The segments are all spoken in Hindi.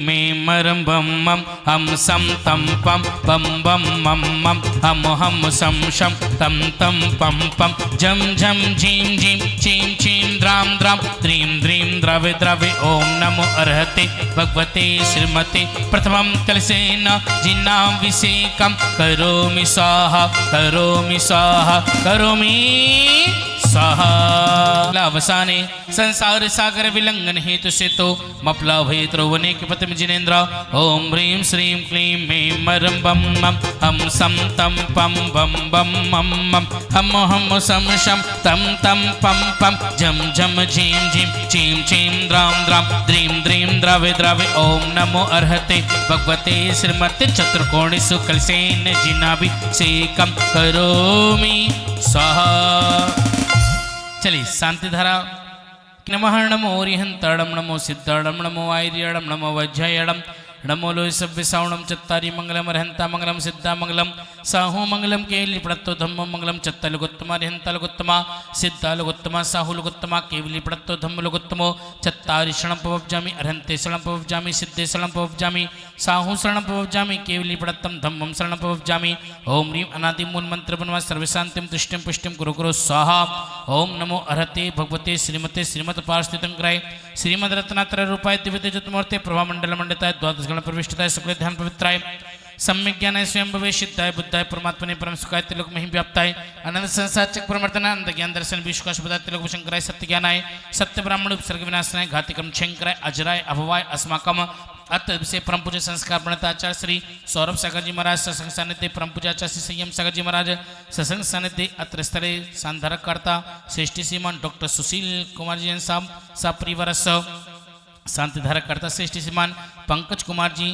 मे मरम बम मम हम सम तम पम बम बम मम मम हम हम सम शम तम तम पम पम झम झम झीम झीम चीम चीम द्राम द्राम द्रीम द्रीम द्रव्य द्रव्य ओम नमो अर्हते भगवते श्रीमते प्रथमं कलसेन जिह्नाभिषेकं करोमि स्वाहा करोमि स्वाहा करोमि स्वाहा। अवसाने संसार सागर विलंघन हेतु से तो मप्लाभयत्रो वने के पतिम जिनेन्द्र ओम ह्रीं श्रीं क्लीं मे मरम बम मम हम सम तम पम बम बम मम मम हम हम सम शम तम तम पम पम झम झम झीं झीं चीं चीं द्राम द्राम द्रीं द्रीं द्रव्य द्रव्य ओम नमो अर्हते भगवते श्रीमते चतुर्कोणि सुकलसेन जिह्नाभिषेकं करोमि स्वाहा। चलिए शांति धारा। नमः नमो रिहंताड़म नमो सिद्धाड़म नमो आयर्यड़म नमो वज्रयड़म नमो लोय सभ्य सावणम चत्तारी मंगलम रहंता मंगलम सिद्धा मंगलम साहू मंगलम केवली प्रत्तो धम्म मंगलम चत्तलुगोत्तमा रहंतालुगोत्तमा सिद्धालुगोत्तमा साहुलुगोत्तमा केवली प्रत्तो धम्मलुगोत्तमो चत्तारी शरणं पवज्जामि अरहंते शरणं पवज्जामि सिद्धे शरणं पवज्जामि साहू शरणं पवज्जामि केवली प्रत्तं धम्मं शरणं पवज्जामि ओम ह्रीं अनादि मूल मंत्र बनवा सर्वशांतिं तुष्टिं पुष्टिं कुरु कुरु स्वाहा। ओम नमो अर्हते भगवते श्रीमते श्रीमत पार्श्वतीतंकराय श्रीमद रत्नात्रय रूपाय दिव्य ज्योतिमूर्ते प्रभा मंडल मंडिताय द्वादश गण प्रविष्टताय शुक्ल ध्यान पवित्राय सम्यक ज्ञानाय स्वयं भवे सिद्धाय बुद्धाय परमात्मने परम सुखाय त्रिलोक महि व्याप्ताय अनंत संसार चक प्रवर्तनानंद ज्ञान दर्शन विश्वास पदाय त्रिलोक शंकराय सत्य ज्ञानाय सत्य ब्राह्मण उपसर्ग विनाशनाय घातिकम शंकराय अजराय अभवाय अस्माकम अत से परम पूज्य संस्कार प्रणताचार्य श्री सौरभ सागर जी महाराज सत्संग सानिध्य परम पूज्याचार्य श्री संयम सागर जी महाराज सत्संग सानिध्य अत्र स्थले सांधारक कर्ता श्रेष्ठी श्रीमान डॉक्टर सुशील कुमार जी साहब सपरिवार शांतिधारक कर्ता श्रेष्ठी श्रीमान पंकज कुमार जी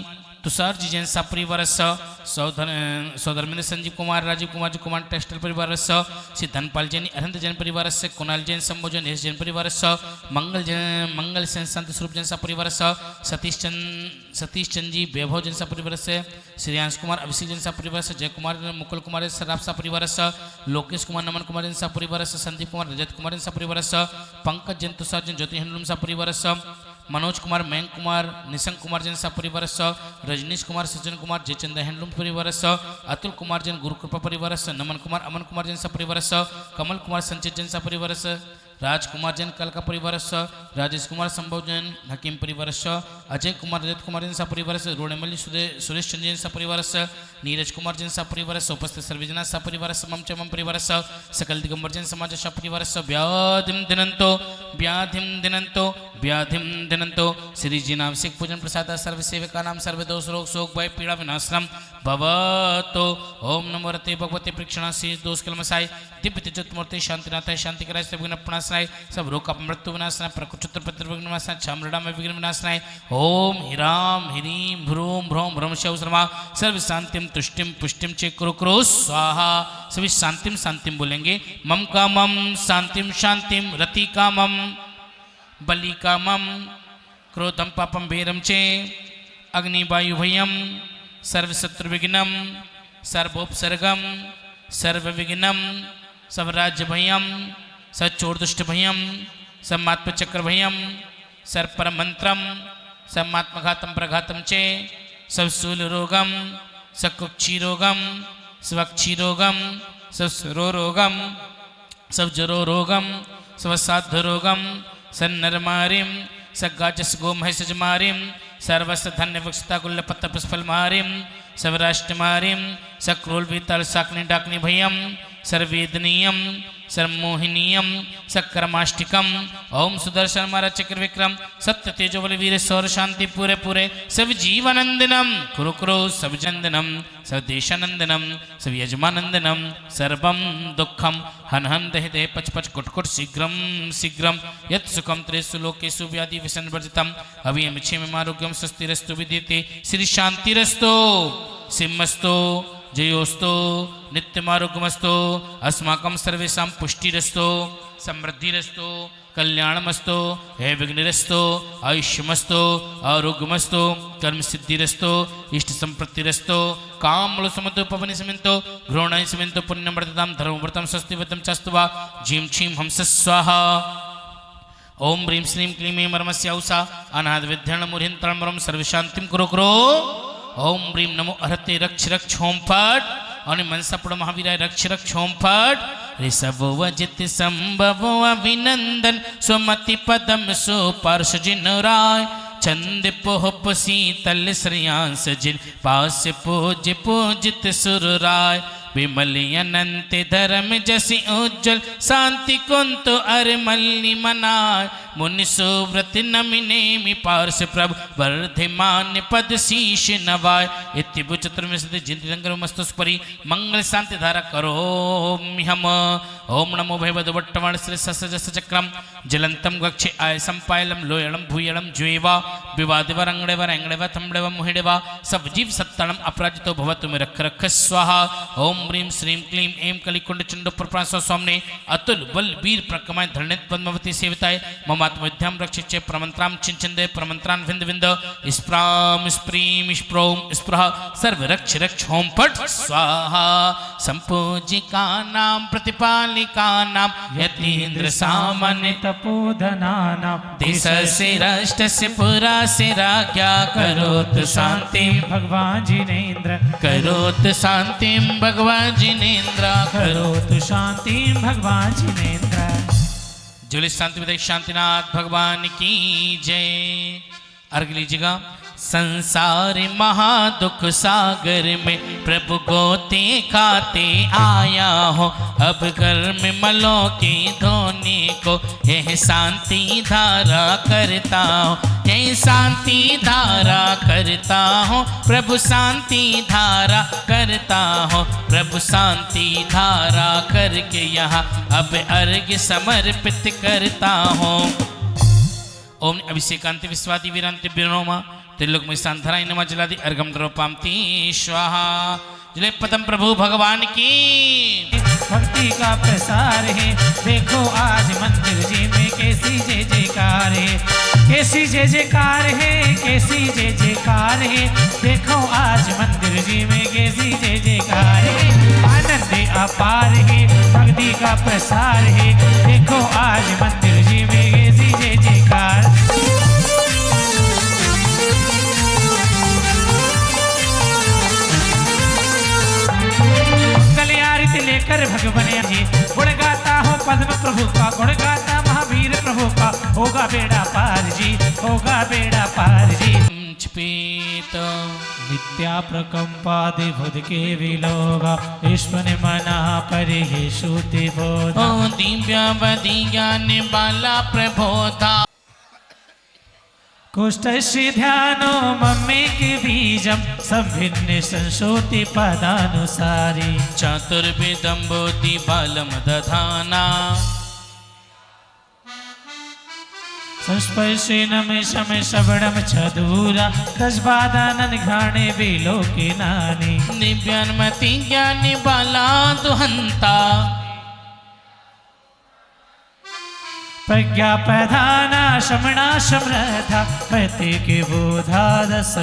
तुषार जी जैन सपरिवार सौधर्मेंद्र संजीव कुमार राजीव कुमार जी कुमार टेक्सटाइल परिवार श्री धनपाल जैन अरहंत जैन परिवार से कुणाल जैन संबोजन यश जैन परिवार मंगल सेन संत स्वरूप जैन परिवार सतीश चंद जी वैभव जैन परिवार से श्रेयांश कुमार अभिषेक जैन परिवार से जय कुमार मुकुल कुमार सराफ परिवार लोकेश कुमार नमन कुमार जैन परिवार संदीप कुमार रजत कुमार जैन परिवार पंकज जैन तुषार जैन ज्योति हैंडलूम परिवार मनोज कुमार मयंक कुमार निशंक कुमार जैन परिवार रजनीश कुमार सज्जन कुमार जयचंद हैंडलूम परिवार अतुल कुमार जैन गुरुकृपा परिवार नमन कुमार अमन कुमार जैन परिवार कमल कुमार संचित जैन परिवार राजकुमार जैन कलका परिवार राजेश कुमार संभव जैन हकीम परिवार अजय कुमार रजत कुमार जैन परिवार रोणेमल्ली सुरेश चंद्र जैन परिवार नीरज कुमार जैन परिवार उपस्थित सर्वजना परिवार मम च मम परिवार सकल दिगंबर जैन समाज परिवार व्याधिम दिनंतो श्री जी नाम सिख पूजन प्रसाद सर्व सेवका नाम सर्व दोष रोग शोक भय पीड़ा विनाशनम भवतो ओम नमो रते भगवते प्रेक्षणा शेष दोष कलमसाय दिव्य तेजोत्मूर्ति शांतिनाथाय शांति कराय सब विघ्न प्रणाशनाय सब रोग मृत्यु विनाशनाय प्रकुचत्र पत्र विघ्न विनाशनाय छामृडा में विघ्न विनाशनाय ओम हिराम हिरीं भ्रूम भ्रौम भ्रमशौ शर्मा सर्व शांतिम तुष्टिम पुष्टिम चे कुरु कुरु स्वाहा। सभी शांतिम बोलेंगे। मम कामम शांतिम शांतिम रति कामम बलि कामम क्रोधम पापम भैरम चे अग्निवायु भयम सर्वशत्रु विघ्नम सर्वोपसर्गम सर्व विघ्नम सर्वराज्य भयम सच्चोरदुष्ट भयम समात्म चक्र भयम सर्पर मंत्रम समात्मघातम प्रघातम चे सब शूल रोगम सकुक्षी रोगम स्वक्षी रोगम सब सुरो रोगम सब जरो रोगम सब साध रोगम सन्नरमारिम सगाजस गो महिषज मारिम सर्वस्व धन्य वक्षता गुल्ल पत्त पुष्पल मारिम सर्वराष्ट्र मारिम सक्रोल बीतल साकनी डाकनी भयम सर्वेदनीयम सर्वमोहिनीयम सक्करमाष्टिकम ओम सुदर्शन मारा चक्र विक्रम सत्य तेजोबल वीर सौर शांति पूरे पूरे सब जीवानंदनम कुरु कुरु सब जंदनम सब देशानंदनम सब यजमानंदनम सर्वम दुखम हन हन दह दह पच पच कुट कुट शीघ्रम शीघ्रम यत् सुखम त्रेषु लोकेषु व्याधि व्यसन वर्जितम अभियम क्षेम आरोग्यम स्वस्तिरस्तु विद्यते श्री शांतिरस्तु सिंहस्तु जयोस्तु नित्यमारोग्यमस्तु अस्माकं सर्वेषां पुष्टिरस्तु समृद्धिरस्तु कल्याणमस्तु हे विघ्निरस्तु आयुष्यमस्तु आरोग्यमस्तु कर्म सिद्धिरस्तु इष्ट संपत्तिरस्तु कामलो समुद्र पवनि समिंतो घृणाय समिंतो पुण्यमृततां धर्मव्रतं स्वस्तिवतं चस्तुवा जीम छीम हंस स्वाहा। ओम ह्रीं श्रीं क्लीं ऐं मर्मस्य औसा अनाद विद्यण मुरिंतरम सर्वशांतिम कुरु कुरु। ओम ह्रीं नमो अरहते रक्ष रक्ष होम फट और मनसापुड़ महावीराय रक्ष रक्ष होम फट। ऋषभो वजित संभवो अभिनंदन सुमति पदम सुपर्श जिनराय चंद पोहप शीतल श्रेयांस जिन पास पूज पूजित सुरराय विमल अनंत धर्म जसी उज्जवल शांति कुंत अर मल्ली मनाय मुनि सुव्रत नमिनेमि पार्श प्रभु वर्धमान पद शीश नवाय इत्युब चतुर्विंशति जिंद्रंगर मस्तुस्परि मंगल शांति धारा करो हम। ओम नमो भैवद वट्टवाण श्री ससजस चक्रम जलंतम गक्षे आय संपायलम लोयलम भूयलम ज्वेवा विवादिव रंगड़ेव रंगड़ेव थमड़ेव मुहिड़ेव सब जीव सत्तणम अपराजितो भवतु मे रख रख स्वाहा। ओम ह्रीं श्रीं क्लीं ऐं कलिकुंड चंडो प्रप्रासो स्वामने अतुल बल वीर प्रकमाय धरणित पद्मावती सेविताय ममात्म विद्याम रक्षिचे प्रमंत्राम चिंचंदे प्रमंत्रान विंद विंद स्प्राम स्प्रीम स्प्रोम स्प्रह सर्व रक्ष रक्ष होम फट स्वाहा। संपूजिका नाम प्रतिपालिका नाम यतीन्द्र सामान्य तपोधना नाम दिश से राष्ट्र से पुरा से राज्ञा करोत शांति भगवान जिनेन्द्र करोत शांति भगवान जिनेन्द्र करोतु शांति भगवान जिनेन्द्र। जुली शांति विदेश शांतिनाथ भगवान की जय। अर्घ लीजिएगा। संसार महादुख सागर में प्रभु गोते खाते आया हो अब घर में मलों की धोनी को यह शांति धारा करता हो यह शांति धारा करता हो प्रभु शांति धारा करता हो प्रभु शांति धारा करके यहाँ अब अर्घ समर्पित करता हूँ। ओम अभिषेकांति विश्वादि वीरांति विरोमा त्रिलोक में सांधरा इनमा जलादि अर्घम द्रौपामती स्वाहा। जले पदम प्रभु भगवान की भक्ति का प्रसार है देखो आज मंदिर जी में कैसी जय जयकार है कैसी जय जयकार है कैसी जय जयकार है देखो आज मंदिर जी में कैसी जय जयकार है आनंद अपार है भक्ति का प्रसार है देखो आज मंदिर जी में कैसी जय जयकार। लेकर भगवान जी गुण गाता हूँ पद्म प्रभु का गुण गाता महावीर प्रभु का होगा बेड़ा पार जी होगा बेड़ा पार जी। नित्या प्रकंपादि बुध के विलोगा ईश्वर मना परि श्रुति बोधा दिव्या बदी ज्ञान बाला प्रबोधा कुष्ठस्य ध्यानो मम्मेक बीजम संभिन्न संशोति पदानुसारी चातुर्वेदं बोधि बालम दधाना संस्पर्शेनम शम श्रवणम छदूरा दश बादानन घाणे बिलोके नानी दिव्यान्मति ज्ञान बाला दुहंता प्रज्ञा प्रधाना शमणा समृद्धा पति के बोधा दस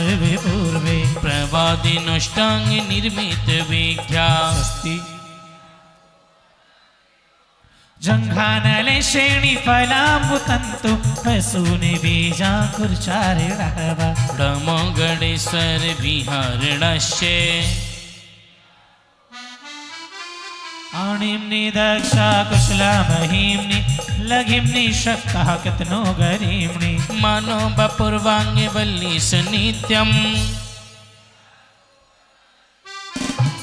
पूर्वे प्रवादि नष्टांग निर्मित विद्या जंघानले श्रेणी फलाम्बुतंतु पशूनि बीजाकुर्चारिणः नमो गणेश्वर विहरणस्य आणिम्नि दक्षा कुशला महीम्नि लघिम्नि शक्तः कतनो गरीम्नि मानो बपूर्वांगे वल्ली सुनित्यम्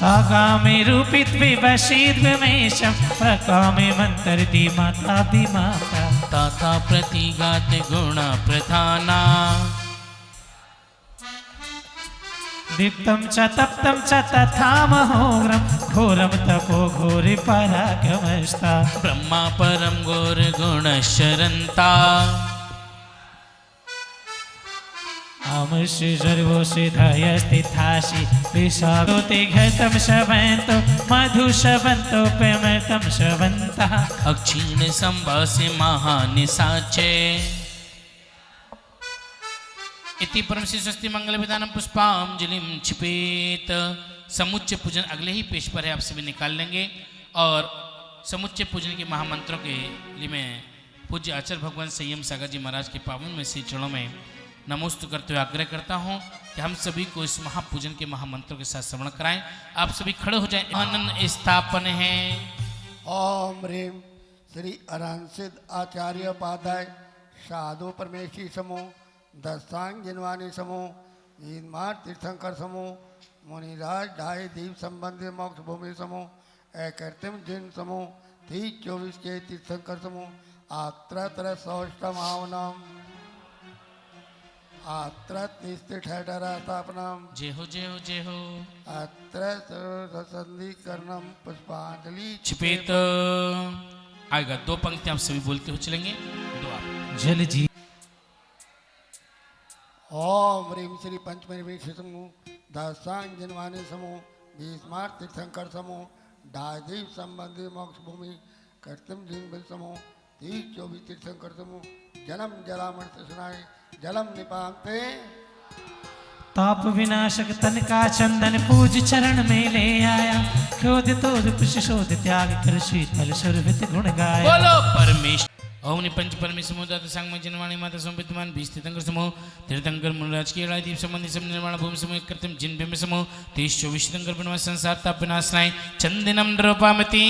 साकामे रूपित्विवशीद्विमेशं प्रकामे मन्तर्ति माता विमाता तथा प्रतिघात गुण प्रधाना दीप्तं च तप्तं च तथा महोग्रं घोरं तपो घोरि पराक्रमस्ता ब्रह्मा परम घोर गुण शरंता आमस्य सर्वो सिद्धयस्तिथासि विशागोति घृतं शवन्तो मधु शवन्तो प्रेमतं शवन्तः अक्षीण संभासे महानिसाचे इति परम श्री स्वस्ति मंगल विधानम पुष्पांजलिम छिपेत। समुच्चय पूजन अगले ही पेज पर है, आप सभी निकाल लेंगे और समुच्चय पूजन के महामंत्रों के लिए मैं पूज्य आचार्य भगवान संयम सागर जी महाराज के पावन में श्री चरणों में नमोस्तु करते हुए आग्रह करता हूँ कि हम सभी को इस महापूजन के महामंत्रों के साथ श्रवण कराएं। आप सभी खड़े हो जाएं। आनंद स्थापन है। ओम ह्रीम श्री अरहंसिद्ध आचार्य पादाय साधु परमेशी समूह दस्तांग जिनवानी समूह ईदमार तीर्थंकर समूह मुनिराज ढाई दीप संबंधी मोक्ष भूमि समूह एकर्तिम जिन समूह 30-24 के तीर्थंकर समूह आत्र सौष्टमावनम आत्र निस्तिठरा स्थापनम जय हो जय हो जय हो। अत्र संधिकरणम पुष्पांजलि छिपेत आएगा। 2 पंक्तियां आप सभी बोलते हो चलेंगे। 2 आप जल जी ओम ह्रीम श्री पंचमरी समूह दस्तांग जिनवानी समूह भीष्मार तीर्थंकर समूह डायदीप संबंधी मोक्ष भूमि कर्तम जिन बिल समूह 30-24 तीर्थंकर समूह जलम जलामण सुनाए जलम निपाते ताप विनाशक तन का चंदन पूज चरण में ले आया क्रोध तोध पुष शोध त्याग कर शीतल सुरभित गुण गाया। बोलो परमेश्वर। ओम निपंच परमेश्वर दाता संग में जनवाणी माता संविद्यमान 20 तीर्थंकर समूह तीर्थंकर मुनिराज की अड़ाई दीप संबंधी सब निर्माण भूमि समूह कृत्रिम जिन बिंब समूह 30-24 तीर्थंकर बनवा संसार ताप विनाशनाय चंदनम द्रौपामती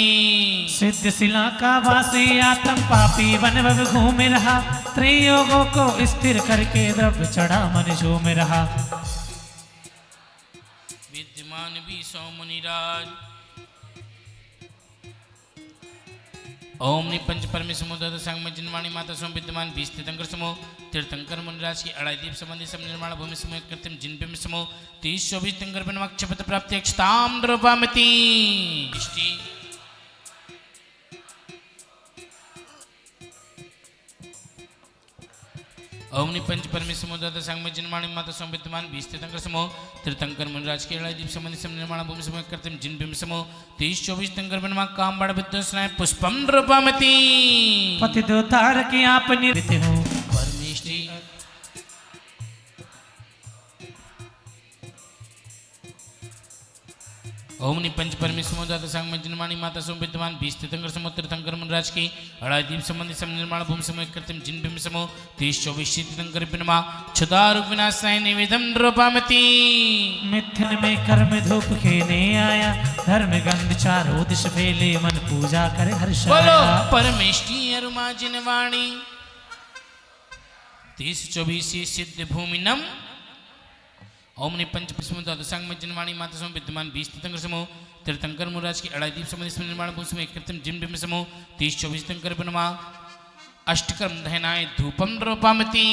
सिद्ध शिला का वासी आत्म पापी वन भव घूम रहा त्रियोगों को स्थिर करके द्रव्य चढ़ा मन झूम रहा। विद्यमान भी सौ मुनिराज। ओम निपंच परमेश्वर दाता संग में जिनवाणी माता सो विद्यमान 20 तीर्थंकर समूह तीर्थंकर मुनिराज की अड़ाई दीप संबंधी सब निर्माण भूमि समूह कृत्रिम जिन बिंब समूह 30-24 तीर्थंकर बनवाक्षपत प्राप्ति अक्षताम द्रौपामती। ओम निपंच परमेश्वर दाता संग में जिनवाणी माता सो विद्यमान 20 तीर्थंकर समूह तीर्थंकर मुनिराज की अड़ाई दीप संबंधी सब निर्माण भूमि समूह कृत्रिम जिन बिंब समूह 30-24 तीर्थंकर बनवा काम बड़ विद्वस्नाय पुष्पम द्रौपामती। पति दो तार की आप निरते हो परमेष्टि। ओम निपंच परमेश्वर दाता संग में जिनवाणी माता सो विद्यमान 20 तीर्थंकर समूह तीर्थंकर मुनिराज की अड़ाई दीप संबंधी सब निर्माण भूमि समूह कृत्रिम जिन बिंब समूह 30-24 तीर्थंकर बनवा क्षुधारुक विनाशनाय निवेदन द्रौपामती। मिथुन में कर्म धूप खेने आया धर्म गंध चारों दिश फैले मन पूजा करे हर्ष बोलो आया। परमेष्टि अरुमा जिनवाणी 30-24 सिद्ध भूमिनम। ओम निपंच परमेश्वर दाता संग में जिनवाणी माता सो विद्यमान 20 तीर्थंकर समूह तीर्थंकर मुनिराज की अड़ाई दीप संबंधी सब निर्माण भूमि समूह कृत्रिम जिन बिंब समूह 30-24 तीर्थंकर बनवा अष्टकर्म धनाय धूपम द्रौपामती।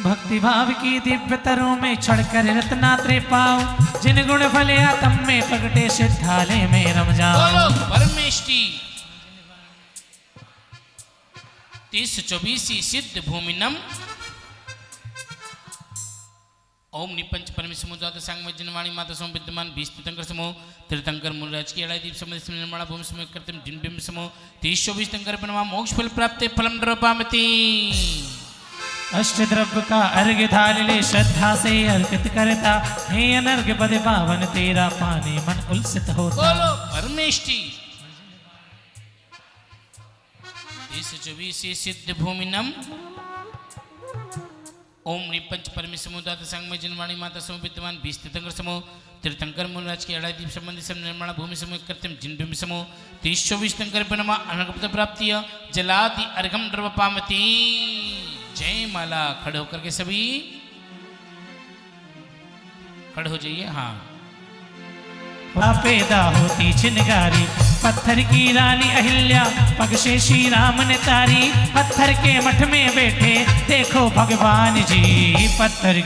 भक्ति भाव की दिव्य तरों में चढ़कर रत्नात्रे पाओ जिन गुण फले आत्म में प्रगटे सिद्धालय में रम जाओ। बोलो परमेष्टि 30-24 सिद्ध भूमिनम। ओम निपंच परमेश्वर दाता संग में जिनवाणी माता सो विद्यमान 20 तीर्थंकर समूह तीर्थंकर मुनिराज की अड़ाई दीप संबंधी निर्माण भूमि समूह कृत्रिम जिन बिंब समूह 30-24 तीर्थंकर बनवा मोक्ष फल प्राप्त फलम द्रौपामती। अष्ट द्रव्य का अर्घ्य धार ले श्रद्धा से अर्पित करता हे अनर्घ्य पद पावन तेरा पानी मन उल्सित होता। बोलो परमेष्टि 30-24 सिद्ध भूमिनम। ओम निपंच परमेश्वर दाता संग में जिनवाणी माता सो विद्यमान 20 तीर्थंकर समूह तीर्थंकर मुनिराज की अड़ाई दीप संबंधी सब निर्माण भूमि समूह कृत्रिम जिन बिंब समूह 30-24 तीर्थंकर बनवा अनर्घ्य प्राप्ति जलादि अर्घम द्रौपामती। जय माला। खड़े होकर के सभी खड़े हो जाइए। हाँ पैदा होती चिनगारी पत्थर की रानी अहिल्या पग से श्री राम ने तारी पत्थर के मठ में बैठे देखो भगवान जी पत्थर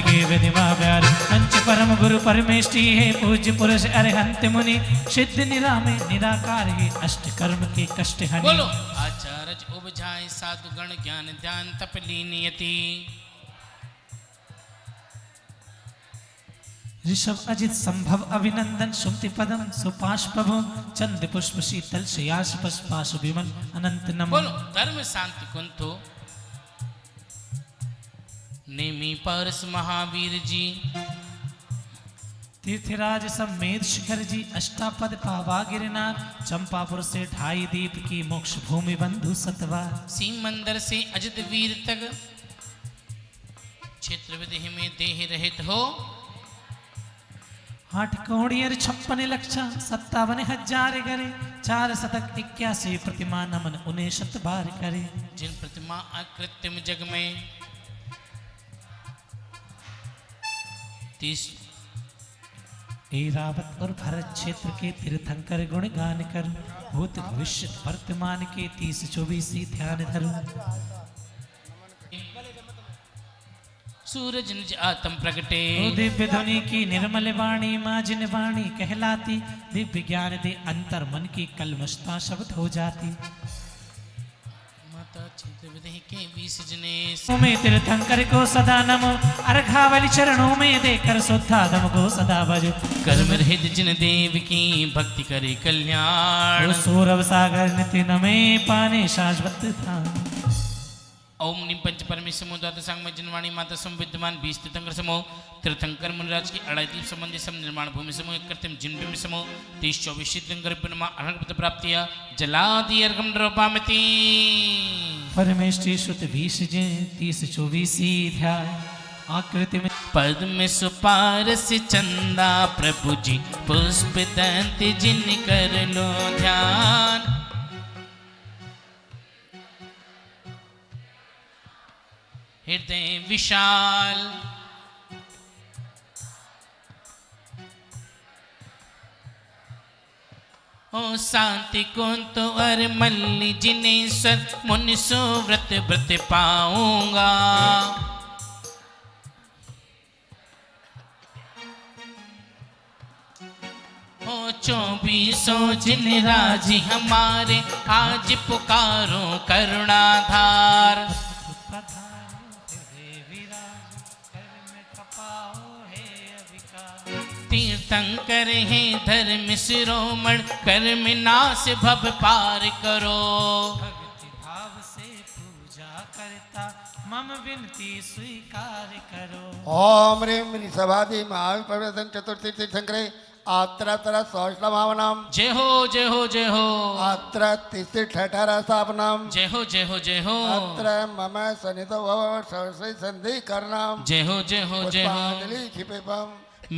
के विधिमा प्यार पंच परम गुरु परमेष्टि है पूज्य पुरुष अरहंत मुनि सिद्ध निरामे निराकार है अष्ट कर्म के कष्ट हनि। बोलो आचार्य उपजाए साधु गण ज्ञान ध्यान तप लीनियति। ऋषभ अजित संभव अभिनंदन सुमति पदम सुपाशपभु चंद पुष्प शीतल शयास पशु विमल अनंत नमो। बोलो धर्म शांति कुंतो नेमी पारस महावीर जी तीर्थराज समेत शिखर जी अष्टापद पावा गिरनार चंपापुर से 2.5 दीप की मोक्ष भूमि बंधु सतवा सीमंदर से अजित वीर तक क्षेत्र विदेह में देह रहित हो 8 कोणियर 56 लक्ष 57,000 करे 4 शतक 81 प्रतिमा नमन 69 बार करे। जिन प्रतिमा अकृत्रिम जग में 30 ऐरावत और भरत क्षेत्र के तीर्थंकर गुण गान कर भूत भविष्य वर्तमान के 30-24 ध्यान धरो। सूरज निज आत्म प्रगटे ओ दिव्य ध्वनि की निर्मल वाणी माँ जिन वाणी कहलाती दिव्य ज्ञान दे अंतर मन की कलमशता शब्द हो जाती। माता चिंत विदेह के 20 जने में तीर्थंकर को सदा नमो अर्घावली चरणों में देकर शुद्धादम को सदा भजो। कर्म रहित जिन देव की भक्ति करे कल्याण ओ सौरभ सागर नित्य नमे पाने शाश्वत था। ओम निम पंच परमेश्वर दाता संग में जनवाणी माता सम विद्यमान 20 तीर्थंकर समूह तीर्थंकर मुनिराज की 2.5 दीप संबंधी सम निर्माण भूमि समूह कृत्रिम जिन समूह 30-24 शीतलिंगर पिनमा अर्घ प्राप्तिया जलादि अर्घम द्रौपामति परमेष्टि श्रुत 20 जे 30-24 ध्यान आकृति में पद में सुपारस चंदा प्रभु जी पुष्प दंत जिन कर लो ध्यान। हृदय विशाल ओ शांति कुंत और मल्ली जिनेश्वर मुनि सुव्रत व्रत पाऊंगा। ओ 24 जिन राजी हमारे आज पुकारो करुणाधार। तीर्थंकर है धर्म शिरोमण कर्म नाश भव पार करो। भक्ति भाव से पूजा करता मम विनती स्वीकार करो। ओम ह्रीं ऋषभादि महाविप्रदन चतुर्थी तीर्थंकरे अत्र सौष्णभावनाम जय हो जय हो जय हो अत्र तिथि ठठरा स्थापनाम जय हो जय हो जय हो अत्र मम सनिधो सरस्वती संधि करनाम जय हो जय हो जय हो। पुष्पांजलि क्षिपेपम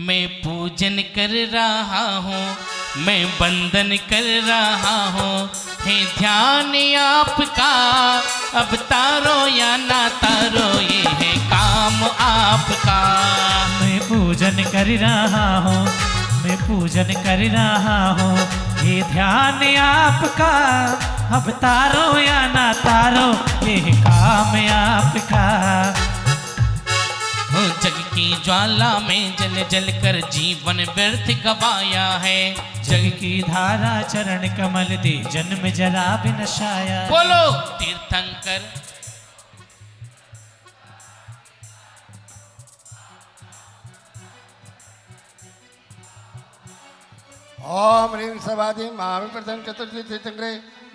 मैं पूजन कर रहा हूँ मैं बंदन कर रहा हूँ हे ध्यान आपका अब तारो या ना तारो ये है काम आपका। मैं पूजन कर रहा हूँ मैं पूजन कर रहा हूँ ये ध्यान आपका अब तारो या ना तारो ये काम आपका। जग की ज्वाला में जल जल कर जीवन व्यर्थ गवाया है। जग की धारा चरण कमल दे जन्म जरा बिनशाया। बोलो तीर्थंकर ओम ह्रीं ऋषभादि महाविप्रदन चतुर्थी तीर्थंकरे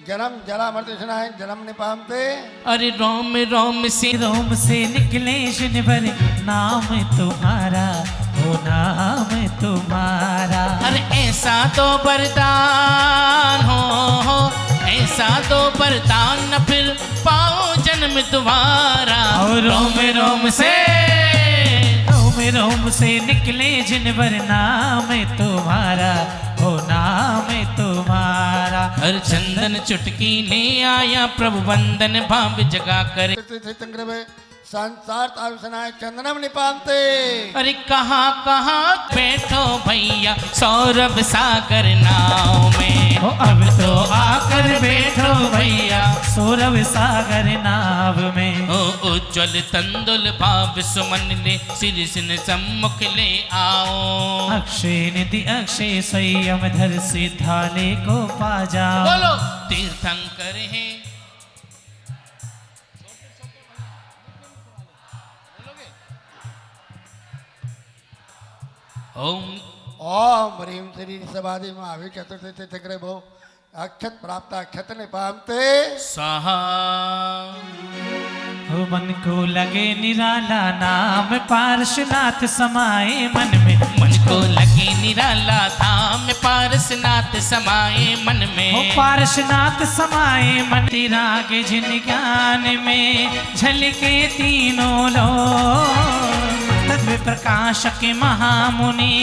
जन्म जरा मर्दशनाय जन्म निपामते। अरे रोम रोम से निकले शनिवर नाम तुम्हारा हो नाम तुम्हारा। अरे ऐसा तो वरदान हो ऐसा तो वरदान न फिर पाओ जन्म तुम्हारा। और रोम से निकले जिनवर नाम तुम्हारा हो नाम तुम्हारा। हर चंदन चुटकी ले आया प्रभु वंदन भाव जगा करे। तीर्थंकरे में संसार तारुसनाय चंदनम निपामते। अरे कहाँ कहाँ बैठो भैया सौरभ सागर नाव में। हो अब तो आकर बैठो भैया सौरभ सागर नाव में। ओ उज्जवल तंदुल भाव सुमन ले सिर सिन सम्मुख ले आओ। अक्षय निधि अक्षय संयम धर सिद्धाले को पा जाओ। बोलो तीर्थंकर है ओम ओम ह्रीं श्री ऋषभादि महावीर चतुर्थी तीर्थंकरे भो अक्षत प्राप्त अक्षत निपामते। स्वाहा हो मन को लगे निराला नाम पार्श्वनाथ समाए मन में। मन को को लगे निराला धाम में पारसनाथ समाए मन ओ में। पारसनाथ समाए मन तिरागे जिन ज्ञान में झलके तीनों लोग तत्व प्रकाशक महामुनि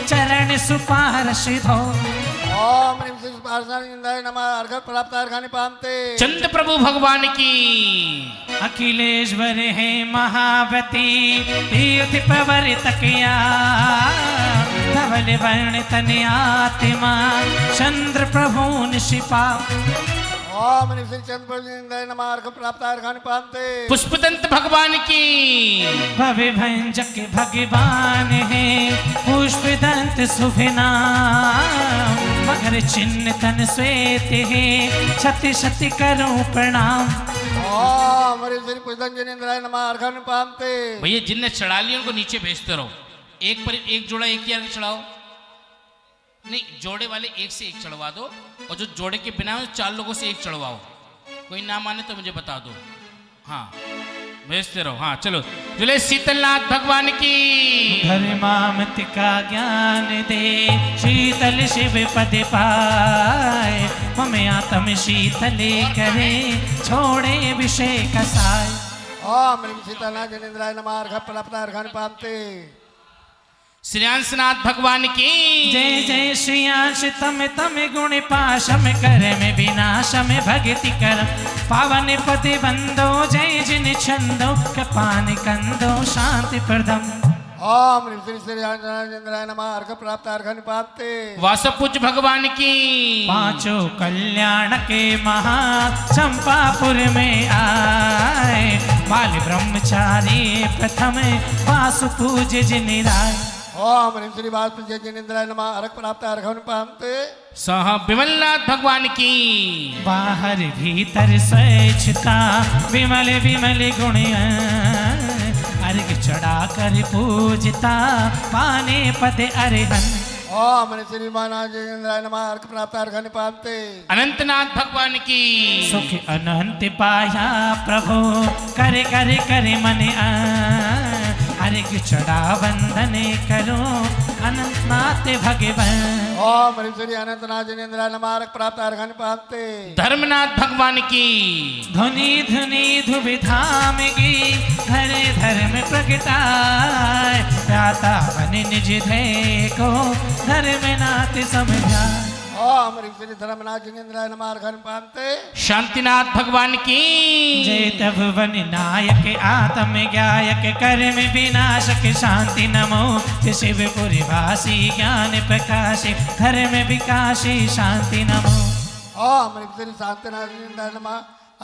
चरण सुपारश धो। ओम ह्रीं श्री पार्षदाय नमः अर्घ प्राप्त अर्घानि पामते। चंद्र प्रभु भगवान की। अखिलेश्वर है महावती तीर्थ प्रवर्तकया धवल वर्ण तन आत्मा चंद्र प्रभु निशिपा। ओम ह्रीं श्री चंद्र प्रभुदाय नमः अर्घ प्राप्त अर्घानि पामते। पुष्पदंत भगवान की। भव्य भंजक भगवान है पुष्प दंत सुभिना मगर चिन्ह तन श्वेत है छति छति करूं प्रणाम। ओम ह्रीं श्री पुष्पदंजनेन्द्राय नमः अर्घानि पामते। भैया जिनने चढ़ा लिया उनको नीचे भेजते रहो। एक पर एक जोड़ा एक ही आगे चढ़ाओ। नहीं, जोड़े वाले एक से एक चढ़वा दो और जो जोड़े के बिना 4 लोगों से एक चढ़वाओ। कोई ना माने तो मुझे बता दो। हाँ, भेजते रहो। हाँ चलो, जुले शीतलनाथ भगवान की। धर्मामति का ज्ञान दे शीतल शिव पद पाए मम आत्म शीतले करे छोड़े विषय कसाय। ओम ह्रीं शीतलनाथजनेन्द्राय नमः अर्घ प्राप्त अर्घानि पामते। श्रेयांशनाथ भगवान की। जय जय श्रेयांश तम तम गुण पाशम कर में विनाशम भक्ति कर पावन पति बंदो जय जिन छंदो कपान कंदो शांति प्रदम। ओम ह्रीं श्री श्रेयांशनाथजनेन्द्राय नमः अर्घ प्राप्त अर्घानि पामते। वासुपूज भगवान की। पांचों कल्याण के महा चंपापुर में आए बाल ब्रह्मचारी प्रथम वासु पूज जिन राय। ओम ह्रीं श्री वासुपूज्यजनेन्द्राय नमः अर्घ प्राप्त अर्घानि पामते। सह विमलनाथ भगवान की। बाहर भीतर स्वच्छता विमल विमल गुण अर्घ चढ़ा कर पूजता पाने पद अरिहन। ओम ह्रीं श्री मानाजनेन्द्राय नमः अर्घ प्राप्त अर्घानि पामते। अनंतनाथ भगवान की। सुख अनंत पाया प्रभु कर कर कर मन अर्घ चढ़ा वंदन करो अनंतनाथ भगवान। ओम ह्रीं श्री अनंतनाथजनेन्द्राय नमः अर्घ प्राप्त अर्घानि पामते। धर्मनाथ भगवान की। धुनि धुनि धुविधाम गी धरे धर्म प्रगटाय प्याता बन निज धय को धर्मनाथ समझा। ओम ह्रीं श्री धर्मनाथजनेन्द्राय नमः अर्घानि पामते। शांतिनाथ भगवान की। जय तब वन नायक आत्म ज्ञायक कर्म विनाशक शांति नमो शिवपुरी वासी ज्ञान प्रकाशी धर्म विकासी शांति नमो। ओम ह्रीं श्री शांतिनाथजनेन्द्राय नमः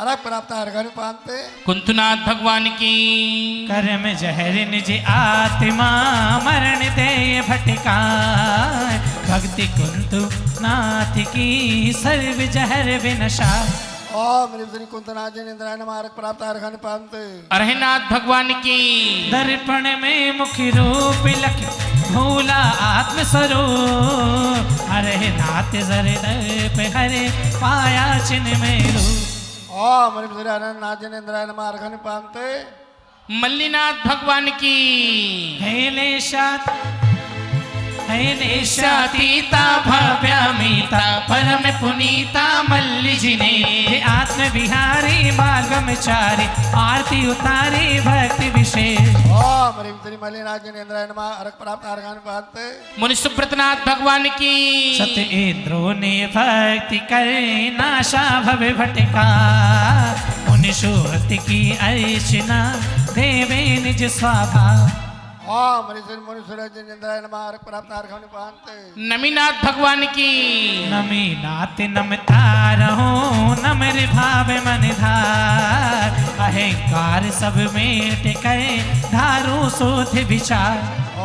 अर्घ प्राप्त अर्घानि पामते। कुंतुनाथ भगवान की। कर्म जहर निज आत्मा मरण दे भटका भक्ति कुंतु नाथ की सर्व जहर विनशा। ओम ह्रीं श्री कुंतनाथजनेन्द्राय नमः अर्घ प्राप्त अर्घानि पामते। अरहनाथ भगवान की। दर्पण में मुख रूप लख भूला आत्म स्वरूप हरे नाथ हृदय पे हरे पाया चिन्ह में रूप। ओम ह्रीं श्री अनंतनाथजनेन्द्राय नमः अर्घानि पामते। मल्लीनाथ भगवान की। हैलेशातीता भव्यामिता परम पुनीता मल्ली जिने हे आत्म विहारी बागमचारी आरती उतारी भक्ति विशेष। ओम ह्रीं श्री मल्लिनाथजनेन्द्राय नमः अर्घ प्राप्त अर्घानि पामते। मुनि सुब्रतनाथ भगवान की। सत इंद्रो ने भक्ति कर नाशा भव भटका मुनि सुरति की अर्चना देवे निज स्वभाव। ओम ह्रीं श्री मुनिसुरजनेन्द्राय नमः अर्घ प्राप्त अर्घानि पामते। नमीनाथ भगवान की। नमी नाथ नमता रहो नमर भाव मन धार अहंकार सब मेट करे धारू शोध विचार।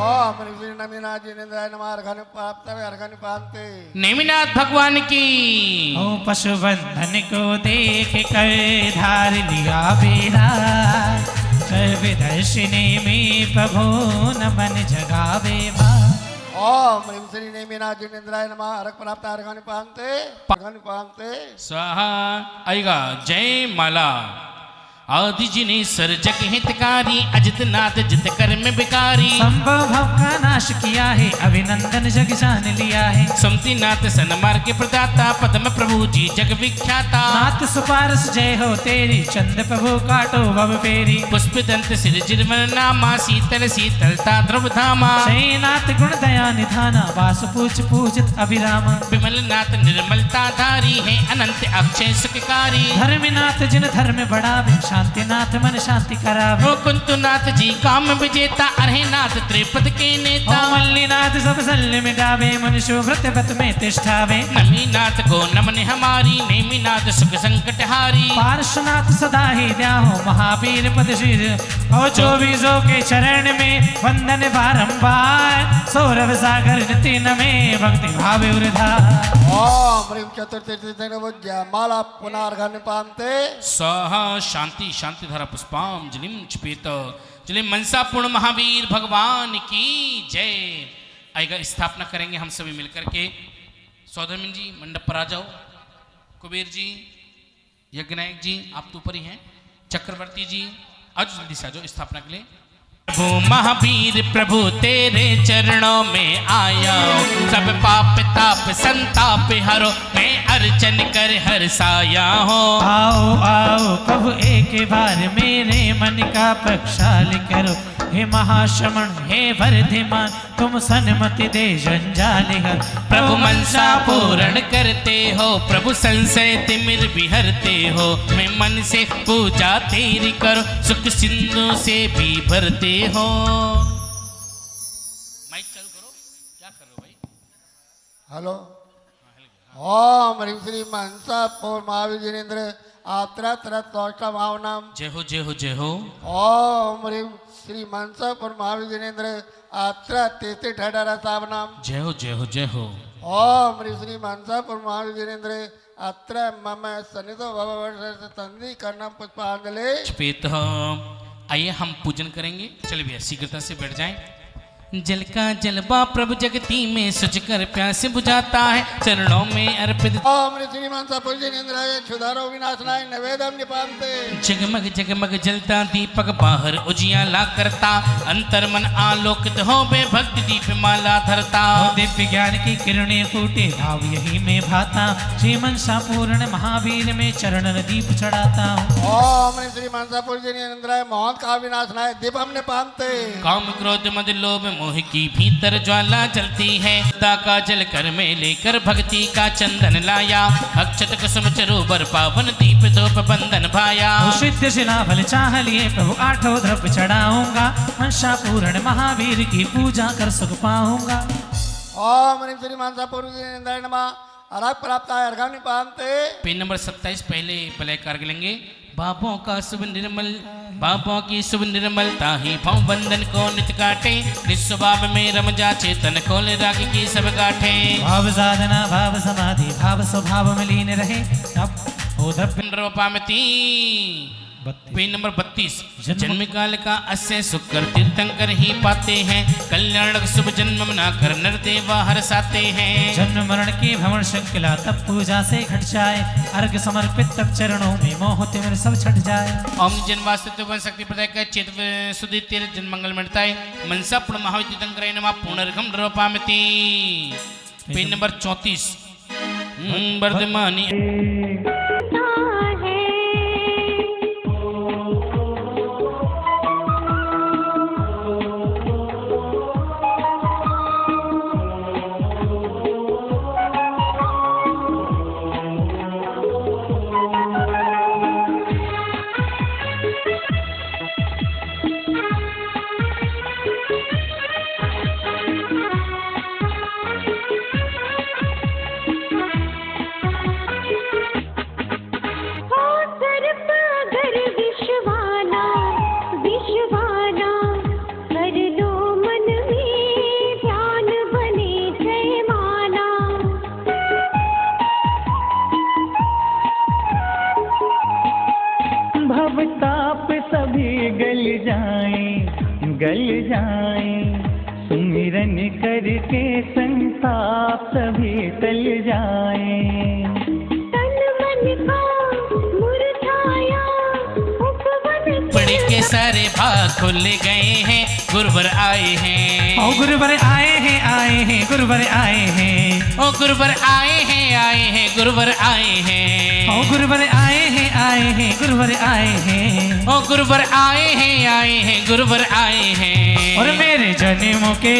ओम ह्रीं श्री नमीनाथजनेन्द्राय नमः अर्घानि प्राप्त अर्घानि पामते। नेमिनाथ भगवान की। ओ पशुबंधन को देख कर धार लिया बेरा सर्वदर्शिनी में प्रभु नमन जगावे बा। ओम ह्रीं श्री नेमिनाथजनेन्द्राय नमः अर्घ प्राप्त अर्घानि पामते। अर्घानि पामते। स्वाहा। आएगा जय माला। आदि जिनेश्वर जग हितकारी, अजित नाथ जित कर्म विकारी। संभव भव का नाश किया है, अभिनंदन जग जान लिया है। समतिनाथ सनमार्ग के प्रदाता, पद्म प्रभु जी जग विख्याता। नाथ सुपारस जय हो तेरी, चंद प्रभु काटो भव फेरी। पुष्प दंत सिर जिरमन नामा, शीतल शीतलता ध्रुव धामा। शयनाथ गुण दया निधाना, वास पूज पूजित अभिरामा। विमल नाथ निर्मलता धारी है, अनंत अक्षय सुखकारी। धर्मनाथ जिन धर्म बढ़ावे, शांतिनाथ मन शांति करावे। ओ कुंतुनाथ जी काम विजेता, अरहनाथ त्रिपद के नेता। ओ मल्लीनाथ सब शल्य मिटावे, मनुष्य व्रत व्रत में तिष्ठावे। नमीनाथ को नमन हमारी, नेमिनाथ सुख संकट हारी। पार्श्वनाथ सदा ही द्याहो, महावीर पद शीर। और चौबीसों के चरण में वंदन बारंबार। सौरभ सागर नितिन में भक्ति भाव उर्धार। ओम ह्रीं चतुर्थीर्थितेन माला पुनर्घनिपान्ते। स्वाहा शांति शांति धारा पुष्पांजलिं क्षिपेत। चलिए मनसा पूर्ण महावीर भगवान की जय। आएगा स्थापना करेंगे हम सभी मिलकर के। सौधर्मिन जी मंडप पर आ जाओ। कुबेर जी, यज्ञनायक जी आप तो ऊपर ही हैं। चक्रवर्ती जी आज जल्दी से आ जाओ स्थापना के लिए। प्रभु महावीर प्रभु तेरे चरणों में आया, सब पाप ताप संताप हरो, मैं अर्चन कर हर्षाया हो। आओ आओ प्रभु एक बार मेरे मन का प्रक्षाल करो। हे महाश्रमण हे वर्धिमान, तुम सन्मति दे जंजाल हर। प्रभु मनसा पूर्ण करते हो, प्रभु संशय तिमिर बिहरते हो। मैं मन से पूजा तेरी करो, सुख सिंधु से भी भरते हो। माइक चालू करो, क्या कर रहे हो भाई? हेलो। ओम ह्रीं श्री मनसा पूर्ण महावीर जिनेन्द्र आत्रा तरत तोष्टा भावनाम। जय हो जय हो जय हो। ओम ह्रीं श्री मनसा पूर्ण महावीर जिनेन्द्र आत्रा तेते ठडारा सावनाम। जय हो जय हो जय हो। ओम ह्रीं श्री मनसा पूर्ण महावीर जिनेन्द्र अत्र मम सन्निधो भववर्ष तंदी कर्णम पुष्पांजलि। क्षिपेत। आइए हम पूजन करेंगे। चलिए भैया शीघ्रता से बैठ जाएं। जल का जलवा प्रभु जगती में सुच कर प्यास बुझाता है, चरणों में अर्पित। ओम ह्रीं श्री मनसा पूर्ण जिनेन्द्राय क्षुधारो विनाशनाय नैवेद्यम निपान्ते। जगमग जगमग जलता दीपक बाहर उजियाला करता, अंतर मन आलोकित हो बे भक्ति दीप माला धरता। दिव्य ज्ञान की किरणें फूटे, भाव यही में भाता। श्री मनसा पूर्ण महावीर में चरण दीप चढ़ाता हूँ। ओम ह्रीं श्री मनसा पूर्ण जिनेन्द्राय मोहन का विनाशनाय दीपम निपान्ते। काम क्रोध मद लोभ मोह की भीतर ज्वाला जलती है, ता का जल कर में लेकर भक्ति का चंदन लाया। अक्षत कुसुम चरोबर पावन दीप धूप बंधन भाया। सिद्ध शिला फल चाह लिए प्रभु आठों द्रव्य चढ़ाऊंगा। मनसा पूर्ण महावीर की पूजा कर सुख पाऊंगा। ओम ह्रीं श्री मनसा पूर्ण जिनेन्द्राय नमः। अर्घ प्राप्त अर्घम निपान्ते। पेन नंबर 27 पहले ब्लैक कार्ड लेंगे। बाबों का शुभ निर्मल, बाबों की शुभ निर्मलता ही भव बंधन को नित काटे। निस्वभाव में रम जा चेतन खोल राग की सब गाठे। भाव साधना भाव समाधि भाव स्वभाव में लीन रहे। अब ओ पामती। 32 पेन नंबर 32 जन्म काल का अस्य सुख कर तीर्थंकर ही पाते हैं, कल्याण शुभ जन्म मनाकर नर देवा हर्षाते हैं। जन्म मरण की भ्रमण श्रृंखला तब पूजा से घट जाए। अर्घ समर्पित तब चरणों में मोह तिमिर सब छट जाए। ओम जन्मास्तित्व वन शक्ति प्रदायक चेत सुधि तेरे जन्म मंगल मिलताय। मनसा पूर्ण महावीर तीर्थंकर नमः पुनर्गम द्रवपामति। PAN number 34 वर्धमानी। गल जाए, सुमिरन करके संताप सभी टल जाए। तन मन का मुरझाया उपवास सागर के सारे भाग खुल गए हैं, गुरुवर आए हैं। ओ गुरुवर आए हैं गुरुवर आए हैं। ओ गुरुवर आए हैं गुरुवर आए हैं। ओ गुरुवर आए हैं गुरुवर आए हैं। ओ गुरुवर आए हैं गुरुवर आए हैं। और मेरे जन्मों के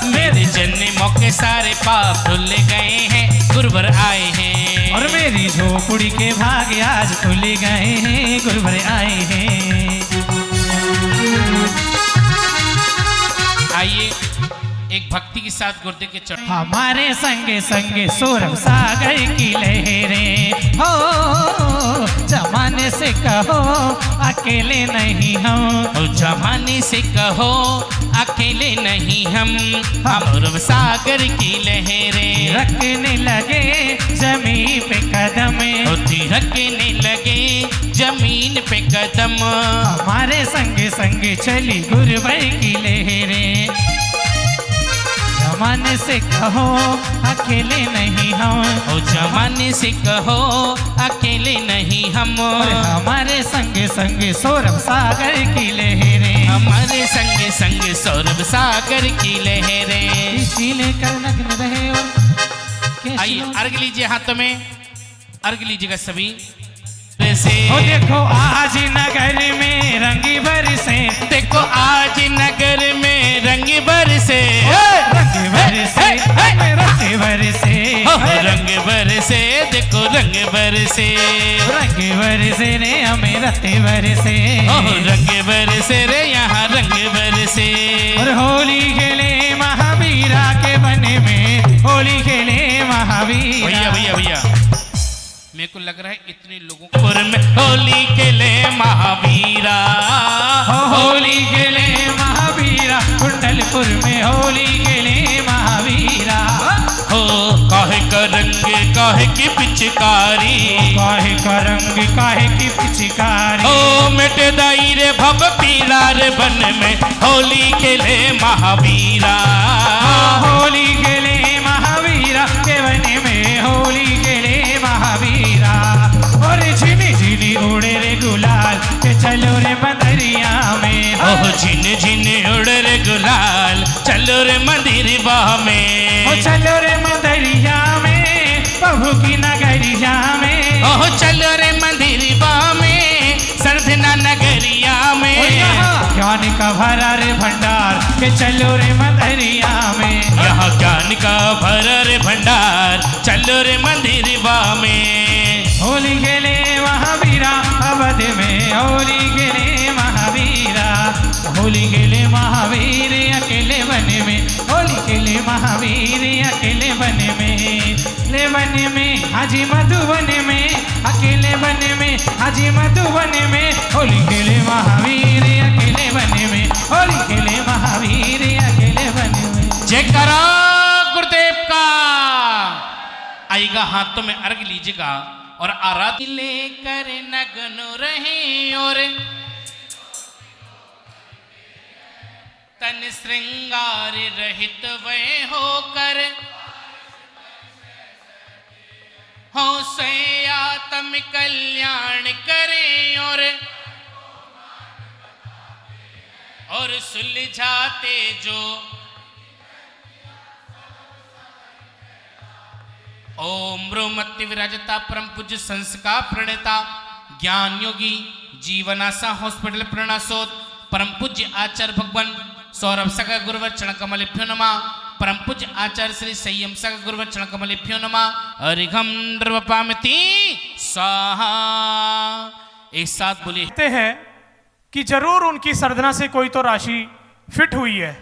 मेरे जन्मों के सारे पाप धुल गए हैं, गुरुवर आए हैं। और मेरी झोपड़ी के भाग आज खुल गए हैं, गुरुवर आए हैं। आइए एक भक्ति के साथ गुरुदेव के चरण। हमारे संगे संगे सौरभ सागर की लहरें हो, जमाने से कहो अकेले नहीं हम। ओ जमाने से कहो अकेले नहीं हम सौरभ सागर की लहरें रखने लगे जमीन पे कदम, रखने लगे जमीन पे कदम। हमारे संगे संगे चली गुरुवर की लहरें, जमाने से कहो अकेले नहीं हम। ओ जमाने से कहो अकेले नहीं हम। और हमारे संगे संगे सौरभ सागर की लहरें, हमारे संगे संगे सौरभ सागर की लहरें। इसी लेकर नग्न रहे। और आइए अर्घ लीजिए, हाथों में अर्घ लीजिएगा सभी। ओ देखो आज नगर में रंग बरसे, देखो आज नगर में रंग बरसे, रंग बरसे, रंग बरसे, रंग बरसे, देखो रंग बरसे, रंग बरसे रे हमें रते बरसे, रंग बरसे रे यहाँ रंग बरसे। और होली खेले महावीरा के वन में, होली खेले महावीरा। भैया भैया भैया मेरे को लग रहा है इतने लोगों को में होली खेले महावीरा, होली खेले महावीरा, कुंडलपुर में होली खेले महावीरा। हो काहे का रंग काहे की पिचकारी, काहे का रंग काहे की पिचकारी। ओ मिटे दाई रे भव पीला रे बन में होली खेले महावीरा, होली खेले महावीरा के वन में, होली खेले महावीरा। और झिनी झिनी उड़े रे गुलाल के चलो रे बदरिया में। ओह झिन झिन उड़ रे गुलाल चलो रे मंदिर बाह में। ओ चलो रे मदरिया में, प्रभु की नगरिया में। ओह चलो रे मंदिर बाह में, सरधना नगरिया में। ज्ञान का भरा रे भंडार के चलो रे मदरिया में। यहाँ ज्ञान का भरा रे भंडार चलो रे मंदिर बाह में। होली खेले महावीरा अवध में, होली खेले महावीरा, होली खेले महावीर अकेले वन में, होली खेले महावीर अकेले वन में। ले वन में हाजी मधुबन में, अकेले वन में हाजी मधुबन में, होली खेले महावीर अकेले वन में, होली खेले महावीर अकेले वन में। जयकारा गुरुदेव का। आएगा हाथों में अर्घ लीजिएगा और आराधना लेकर नग्न रहे और तन श्रृंगार रहित वह होकर हो सयातम कल्याण करें और सुलझाते जो ओम रोमत्य विराजता परम पूज्य संस्कार प्रणेता ज्ञान योगी जीवनाशा हॉस्पिटल प्रणसोद परम पूज्य आचार्य भगवान सौरभ सगा गुरुवर चरण कमलेभ्यो नमः। परम पूज्य आचार्य श्री संयम सगा गुरुवर चरण कमलेभ्यो नमः। अरिघम द्रवपामिति स्वाहा। एक साथ बोलिए। कहते हैं कि जरूर उनकी साधना से कोई तो राशि फिट हुई है।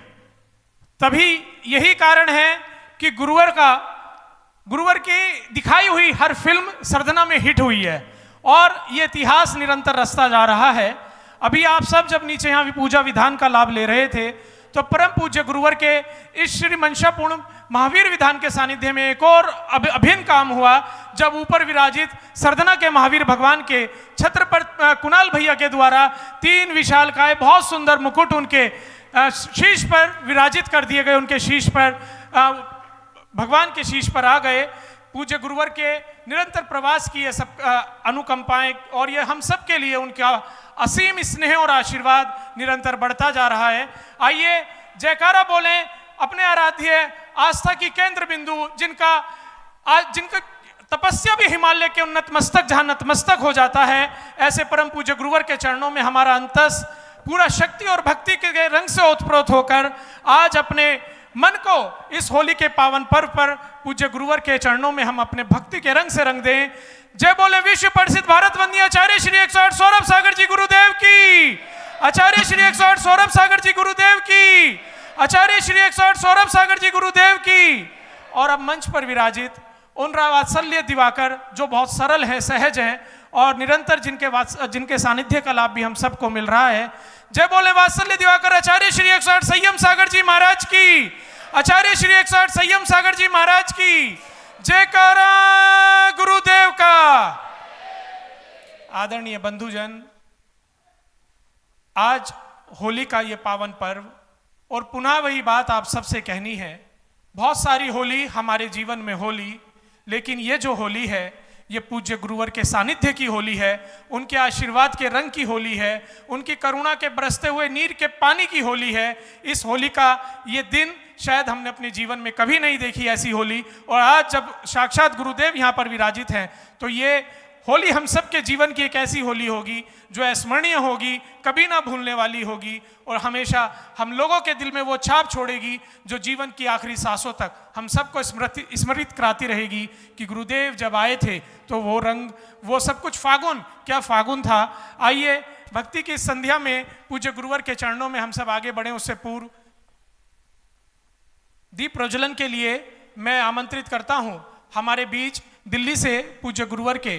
तभी यही कारण है कि गुरुवर की दिखाई हुई हर फिल्म साधना में हिट हुई है और ये इतिहास निरंतर रचता जा रहा है। अभी आप सब जब नीचे यहाँ पूजा विधान का लाभ ले रहे थे तो परम पूज्य गुरुवर के इस श्री मंशापूर्ण महावीर विधान के सानिध्य में एक और अभिन्न काम हुआ, जब ऊपर विराजित सरदना के महावीर भगवान के छत्र पर कुणाल भैया के द्वारा 3 विशालकाय बहुत सुंदर मुकुट उनके शीश पर विराजित कर दिए गए। उनके शीश पर भगवान के शीश पर आ गए। पूज्य गुरुवर के निरंतर प्रवास की ये सब अनुकंपाएं और ये हम सब के लिए उनका असीम स्नेह और आशीर्वाद निरंतर बढ़ता जा रहा है। आइए जयकारा बोलें अपने आराध्य आस्था की केंद्र बिंदु जिनका तपस्या भी हिमालय के उन्नत मस्तक जहां नतमस्तक हो जाता है, ऐसे परम पूज्य गुरुवर के चरणों में हमारा अंतस पूरा शक्ति और भक्ति के रंग से ओतप्रोत होकर आज अपने मन को इस होली के पावन पर्व पर पूज्य गुरुवर के चरणों में हम अपने भक्ति के रंग से रंग दें। जय बोले विश्व प्रसिद्ध भारत वंदनीय आचार्य श्री 108 सौरभ सागर जी गुरुदेव की, आचार्य श्री 108 सौरभ सागर जी गुरुदेव की, आचार्य श्री 108 सौरभ सागर जी गुरुदेव की। और अब मंच पर विराजित उन वात्सल्य दिवाकर जो बहुत सरल है, सहज है और निरंतर जिनके सानिध्य का लाभ भी हम सबको मिल रहा है। जय बोले वात्सल्य दिवाकर आचार्य श्री 108 संयम सागर जी महाराज की, आचार्य श्री 108 संयम सागर जी महाराज की। जयकारा गुरुदेव का। आदरणीय बंधुजन, आज होली का ये पावन पर्व और पुनः वही बात आप सबसे कहनी है, बहुत सारी होली हमारे जीवन में होली, लेकिन ये जो होली है ये पूज्य गुरुवर के सानिध्य की होली है, उनके आशीर्वाद के रंग की होली है, उनकी करुणा के बरसते हुए नीर के पानी की होली है। इस होली का ये दिन शायद हमने अपने जीवन में कभी नहीं देखी ऐसी होली, और आज जब साक्षात गुरुदेव यहाँ पर विराजित हैं तो ये होली हम सब के जीवन की एक ऐसी होली होगी जो अस्मरणीय होगी, कभी ना भूलने वाली होगी और हमेशा हम लोगों के दिल में वो छाप छोड़ेगी जो जीवन की आखिरी सांसों तक हम सबको स्मृत कराती रहेगी कि गुरुदेव जब आए थे तो वो रंग, वो सब कुछ फागुन, क्या फागुन था। आइए भक्ति की संध्या में पूज्य गुरुवर के चरणों में हम सब आगे बढ़े। उससे पूर्व दीप प्रज्वलन के लिए मैं आमंत्रित करता हूं हमारे बीच दिल्ली से पूज्य गुरुवर के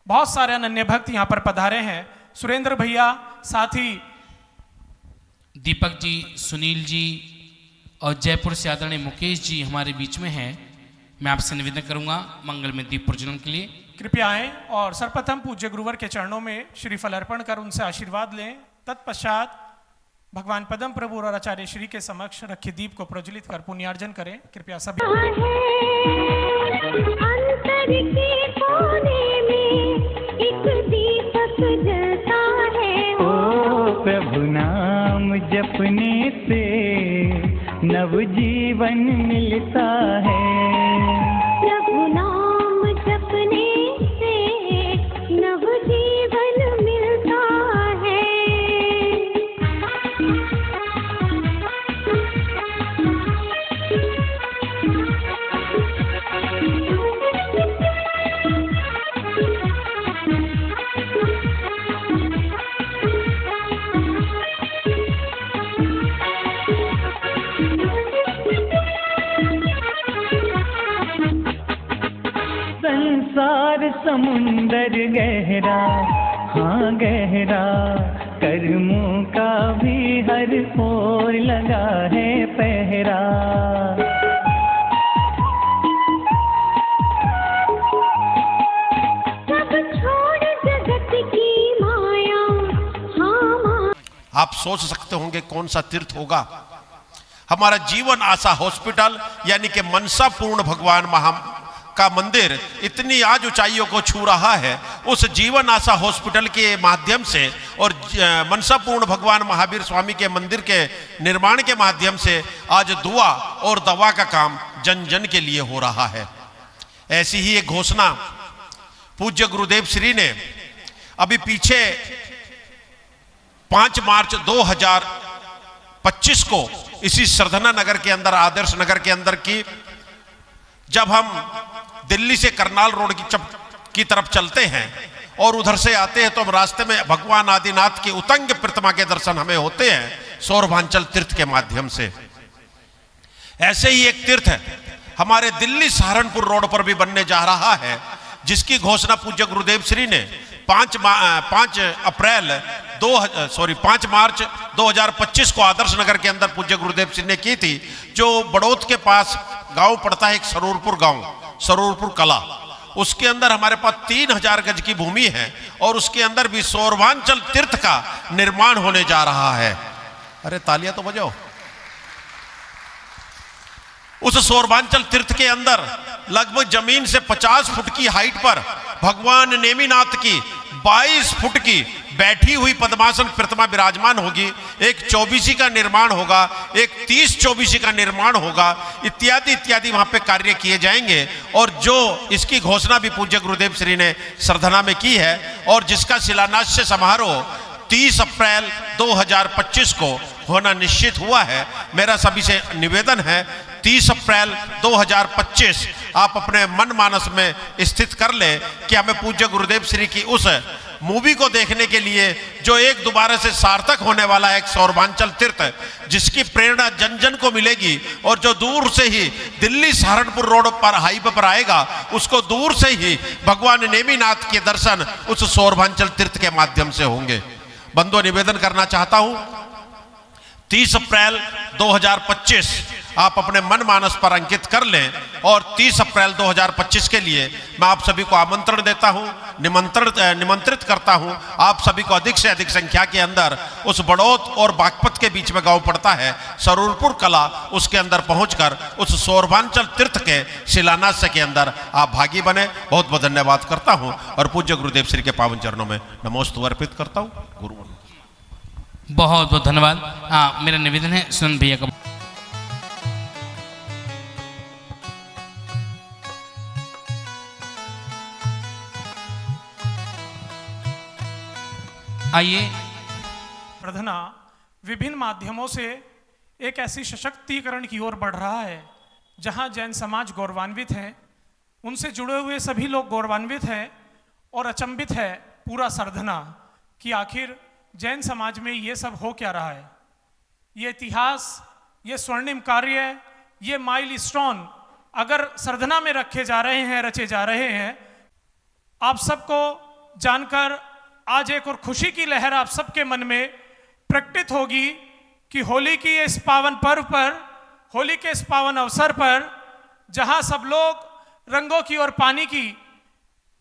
बहुत सारे अनन्य भक्त यहां पर पधारे हैं। सुरेंद्र भैया, साथ ही दीपक जी, सुनील जी और जयपुर से आदरणीय मुकेश जी हमारे बीच में हैं। मैं आपसे निवेदन करूंगा मंगल में दीप प्रज्वलन के लिए कृपया आएं और सर्वप्रथम पूज्य गुरुवर के चरणों में श्रीफल अर्पण कर उनसे आशीर्वाद लें। तत्पश्चात भगवान पदम प्रभु और आचार्य श्री के समक्ष रखे दीप को प्रज्वलित कर पुण्यार्जन करें। कृपया सभी अंतर के कोने में एक दीपक जलता है। ओ प्रभु नाम जपने से नवजीवन मिलता है। प्रभु नाम जपने से नवजीवन मिलता है। संसार समुंदर गहरा, हाँ गहरा, कर्मों का भी हर ओर लगा है पहरा। सब छोड़ जगत की माया, हाँ आप सोच सकते होंगे कौन सा तीर्थ होगा। हमारा जीवन आशा हॉस्पिटल यानी कि मनसा पूर्ण भगवान का मंदिर इतनी आज ऊंचाइयों को छू रहा है। उस जीवन आशा हॉस्पिटल के माध्यम से और मनसा पूर्ण भगवान महावीर स्वामी के मंदिर के निर्माण के माध्यम से आज दुआ और दवा का काम जन जन के लिए हो रहा है। ऐसी ही एक घोषणा पूज्य गुरुदेव श्री ने अभी पीछे 5 मार्च 2025 को इसी सरधना नगर के अंदर, आदर्श नगर के अंदर की, जब हम दिल्ली से करनाल रोड की तरफ चलते हैं और उधर से आते हैं तो हम रास्ते में भगवान आदिनाथ की उतंग प्रतिमा के दर्शन हमें होते हैं सौरभांचल तीर्थ के माध्यम से। ऐसे ही एक तीर्थ है हमारे दिल्ली सहारनपुर रोड पर भी बनने जा रहा है, जिसकी घोषणा पूज्य गुरुदेव श्री ने 5 मार्च 2025 को आदर्श नगर के अंदर पूज्य गुरुदेव श्री ने की थी, जो बड़ौत के पास गांव पड़ता है, एक सरूरपुर गांव, सरूरपुर कला। उसके अंदर हमारे पास 3000 गज की भूमि है और उसके अंदर भी सौरभांचल तीर्थ का निर्माण होने जा रहा है। अरे तालियां तो बजाओ। उस सौरभांचल तीर्थ के अंदर लगभग जमीन से 50 फुट की हाइट पर भगवान नेमिनाथ की 22 फुट की बैठी हुई पद्मासन प्रतिमा विराजमान होगी। एक 24 का निर्माण होगा, एक 30-24 का निर्माण होगा, इत्यादि इत्यादि वहां पे कार्य किए जाएंगे। और जो इसकी घोषणा भी पूज्य गुरुदेव श्री ने सरधना में की है और जिसका शिलान्यास समारोह 30 अप्रैल 2025 को होना निश्चित हुआ है। मेरा सभी से निवेदन है 30 अप्रैल 2025 आप अपने मन मानस में स्थित कर ले कि हमें पूज्य गुरुदेव श्री की उस मूवी को देखने के लिए जो एक दोबारा से सार्थक होने वाला है, एक सौरभांचल तीर्थ जिसकी प्रेरणा जन जन को मिलेगी और जो दूर से ही दिल्ली सहारनपुर रोड पर हाईवे पर आएगा उसको दूर से ही भगवान नेमिनाथ के दर्शन उस सौरभांचल तीर्थ के माध्यम से होंगे। बंधुओं, निवेदन करना चाहता हूं 30 अप्रैल 2025 आप अपने मन मानस पर अंकित कर लें और 30 अप्रैल 2025 के लिए मैं आप सभी को आमंत्रण देता हूं, निमंत्रित करता हूं। आप सभी को अधिक से अधिक संख्या के अंदर उस बड़ौत और बागपत के बीच में गांव पड़ता है सरूरपुर कला, उसके अंदर पहुंचकर उस सौरभांचल तीर्थ के शिलान्यास के अंदर आप भागी बने। बहुत बहुत धन्यवाद करता हूं और पूज्य गुरुदेव श्री के पावन चरणों में नमोस्तु अर्पित करता हूं। गुरु बहुत बहुत धन्यवाद। मेरा निवेदन है सुनंद भैया का। आइए। प्रार्थना विभिन्न माध्यमों से एक ऐसी सशक्तिकरण की ओर बढ़ रहा है जहां जैन समाज गौरवान्वित है, उनसे जुड़े हुए सभी लोग गौरवान्वित हैं और अचंभित है पूरा सरधना कि आखिर जैन समाज में ये सब हो क्या रहा है। ये इतिहास, ये स्वर्णिम कार्य, ये माइलस्टोन अगर सरधना में रखे जा रहे हैं, रचे जा रहे हैं, आप सबको जानकर आज एक और खुशी की लहर आप सबके मन में प्रकटित होगी कि होली की इस पावन पर्व पर, होली के इस पावन अवसर पर जहां सब लोग रंगों की और पानी की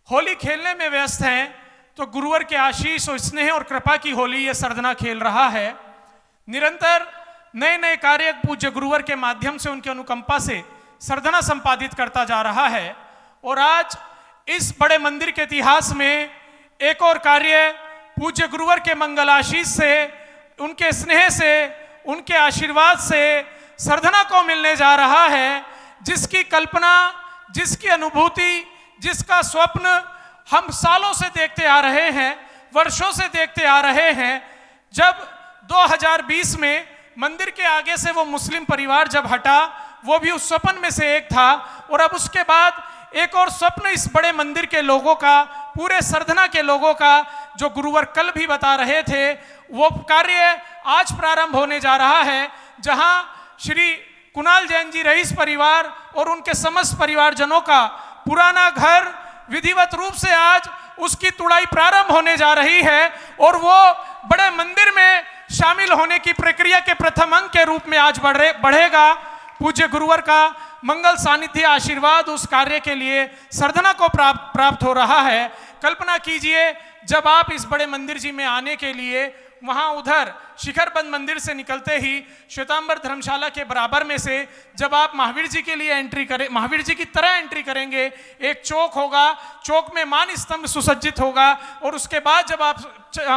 होली खेलने में व्यस्त हैं, तो गुरुवर के आशीष और स्नेह और कृपा की होली ये सरधना खेल रहा है। निरंतर नए नए कार्य पूज्य गुरुवर के माध्यम से, उनके अनुकंपा से सरधना संपादित करता जा रहा है। और आज इस बड़े मंदिर के इतिहास में एक और कार्य पूज्य गुरुवर के मंगलाशीष से, उनके स्नेह से, उनके आशीर्वाद से सरधना को मिलने जा रहा है, जिसकी कल्पना, जिसकी अनुभूति, जिसका स्वप्न हम सालों से देखते आ रहे हैं, वर्षों से देखते आ रहे हैं। जब 2020 में मंदिर के आगे से वो मुस्लिम परिवार जब हटा, वो भी उस स्वप्न में से एक था। और अब उसके बाद एक और स्वप्न इस बड़े मंदिर के लोगों का, पूरे सरधना के लोगों का, जो गुरुवर कल भी बता रहे थे, वो कार्य आज प्रारंभ होने जा रहा है, जहां श्री कुणाल जैन जी रईस परिवार और उनके समस्त परिवारजनों का पुराना घर विधिवत रूप से आज उसकी तुड़ाई प्रारंभ होने जा रही है और वो बड़े मंदिर में शामिल होने की प्रक्रिया के प्रथम अंग के रूप में आज बढ़ेगा। पूज्य गुरुवर का मंगल सानिध्य, आशीर्वाद उस कार्य के लिए सरधना को प्राप्त हो रहा है। कल्पना कीजिए, जब आप इस बड़े मंदिर जी में आने के लिए वहां उधर शिखरबंद मंदिर से निकलते ही श्वेतांबर धर्मशाला के बराबर में से जब आप महावीर जी के लिए एंट्री करें, महावीर जी की तरह एंट्री करेंगे, एक चौक होगा, चौक में मान स्तंभ सुसज्जित होगा और उसके बाद जब आप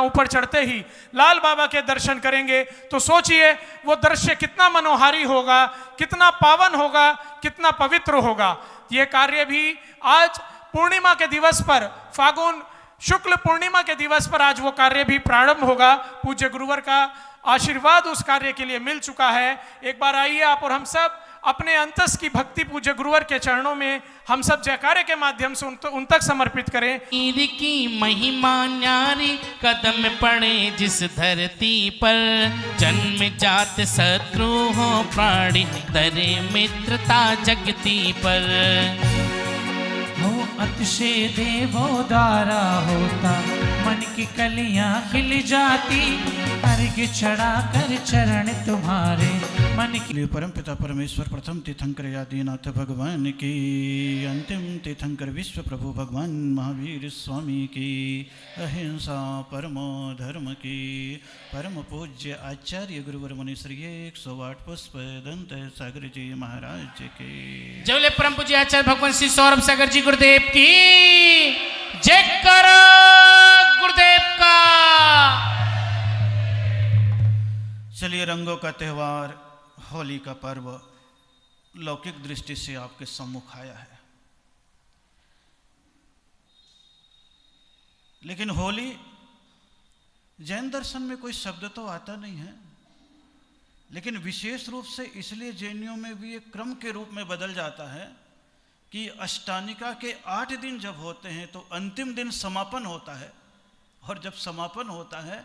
ऊपर चढ़ते ही लाल बाबा के दर्शन करेंगे, तो सोचिए वो दृश्य कितना मनोहारी होगा, कितना पावन होगा, कितना पवित्र होगा। ये कार्य भी आज पूर्णिमा के दिवस पर, फागुन शुक्ल पूर्णिमा के दिवस पर आज वो कार्य भी प्रारंभ होगा। पूज्य गुरुवर का आशीर्वाद उस कार्य के लिए मिल चुका है। एक बार आइए आप और हम सब अपने अंतस की भक्ति पूज्य गुरुवर के चरणों में हम सब जयकारे के माध्यम से उन तक समर्पित करें। वीर की महिमा न्यारी, कदम पड़े जिस धरती पर, जन्म जात शत्रु हो प्राणी, दरे मित्रता जगती पर। हो अतिशय देवोदारा होता, मन की कलियां खिल जाती, हर अर्घ चढ़ाकर चरण तुम्हारे मन की लिए परम पिता परमेश्वर प्रथम तीर्थंकर आदिनाथ भगवान की, अंतिम तीर्थंकर विश्व प्रभु भगवान महावीर स्वामी की, अहिंसा परमो धर्म की, परम पूज्य आचार्य गुरुवर मुनि श्री 108 पुष्प दंत सागर जी महाराज के। जबले परम पूज्य आचार्य भगवान श्री सौरभ सागर जी गुरुदेव की जय करो गुरुदेव का। चलिए, रंगों का त्यौहार होली का पर्व लौकिक दृष्टि से आपके सम्मुख आया है, लेकिन होली जैन दर्शन में कोई शब्द तो आता नहीं है, लेकिन विशेष रूप से इसलिए जैनियों में भी एक क्रम के रूप में बदल जाता है कि अष्टानिका के 8 दिन जब होते हैं तो अंतिम दिन समापन होता है, और जब समापन होता है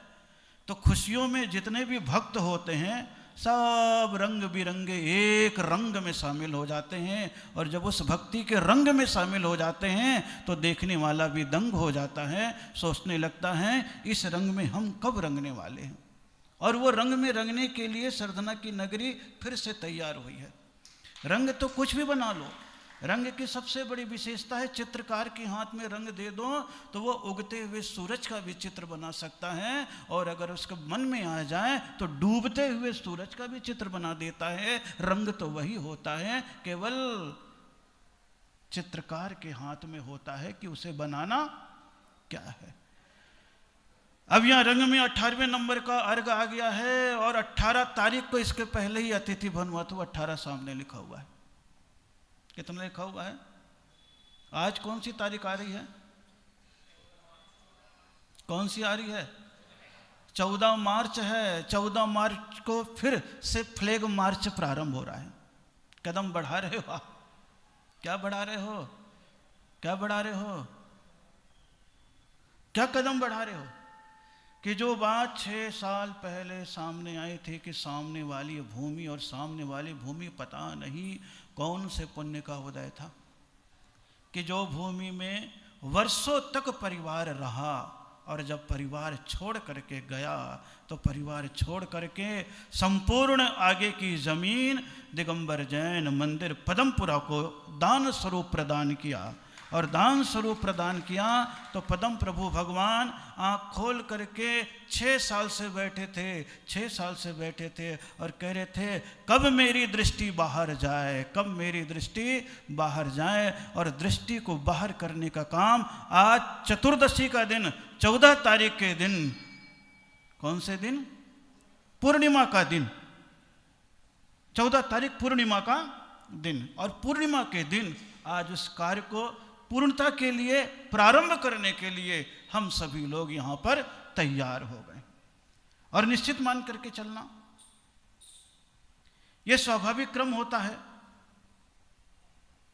तो खुशियों में जितने भी भक्त होते हैं सब रंग बिरंगे एक रंग में शामिल हो जाते हैं, और जब उस भक्ति के रंग में शामिल हो जाते हैं तो देखने वाला भी दंग हो जाता है, सोचने लगता है इस रंग में हम कब रंगने वाले हैं। और वो रंग में रंगने के लिए सरधना की नगरी फिर से तैयार हुई है। रंग तो कुछ भी बना लो, रंग की सबसे बड़ी विशेषता है चित्रकार के हाथ में रंग दे दो तो वो उगते हुए सूरज का भी चित्र बना सकता है, और अगर उसके मन में आ जाए तो डूबते हुए सूरज का भी चित्र बना देता है। रंग तो वही होता है, केवल चित्रकार के हाथ में होता है कि उसे बनाना क्या है। अब यहाँ रंग में 18वें नंबर का अर्घ आ गया है, और 18 तारीख को इसके पहले ही अतिथि बनवा, तो 18 सामने लिखा हुआ है। कितना लिखा हुआ है? आज कौन सी तारीख आ रही है? कौन सी आ रही है? 14 मार्च है। 14 मार्च को फिर से फ्लैग मार्च प्रारंभ हो रहा है। कदम बढ़ा रहे हो आप? क्या बढ़ा रहे हो? क्या बढ़ा रहे हो? क्या कदम बढ़ा रहे हो? कि जो बात 6 साल पहले सामने आई थी कि सामने वाली भूमि और सामने वाली भूमि पता नहीं कौन से पुण्य का उदय था, कि जो भूमि में वर्षों तक परिवार रहा, और जब परिवार छोड़ करके गया तो परिवार छोड़ करके संपूर्ण आगे की जमीन दिगंबर जैन मंदिर पदमपुरा को दान स्वरूप प्रदान किया। और दान स्वरूप प्रदान किया तो पदम प्रभु भगवान आँख खोल करके 6 साल से बैठे थे, 6 साल से बैठे थे और कह रहे थे कब मेरी दृष्टि बाहर जाए, कब मेरी दृष्टि बाहर जाए। और दृष्टि को बाहर करने का काम आज चतुर्दशी का दिन 14 तारीख के दिन, कौन से दिन? पूर्णिमा का दिन, 14 तारीख पूर्णिमा का दिन। और पूर्णिमा के दिन आज उस कार्य को पूर्णता के लिए प्रारंभ करने के लिए हम सभी लोग यहां पर तैयार हो गए। और निश्चित मान करके चलना, यह स्वाभाविक क्रम होता है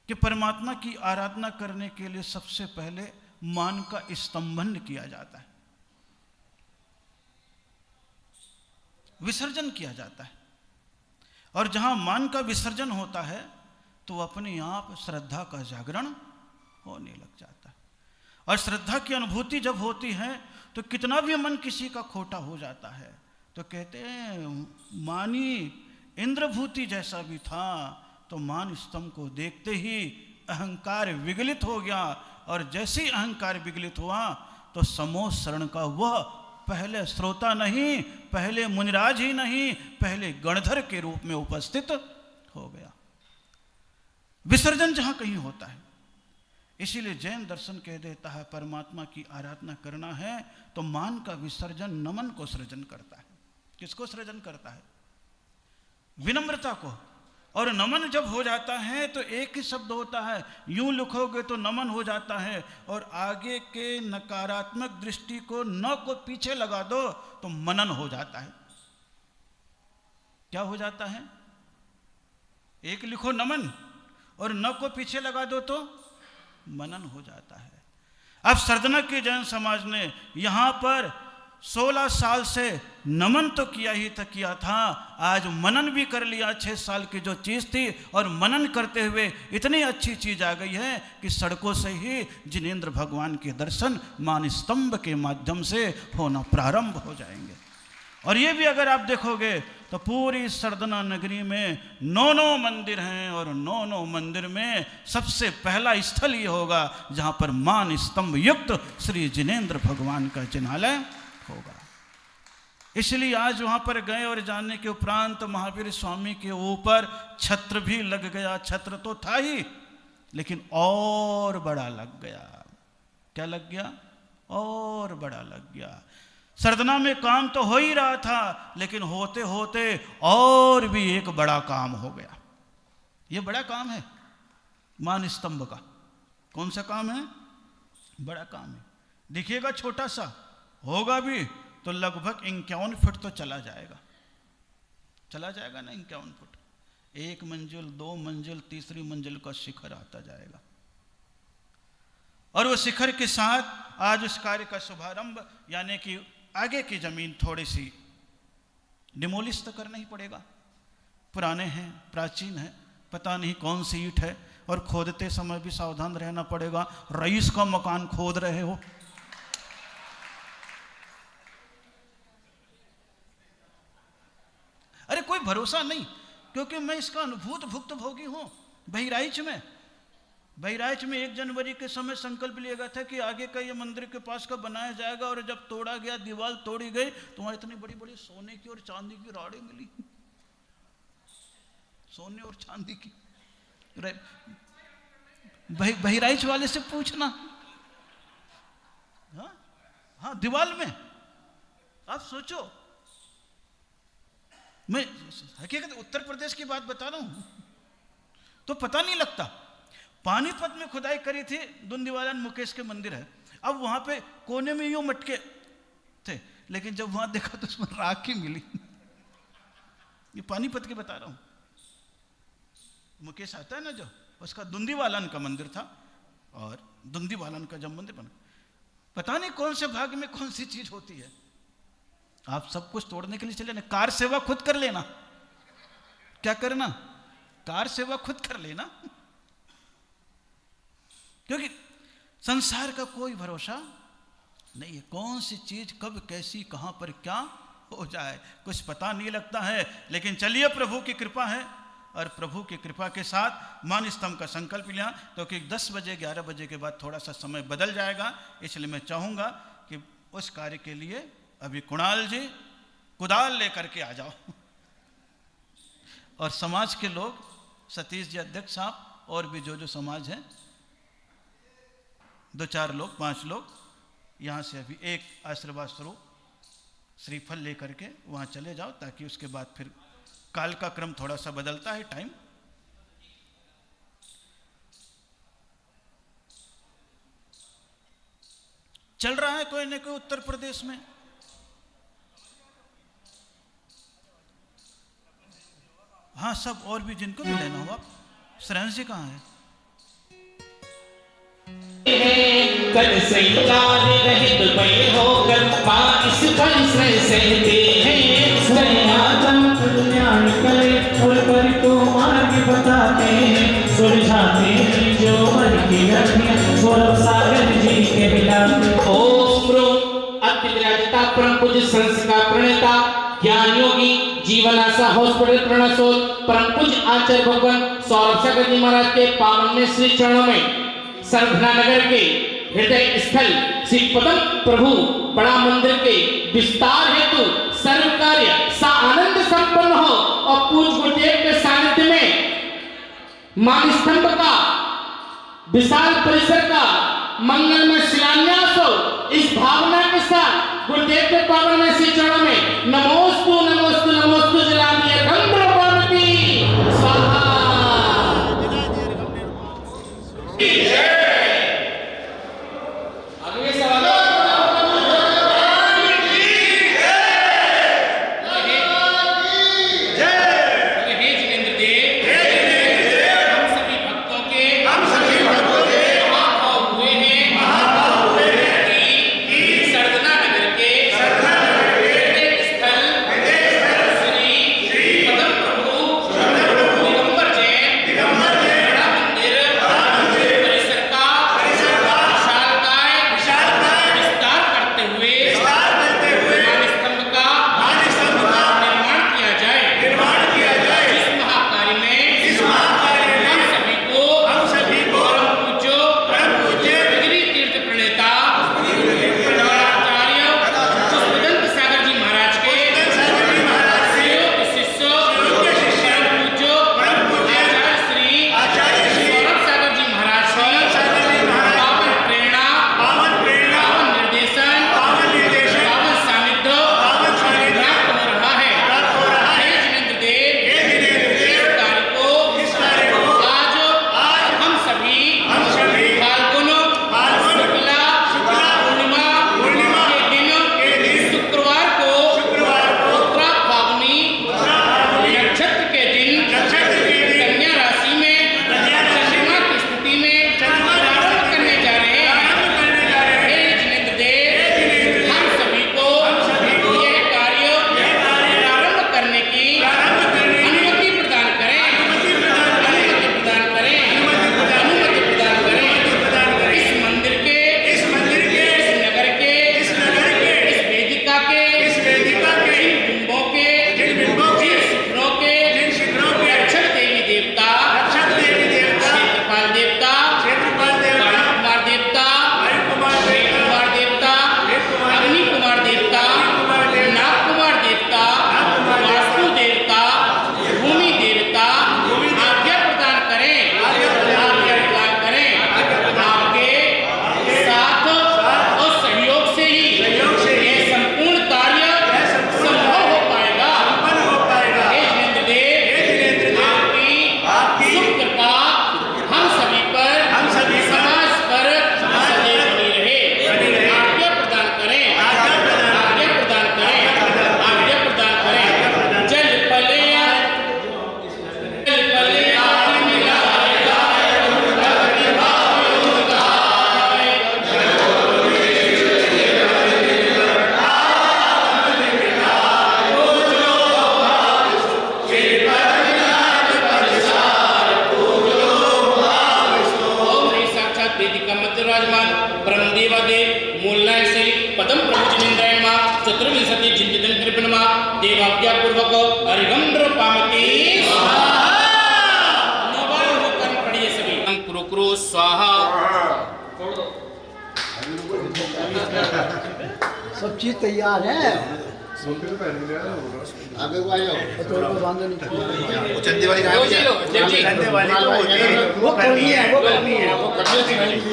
कि परमात्मा की आराधना करने के लिए सबसे पहले मान का स्तंभन किया जाता है, विसर्जन किया जाता है। और जहां मान का विसर्जन होता है तो अपने आप श्रद्धा का जागरण होने लग जाता है। और श्रद्धा की अनुभूति जब होती है तो कितना भी मन किसी का खोटा हो जाता है तो कहते हैं मानी इंद्रभूति जैसा भी था, तो मान स्तंभ को देखते ही अहंकार विगलित हो गया। और जैसे ही अहंकार विगलित हुआ तो समोह शरण का वह पहले श्रोता नहीं, पहले मुनिराज ही नहीं, पहले गणधर के रूप में उपस्थित हो गया। विसर्जन जहां कहीं होता है, इसीलिए जैन दर्शन कह देता है परमात्मा की आराधना करना है तो मान का विसर्जन नमन को सृजन करता है। किसको सृजन करता है? विनम्रता को। और नमन जब हो जाता है तो एक ही शब्द होता है, यूं लिखोगे तो नमन हो जाता है, और आगे के नकारात्मक दृष्टि को न को पीछे लगा दो तो मनन हो जाता है। क्या हो जाता है? एक लिखो नमन और न को पीछे लगा दो तो मनन हो जाता है। अब सरदना के जैन समाज ने यहां पर 16 साल से नमन तो किया था, आज मनन भी कर लिया। 6 साल की जो चीज थी और मनन करते हुए इतनी अच्छी चीज आ गई है कि सड़कों से ही जिनेंद्र भगवान के दर्शन मान स्तंभ के माध्यम से होना प्रारंभ हो जाएंगे। और ये भी अगर आप देखोगे तो पूरी सरदना नगरी में 9 मंदिर हैं, और 9 मंदिर में सबसे पहला स्थल ये होगा जहां पर मान स्तंभ युक्त श्री जिनेंद्र भगवान का जिनालय होगा। इसलिए आज वहां पर गए और जाने के उपरांत महावीर स्वामी के ऊपर छत्र भी लग गया। छत्र तो था ही, लेकिन और बड़ा लग गया। क्या लग गया? और बड़ा लग गया। सरदना में काम तो हो ही रहा था, लेकिन होते होते और भी एक बड़ा काम हो गया। ये बड़ा काम है मान स्तंभ का। कौन सा काम है? बड़ा काम है। दिखेगा छोटा सा, होगा भी तो लगभग 51 फुट तो चला जाएगा ना, 51 फुट। 1 मंजिल, 2 मंजिल, तीसरी मंजिल का शिखर आता जाएगा। और वो शिखर के साथ आज उस कार्य का शुभारंभ, यानी कि आगे की जमीन थोड़ी सी डिमोलिश तो करना ही पड़ेगा। पुराने हैं, प्राचीन है, पता नहीं कौन सी ईंट है, और खोदते समय भी सावधान रहना पड़ेगा। रईस का मकान खोद रहे हो, अरे कोई भरोसा नहीं, क्योंकि मैं इसका अनुभूत भुक्तभोगी हूं। बहराइच में 1 जनवरी के समय संकल्प लिया गया था कि आगे का ये मंदिर के पास का बनाया जाएगा, और जब तोड़ा गया, दीवार तोड़ी गई, तो वहां इतनी बड़ी बड़ी सोने की और चांदी की राडें मिली। सोने और चांदी की। बहराइच वाले से पूछना। हाँ, दीवार में आप सोचो। मैं हकीकत उत्तर प्रदेश की बात बता रहा हूं, तो पता नहीं लगता। पानीपत में खुदाई करी थी, दुंदीवालन मुकेश के मंदिर है। अब वहां पे कोने में यूं मटके थे, लेकिन जब वहां देखा तो उसमें राख ही मिली। ये पानीपत की बता रहा हूं। मुकेश आता है ना जो, उसका दुंदीवालन का मंदिर था, और दुंदीवालन का जब मंदिर बना, पता नहीं कौन से भाग में कौन सी चीज होती है। आप सब कुछ तोड़ने के लिए चले ना, कार सेवा खुद कर लेना। क्या करना? कार सेवा खुद कर लेना, क्योंकि संसार का कोई भरोसा नहीं है। कौन सी चीज कब कैसी कहां पर क्या हो जाए कुछ पता नहीं लगता है। लेकिन चलिए, प्रभु की कृपा है, और प्रभु की कृपा के साथ मान स्तंभ का संकल्प लिया, क्योंकि 10 बजे 11 बजे के बाद थोड़ा सा समय बदल जाएगा। इसलिए मैं चाहूंगा कि उस कार्य के लिए अभी कुणाल जी कुदाल लेकर के आ जाओ, और समाज के लोग, सतीश जी अध्यक्ष साहब, और भी जो समाज है, 2-4 लोग, 5 लोग, यहाँ से अभी एक आशीर्वाद स्वरूप श्रीफल लेकर के वहाँ चले जाओ, ताकि उसके बाद फिर काल का क्रम थोड़ा सा बदलता है, टाइम। चल रहा है कोई न कोई उत्तर प्रदेश में। हाँ, सब और भी जिनको भी लेना हो। आप श्रेयांश जी कहाँ है? कल संकार रहित भय होकर मां इस परिश्रम सहते हैं। सनातन कल्याण करे और पर को मार्ग बताते हैं। सुलझाते हैं जो मन की गठिया, सौरभ सागर जी के बिना। ओम ब्रूम अतिविराजिता परम पूज्य संस्कार प्रणेता ज्ञान योगी जीवनाशा हॉस्पिटल प्रणसोल परम पूज्य आचार्य भगवान सौरभ सागर जी महाराज के पावन में श्री चरणों में सरधना नगर के हृदय स्थल श्री पदम प्रभु बड़ा मंदिर के विस्तार हेतु सर्व कार्य सा आनंद संपन्न हो, और पूज्य गुरुदेव के सानिध्य में मान स्तंभ का विशाल परिसर का मंगलमय शिलान्यास हो। इस भावना के साथ गुरुदेव के पावन में श्री चरणों में नमोस्तु नमोस्तु नमोस्तु जलामिय गंभीर पार्वती स्वाहा। अगले सवाल सरदना नगर के सब चीज तैयार है। आगे को आ जाओ, तो बांधो नहीं। वो चंदे वाली गाय चंदे वाली वो करनी है, वो करनी है, वो करनी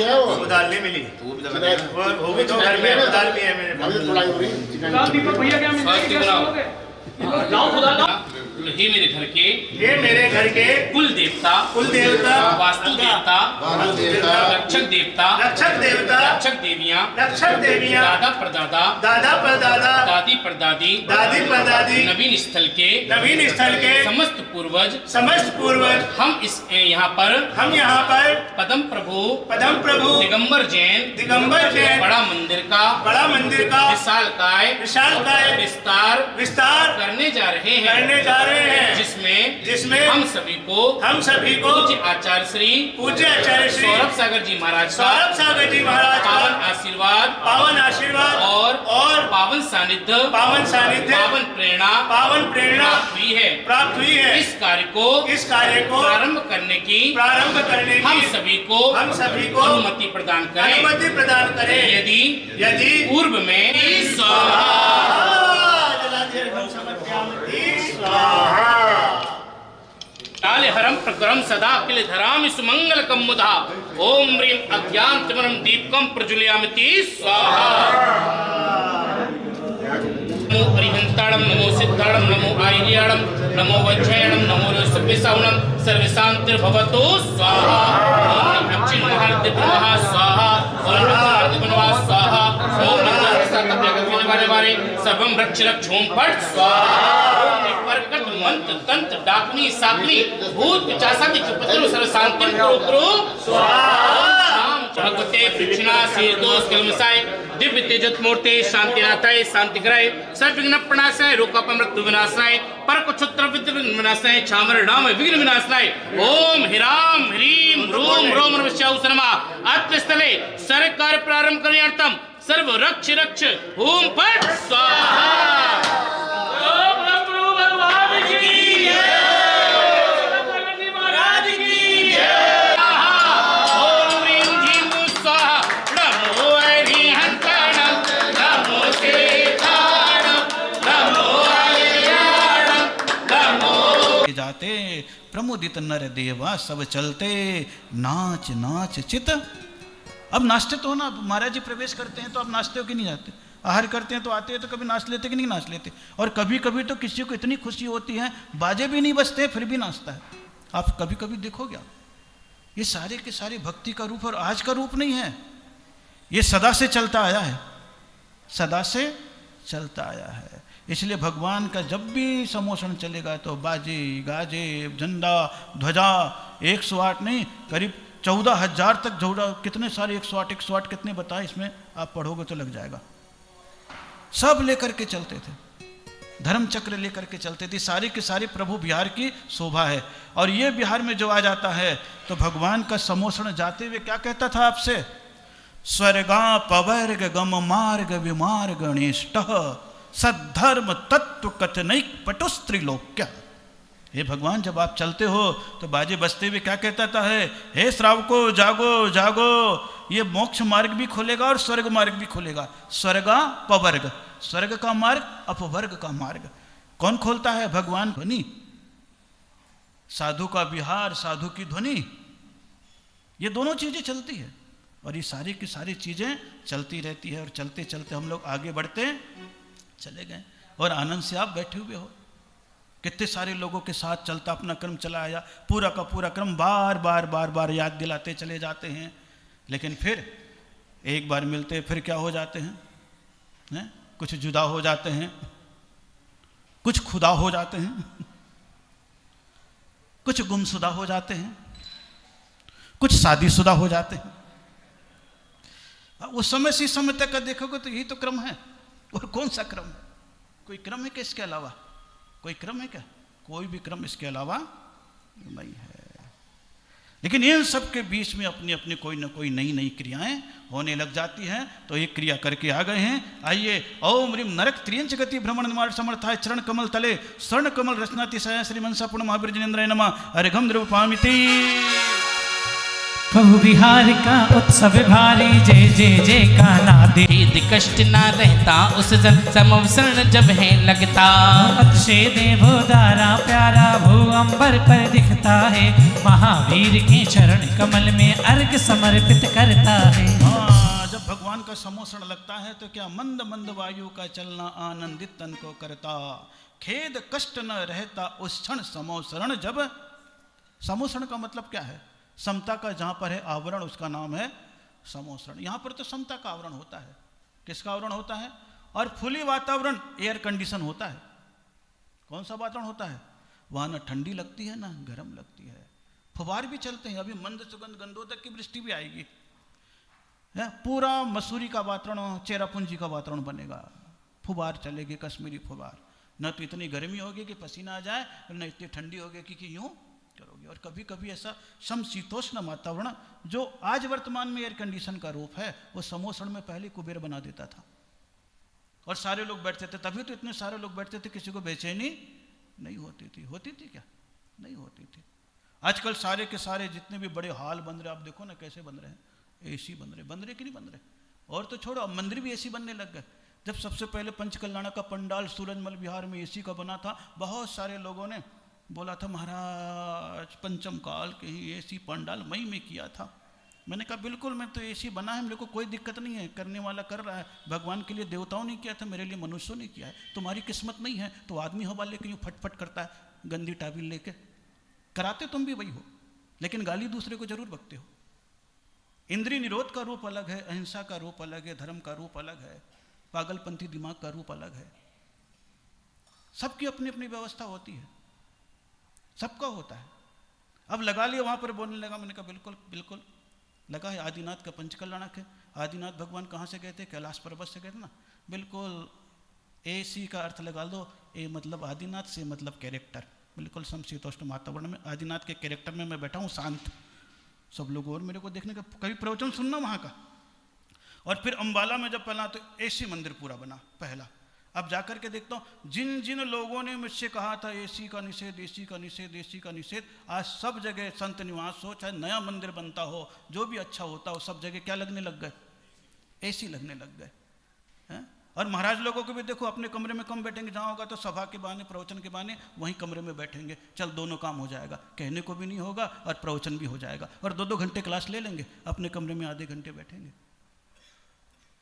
है, वो दाल नहीं मिली, वो भी तो घर में दाल भी है मेरे पास। दीपक भैया क्या लाओ खुदा लाओ। ये मेरे घर के कुल देवता वास्तु देवता रक्षक देवता रक्षक देवियां दादा परदादा दादी परदादी नवीन स्थल के समस्त पूर्वज हम इस यहाँ पर पदम प्रभु दिगंबर जैन बड़ा मंदिर का विशालकाय विस्तार करने जा रहे हैं जिसमें हम सभी को पूज्य आचार्य श्री सौरभ सागर जी महाराज पावन आशीर्वाद और पावन सानिध्य पावन प्रेरणा प्राप्त हुई है। इस कार्य को प्रारंभ करने की हम सभी को अनुमति प्रदान करें। यदि पूर्व में काले हरम प्रकरम सदा अखिल धरामि सुमंगल कमुदा ओम ह्रीं अज्ञान तिमिरम दीपकम प्रज्वलयामिति स्वाहा। नमो हरिहंताणम नमो सिद्धाणम नमो आयर्याणम नमो वज्रयाणम नमो सव्यसावणम सर्वशांतिर्भवतु स्वाहा। ओम दक्षिण महादिव्यमहा स्वाहा ओम महादिव्यमहा स्वाहा ओम नमः सर्वम रक्ष ओम फट स्वाहा। परकट मंत्र तंत्र डाकनी साकनी भूत पिचासादि चुपतरु सर्व शांति कुरु स्वाहा। भगवते पृथ्वीनाशे दोष कलमसाय दिव्य तेजत मूर्ते शांतिनाथाय शांतिग्राय सर्वविघ्न प्रणाशाय रोकापमृत्यु विनाशाय परकुक्षुत्र विघ्न विनाशाय छामर नाम विघ्न विनाशाय ओम ह्राम ह्रीम रोम रोम नमस्याउ सनमा आत्मस्थले सरकार प्रारंभ करण्यार्थम सर्व रक्ष ओम फट स्वाहा। जाते प्रमुदित नर देवा सब चलते नाच नाच चित। अब नाचते तो ना, महाराज जी प्रवेश करते हैं तो अब नाचते हो कि नहीं जाते, आहार करते हैं तो आते हैं तो कभी नाच लेते कि नहीं नाच लेते। और कभी कभी तो किसी को इतनी खुशी होती है बाजे भी नहीं बजते फिर भी नाचता है। आप कभी कभी देखोगे ये सारे के सारे भक्ति का रूप और आज का रूप नहीं है, ये सदा से चलता आया है, सदा से चलता आया है। इसलिए भगवान का जब भी समोषण चलेगा तो बाजे गाजे झंडा ध्वजा 108 नहीं करीब 14,000 तक झंडा, कितने सारे 108 कितने बताए इसमें आप पढ़ोगे तो लग जाएगा। सब लेकर के चलते थे, धर्म चक्र लेकर के चलते थे। सारी के सारी प्रभु बिहार की शोभा है। और ये बिहार में जो आ जाता है तो भगवान का समोषण जाते हुए क्या कहता था आपसे, स्वर्गा पवर्ग गम मार्ग विमार्ग निष्ठ सद्धर्म तत्व कथनैक पटुस्त्रिलोक्य। हे भगवान जब आप चलते हो तो बाजे बजते हुए क्या कहता है, हे श्रावको जागो जागो, ये मोक्ष मार्ग भी खुलेगा और स्वर्ग मार्ग भी खुलेगा। स्वर्गा पवर्ग, स्वर्ग का मार्ग अपवर्ग का मार्ग कौन खोलता है, भगवान। ध्वनि साधु का विहार, साधु की ध्वनि, ये दोनों चीजें चलती है। और ये सारी की सारी चीजें चलती रहती है। और चलते चलते हम लोग आगे बढ़ते चले गए और आनंद से आप बैठे हुए हो। कितने सारे लोगों के साथ चलता अपना क्रम चला आया, पूरा का पूरा क्रम बार बार याद दिलाते चले जाते हैं। लेकिन फिर एक बार मिलते फिर क्या हो जाते हैं, कुछ जुदा हो जाते हैं, कुछ खुदा हो जाते हैं, कुछ गुमशुदा हो जाते हैं, कुछ शादीशुदा हो जाते हैं। उस समय से इस समय तक का देखोगे तो यही तो क्रम है। और कौन सा क्रम है, कोई क्रम है क्या इसके अलावा, कोई क्रम है क्या, कोई भी क्रम इसके अलावा नहीं है। लेकिन इन सब के बीच में अपनी अपनी कोई ना कोई नई नई क्रियाएं होने लग जाती हैं। तो एक क्रिया करके आ गए हैं। आइए, ओम ह्रीं नरक त्रियंच गति भ्रमण निवार समर्थाय चरण कमल तले स्वर्ण कमल रचनाति सय श्री मनसा पूर्ण महावीर जिनेन्द्राय नमः अर्घम द्रवपामिति। प्रभु बिहार का उत्सव भारी, जय जय जय का नादे। भेद कष्ट ना रहता उस जन समवसरण जब है लगता। अतिशय देवो दारा प्यारा भू अंबर पर दिखता है, महावीर के चरण कमल में अर्घ समर्पित करता है। हाँ, जब भगवान का समोषण लगता है तो क्या मंद मंद वायु का चलना आनंदित तन को करता। खेद कष्ट न रहता उस क्षण समोषण जब। समोषण का मतलब क्या है? समता का जहाँ पर है आवरण, उसका नाम है समोषण। यहाँ पर तो समता का आवरण होता है। किसका आवरण होता है? और खुली वातावरण, एयर कंडीशन होता है। कौन सा वातावरण होता है? वहाँ न ठंडी लगती है ना गर्म लगती है। फुवार भी चलते हैं, अभी मंद सुगंध गंधोदक की वृष्टि भी आएगी। है पूरा मसूरी का वातावरण, चेरापूंजी का वातावरण बनेगा। फुवार चलेगी, कश्मीरी फुवार। न तो इतनी गर्मी होगी कि पसीना आ जाए, न इतनी ठंडी होगी कि यूं करोगे। और कभी कभी ऐसा समशीतोष्ण वातावरण जो आज वर्तमान में एयर कंडीशन का रूप है, वो समोषण में पहले कुबेर बना देता था। और सारे लोग बैठते थे, तभी तो इतने सारे लोग बैठते थे, किसी को बेचैनी नहीं होती थी। होती थी क्या? नहीं होती थी। आजकल सारे के सारे जितने भी बड़े हॉल बन रहे, आप देखो ना कैसे बन रहे हैं, एसी बन रहे कि नहीं बन रहे? और तो छोड़ो, अब मंदिर भी एसी बनने लग गए। जब सबसे पहले पंचकल्याण का पंडाल सूरजमल विहार में एसी का बना था, बहुत सारे लोगों ने बोला था महाराज पंचम काल के ही एसी पंडाल मई में किया था। मैंने कहा बिल्कुल, मैं तो एसी बना है, मेरे को कोई दिक्कत नहीं है, करने वाला कर रहा है। भगवान के लिए देवताओं ने किया था, मेरे लिए मनुष्यों ने किया है। तुम्हारी किस्मत नहीं है तो आदमी हवा लेके यूँ फटफट करता है गंदी टाबिल लेके। कराते तुम भी वही हो, लेकिन गाली दूसरे को जरूर बकते हो। इंद्रिय निरोध का रूप अलग है, अहिंसा का रूप अलग है, धर्म का रूप अलग है, पागलपंथी दिमाग का रूप अलग है। सबकी अपनी अपनी व्यवस्था होती है, सबका होता है। अब लगा लिया, वहां पर बोलने लगा। मैंने कहा बिल्कुल बिल्कुल लगा है। आदिनाथ का पंचकल्याणक है। आदिनाथ भगवान कहाँ से गए थे? कैलाश पर्वत से गए थे ना। बिल्कुल एसी का अर्थ लगा दो, ए मतलब आदिनाथ, से मतलब कैरेक्टर। बिल्कुल समशीतोष्ण वातावरण में आदिनाथ के कैरेक्टर में मैं बैठा हूँ, शांत। सब लोग और मेरे को देखने का, कभी प्रवचन सुनना वहाँ का। और फिर अम्बाला में जब पहला तो एसी मंदिर पूरा बना पहला। अब जाकर के देखता हूँ, जिन जिन लोगों ने मुझसे कहा था एसी का निषेध, एसी का निषेध, एसी का निषेध, आज सब जगह संत निवास हो, चाहे नया मंदिर बनता हो, जो भी अच्छा होता हो, सब जगह क्या लगने लग गए? एसी लगने लग गए हैं। और महाराज लोगों को भी देखो, अपने कमरे में कम बैठेंगे, जहाँ होगा तो सभा के बहाने, प्रवचन के बहाने वहीं कमरे में बैठेंगे। चल दोनों काम हो जाएगा, कहने को भी नहीं होगा और प्रवचन भी हो जाएगा। और 2-2 घंटे क्लास ले लेंगे, अपने कमरे में आधे घंटे बैठेंगे।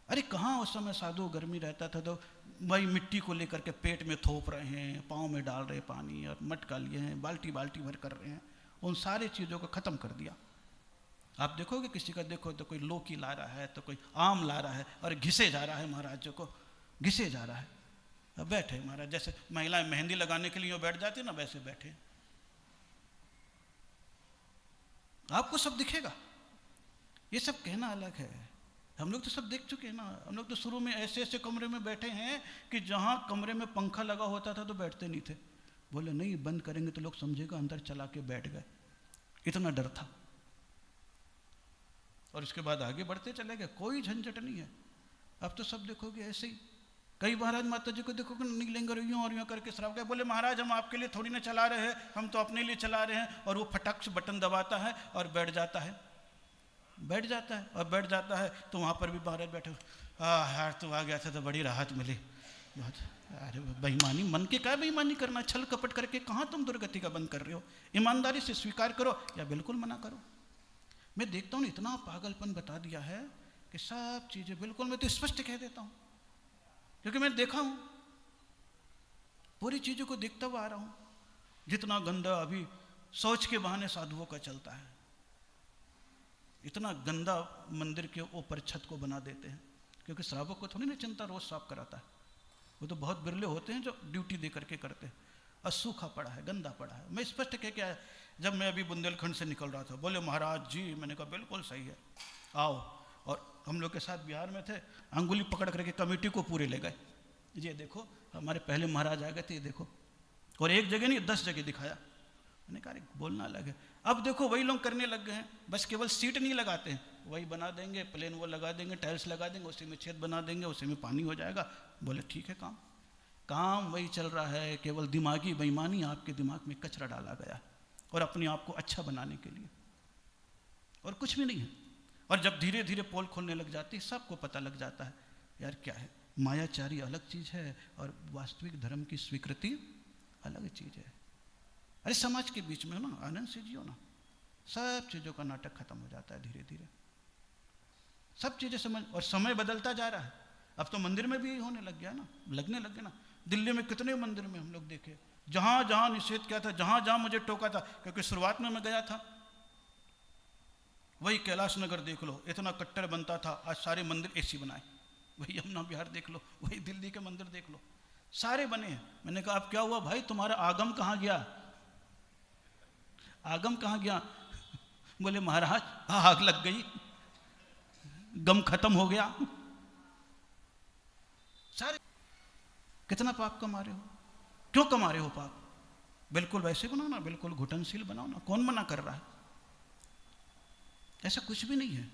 अरे कहाँ उस समय साधु, गर्मी रहता था तो वही मिट्टी को लेकर के पेट में थोप रहे हैं, पाँव में डाल रहे पानी, और मटका लिए हैं, बाल्टी बाल्टी भर कर रहे हैं। उन सारी चीज़ों को ख़त्म कर दिया। आप देखोगे किसी का देखो तो कोई लौकी ला रहा है, तो कोई आम ला रहा है, और घिसे जा रहा है महाराज जी को, घिसे जा रहा है। अब बैठे महाराज, जैसे महिलाएं मेहंदी लगाने के लिए बैठ जाती ना, वैसे बैठे। आपको सब दिखेगा। ये सब कहना अलग है, हम लोग तो सब देख चुके हैं ना। हम लोग तो शुरू में ऐसे ऐसे कमरे में बैठे हैं कि जहाँ कमरे में पंखा लगा होता था तो बैठते नहीं थे। बोले नहीं, बंद करेंगे तो लोग समझेगा अंदर चला के बैठ गए, इतना डर था। और इसके बाद आगे बढ़ते चले गए, कोई झंझट नहीं है। अब तो सब देखोगे ऐसे ही। कई महाराज माता जी को देखोगे नहीं लेंगे, यूँ और यूँ करके शराब गए। बोले महाराज हम आपके लिए थोड़ी ना चला रहे हैं, हम तो अपने लिए चला रहे हैं। और वो फटक से बटन दबाता है और बैठ जाता है, बैठ जाता है। और बैठ जाता है तो वहाँ पर भी महाराज बैठे, यार तू आ गया था तो बड़ी राहत मिली। अरे बेईमानी, मन के क्या बेईमानी करना? छल कपट करके कहाँ तुम दुर्गति का बंद कर रहे हो? ईमानदारी से स्वीकार करो या बिल्कुल मना करो। मैं देखता हूँ इतना पागलपन बता दिया है कि सब चीज़ें बिल्कुल, मैं तो स्पष्ट कह देता हूँ, क्योंकि मैं देखा हूँ, पूरी चीज़ों को देखता हुआ आ रहा हूँ। जितना गंदा अभी सोच के बहाने साधुओं का चलता है, इतना गंदा मंदिर के ऊपर छत को बना देते हैं। क्योंकि श्रावक को थोड़ी ना चिंता रोज साफ कराता है, वो तो बहुत बिरले होते हैं जो ड्यूटी दे करके करते हैं। और सूखा पड़ा है, गंदा पड़ा है। मैं स्पष्ट कह के आया, जब मैं अभी बुंदेलखंड से निकल रहा था, बोले महाराज जी, मैंने कहा बिल्कुल सही है, आओ। और हम लोग के साथ बिहार में थे, अंगुली पकड़ करके कमेटी को पूरे ले गए, ये देखो हमारे पहले महाराज आ गए थे, ये देखो। और एक जगह नहीं 10 जगह दिखाया। मैंने कहा बोलना अलग है। अब देखो वही लोग करने लग गए हैं, बस केवल सीट नहीं लगाते हैं, वही बना देंगे, प्लेन वो लगा देंगे, टाइल्स लगा देंगे, उसी में छेद बना देंगे, उसी में पानी हो जाएगा। बोले ठीक है, काम वही चल रहा है। केवल दिमागी बेईमानी, आपके दिमाग में कचरा डाला गया और अपने आप को अच्छा बनाने के लिए। और कुछ भी नहीं है। और जब धीरे धीरे पोल खोलने लग जाती है, सबको पता लग जाता है यार क्या है, मायाचारी अलग चीज़ है और वास्तविक धर्म की स्वीकृति अलग चीज़ है। अरे समाज के बीच में हो ना, आनंद से जियो ना, सब चीज़ों का नाटक खत्म हो जाता है धीरे धीरे, सब चीज़ें समझ। और समय बदलता जा रहा है, अब तो मंदिर में भी होने लग गया ना, लगने लग गया ना। दिल्ली में कितने मंदिर में हम लोग देखे, जहाँ जहाँ निषेध किया था, जहाँ जहाँ मुझे टोका था, क्योंकि शुरुआत में मैं गया था, वही कैलाश नगर देख लो, इतना कट्टर बनता था, आज सारे मंदिर एसी बनाए। वही यमुना विहार देख लो, वही दिल्ली के मंदिर देख लो, सारे बने हैं। मैंने कहा अब क्या हुआ भाई, तुम्हारा आगम कहाँ गया, आगम कहाँ गया? बोले महाराज आग लग गई, गम खत्म हो गया। सारे कितना पाप कमा रहे हो, क्यों कमा रहे हो पाप? बिल्कुल वैसे बनाओ ना, बिल्कुल घुटनशील बनाओ ना, कौन मना कर रहा है? ऐसा कुछ भी नहीं है,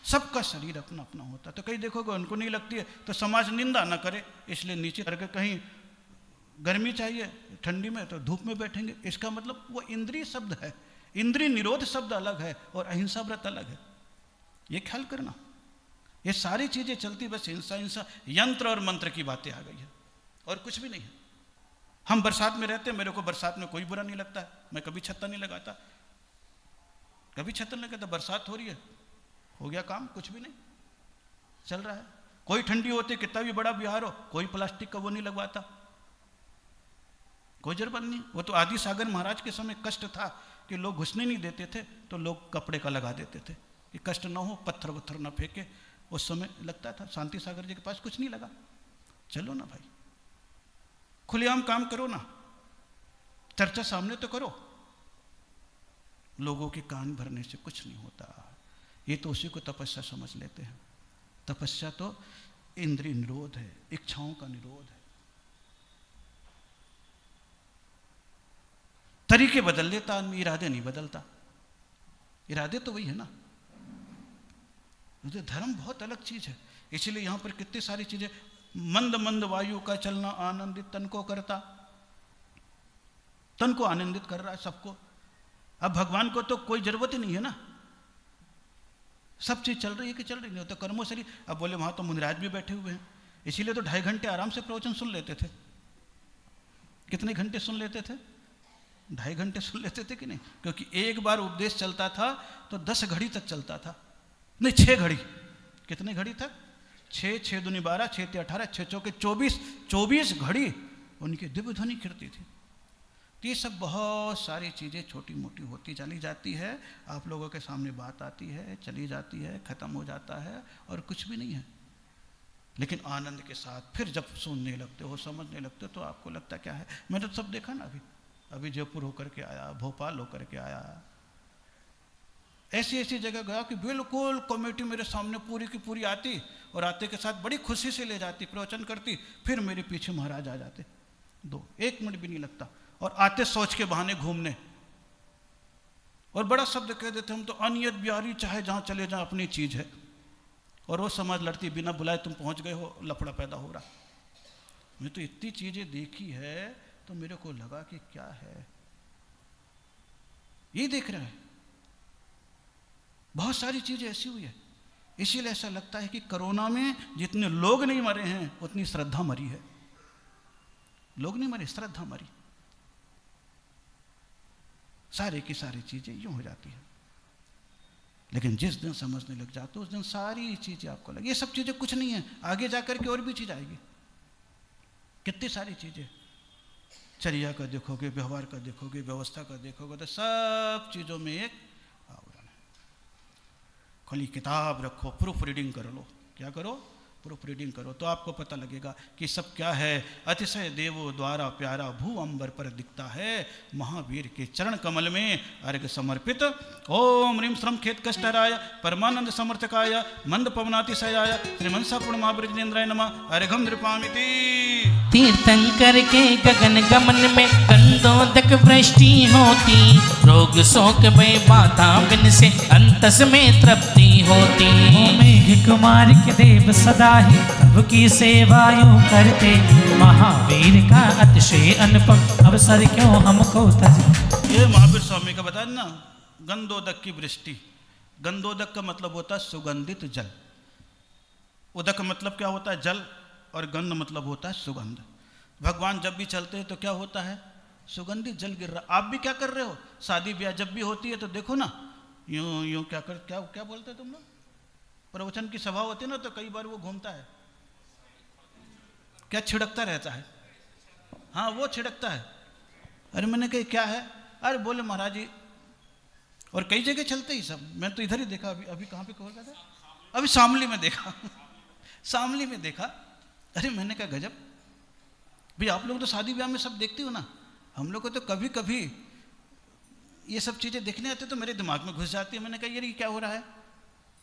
सबका शरीर अपना अपना होता है। तो कहीं देखोगे उनको नहीं लगती है तो समाज निंदा ना करे, इसलिए नीचे करके, कहीं गर्मी चाहिए ठंडी में तो धूप में बैठेंगे। इसका मतलब वो इंद्रिय शब्द है, इंद्रिय निरोध शब्द अलग है और अहिंसा व्रत अलग है, ये ख्याल करना। ये सारी चीजें चलती बस हिंसा हिंसा, यंत्र और मंत्र की बातें आ गई है और कुछ भी नहीं है। हम बरसात में रहते हैं, मेरे को बरसात में कोई बुरा नहीं लगता है, मैं कभी छत्ता नहीं लगाता, कभी छत्ता नहीं लगाता। बरसात हो रही है, हो गया काम, कुछ भी नहीं चल रहा है। कोई ठंडी होती, कितना भी बड़ा बिहार हो, कोई प्लास्टिक का वो नहीं लगवाता, कोई जरूरत नहीं। वो तो आदि सागर महाराज के समय कष्ट था कि लोग घुसने नहीं देते थे, तो लोग कपड़े का लगा देते थे कि कष्ट ना हो, पत्थर वत्थर ना फेंके। उस समय लगता था, शांति सागर जी के पास कुछ नहीं लगा। चलो ना भाई, खुलेआम काम करो ना, चर्चा सामने तो करो। लोगों के कान भरने से कुछ नहीं होता, ये तो उसी को तपस्या समझ लेते हैं। तपस्या तो इंद्रिय निरोध है, इच्छाओं का निरोध है। तरीके बदल लेता आदमी, इरादे नहीं बदलता। इरादे तो वही है ना। तो धर्म बहुत अलग चीज है, इसलिए यहां पर कितनी सारी चीजें। मंद मंद वायु का चलना आनंदित तन को करता, तन को आनंदित कर रहा है सबको। अब भगवान को तो कोई जरूरत ही नहीं है ना, सब चीज चल रही है कि चल रही नहीं, तो कर्मों से। अब बोले वहां तो मुनिराज भी बैठे हुए हैं, इसीलिए तो 2.5 घंटे आराम से प्रवचन सुन लेते थे। कितने घंटे सुन लेते थे? 2.5 घंटे सुन लेते थे कि नहीं? क्योंकि एक बार उपदेश चलता था तो 10 घड़ी तक चलता था, नहीं 6 घड़ी। कितने घड़ी तक? 6, 6 दूनी 12, 6 ते 18, 6 चौके 24, 24 घड़ी उनकी दिव्य ध्वनि कीर्ति थी। तो ये सब बहुत सारी चीज़ें छोटी मोटी होती चली जाती है, आप लोगों के सामने बात आती है, चली जाती है, खत्म हो जाता है और कुछ भी नहीं है। लेकिन आनंद के साथ फिर जब सुनने लगते हो, समझने लगते हो, तो आपको लगता क्या है। मैंने तो सब देखा ना, अभी जयपुर होकर के आया, भोपाल होकर के आया, ऐसी ऐसी जगह गया कि बिल्कुल कमेटी मेरे सामने पूरी की पूरी आती और आते के साथ बड़ी खुशी से ले जाती, प्रवचन करती, फिर मेरे पीछे महाराज आ जाते, 1 मिनट भी नहीं लगता। और आते सोच के बहाने घूमने, और बड़ा शब्द कह देते हम तो, अनियत बिहारी चाहे जहाँ चले जाए अपनी चीज है। और वो समाज लड़ती, बिना बुलाए तुम पहुंच गए हो, लफड़ा पैदा हो रहा। मैं तो इतनी चीजें देखी है तो मेरे को लगा कि क्या है ये देख रहे हैं। बहुत सारी चीजें ऐसी हुई है, इसीलिए ऐसा लगता है कि कोरोना में जितने लोग नहीं मरे हैं उतनी श्रद्धा मरी है। लोग नहीं मरे, श्रद्धा मरी। सारी की सारी चीजें यूं हो जाती है। लेकिन जिस दिन समझने लग जाते उस दिन सारी चीजें आपको लगे ये सब चीजें कुछ नहीं है, आगे जाकर के और भी चीज आएगी। कितनी सारी चीजें, चर्या का देखोगे, व्यवहार का देखोगे, व्यवस्था का देखोगे, तो सब चीजों में एक आवरण है। खाली किताब रखो, प्रूफ रीडिंग कर लो। क्या करो? प्रूफ रीडिंग करो तो आपको पता लगेगा कि सब क्या है। अतिशय देवो द्वारा प्यारा भू अंबर पर दिखता है, महावीर के चरण कमल में अर्घ्य समर्पित। ओम ह्रीं श्रम खेत कष्टराय परमानंद समर्थकाय मंद पवनातिशयाय श्रीमंसा पूर्णमावृजनेन्द्राय नमः अर्घ्यं नृपामिति। तीर्थंकर के गगन गमन में गंधोदक वृष्टि होती, रोग शोक में बाधा बिन से अंतस में तृप्ति होती। मेघ कुमार के देव सदा ही प्रभु की सेवा यूं करते, महावीर का अतिशय अनुपम अवसर क्यों हमको तज। ये महावीर स्वामी का बताया ना, गंधोदक की वृष्टि, गंधोदक का मतलब होता है सुगंधित जल। उदक मतलब क्या होता है? जल, और गंध मतलब होता है सुगंध। भगवान जब भी चलते हैं तो क्या होता है? सुगंधित जल गिर रहा। आप भी क्या कर रहे हो? शादी ब्याह जब भी होती है तो देखो ना, यूं यूं क्या क्या बोलते तुम लोग? प्रवचन की सभा होती है ना, तो कई बार वो घूमता है, क्या छिड़कता रहता है। हाँ, वो छिड़कता है। अरे मैंने कहा क्या है? अरे बोले महाराज जी, और कई जगह चलते ही सब। मैं तो इधर ही देखा, अभी कहाँ पे कवर था? अभी शामली में देखा शामली में देखा। अरे मैंने कहा गजब भाई, आप लोग तो शादी ब्याह में सब देखते हो ना, हम लोग को तो कभी कभी ये सब चीज़ें देखने आते तो मेरे दिमाग में घुस जाती है। मैंने कहा यार ये क्या हो रहा है?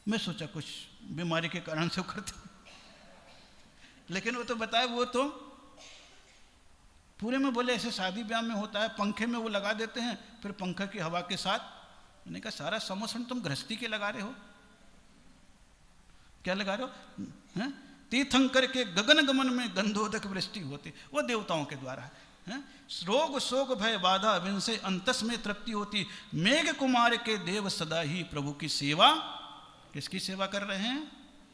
मैं सोचा कुछ बीमारी के कारण से करते, लेकिन वो तो बताए, वो तो पूरे में बोले ऐसे शादी ब्याह में होता है, पंखे में वो लगा देते हैं, फिर पंखा की हवा के साथ। मैंने कहा सारा समोसन तुम गृहस्थी के लगा रहे हो, क्या लगा रहे हो? हैं? तीर्थंकर के गगन गमन में गंधोदक वृष्टि होती, वो देवताओं के द्वारा है। रोग शोक भय बाधा विनसे अंतस में तृप्ति होती। मेघ कुमार के देव सदा ही प्रभु की सेवा। किसकी सेवा कर रहे हैं?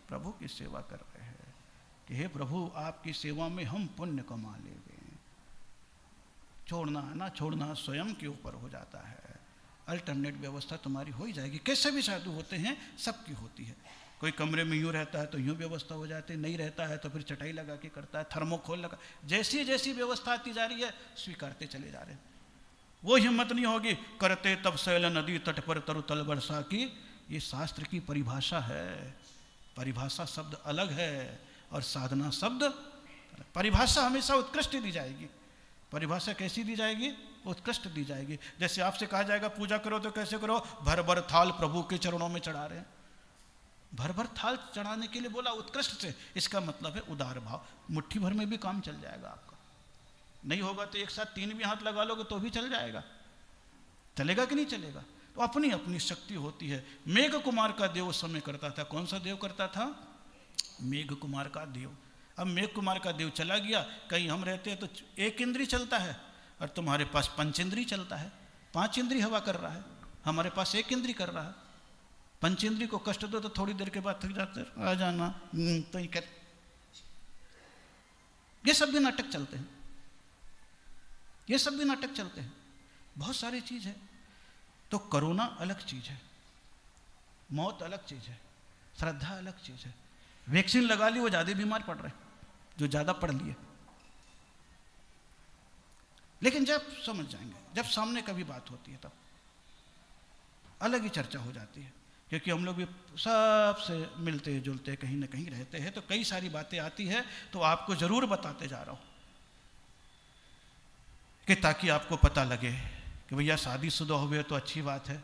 प्रभु की सेवा कर रहे हैं कि हे प्रभु आपकी सेवा में हम पुण्य कमा लेंगे। छोड़ना ना छोड़ना स्वयं के ऊपर हो जाता है। अल्टरनेट व्यवस्था तुम्हारी हो ही जाएगी। कैसे भी साधु होते हैं, सबकी होती है। कोई कमरे में यूँ रहता है तो यूँ व्यवस्था हो जाती है, नहीं रहता है तो फिर चटाई लगा के करता है, थर्मोकोल लगा। जैसी जैसी व्यवस्था आती जा रही है स्वीकारते चले जा रहे हैं। वो हिम्मत नहीं होगी करते तब शैल नदी तट पर तरु तल वर्षा की। ये शास्त्र की परिभाषा है। परिभाषा शब्द अलग है और साधना शब्द। परिभाषा हमेशा उत्कृष्ट दी जाएगी। परिभाषा कैसी दी जाएगी? उत्कृष्ट दी जाएगी। जैसे आपसे कहा जाएगा पूजा करो तो कैसे करो? भर भर थाल प्रभु के चरणों में चढ़ा रहे हैं। भर भर थाल चढ़ाने के लिए बोला उत्कृष्ट से, इसका मतलब है उदार भाव। मुट्ठी भर में भी काम चल जाएगा आपका। नहीं होगा तो एक साथ 3 भी हाथ लगा लोगे तो भी चल जाएगा। चलेगा कि नहीं चलेगा? तो अपनी अपनी शक्ति होती है। मेघ कुमार का देव उस समय करता था। कौन सा देव करता था? मेघ कुमार का देव। अब मेघ कुमार का देव चला गया। कहीं हम रहते हैं तो 1 इंद्री चलता है और तुम्हारे पास 5 इंद्री चलता है। 5 इंद्री हवा कर रहा है, हमारे पास 1 इंद्री कर रहा है। 5 इंद्री को कष्ट दो तो थोड़ी देर के बाद थक जाते, आ जाना तो ही कर। ये सब भी नाटक चलते हैं, ये सब भी नाटक चलते हैं। बहुत सारी चीज है। तो कोरोना अलग चीज है, मौत अलग चीज है, श्रद्धा अलग चीज है। वैक्सीन लगा ली, वो ज्यादा बीमार पड़ रहे, जो ज्यादा पढ़ लिए। लेकिन जब समझ जाएंगे, जब सामने कभी बात होती है तब अलग ही चर्चा हो जाती है। क्योंकि हम लोग भी सबसे मिलते जुलते कहीं ना कहीं रहते हैं, तो कई सारी बातें आती है। तो आपको जरूर बताते जा रहा हूं कि ताकि आपको पता लगे कि भैया शादीशुदा हुए तो अच्छी बात है,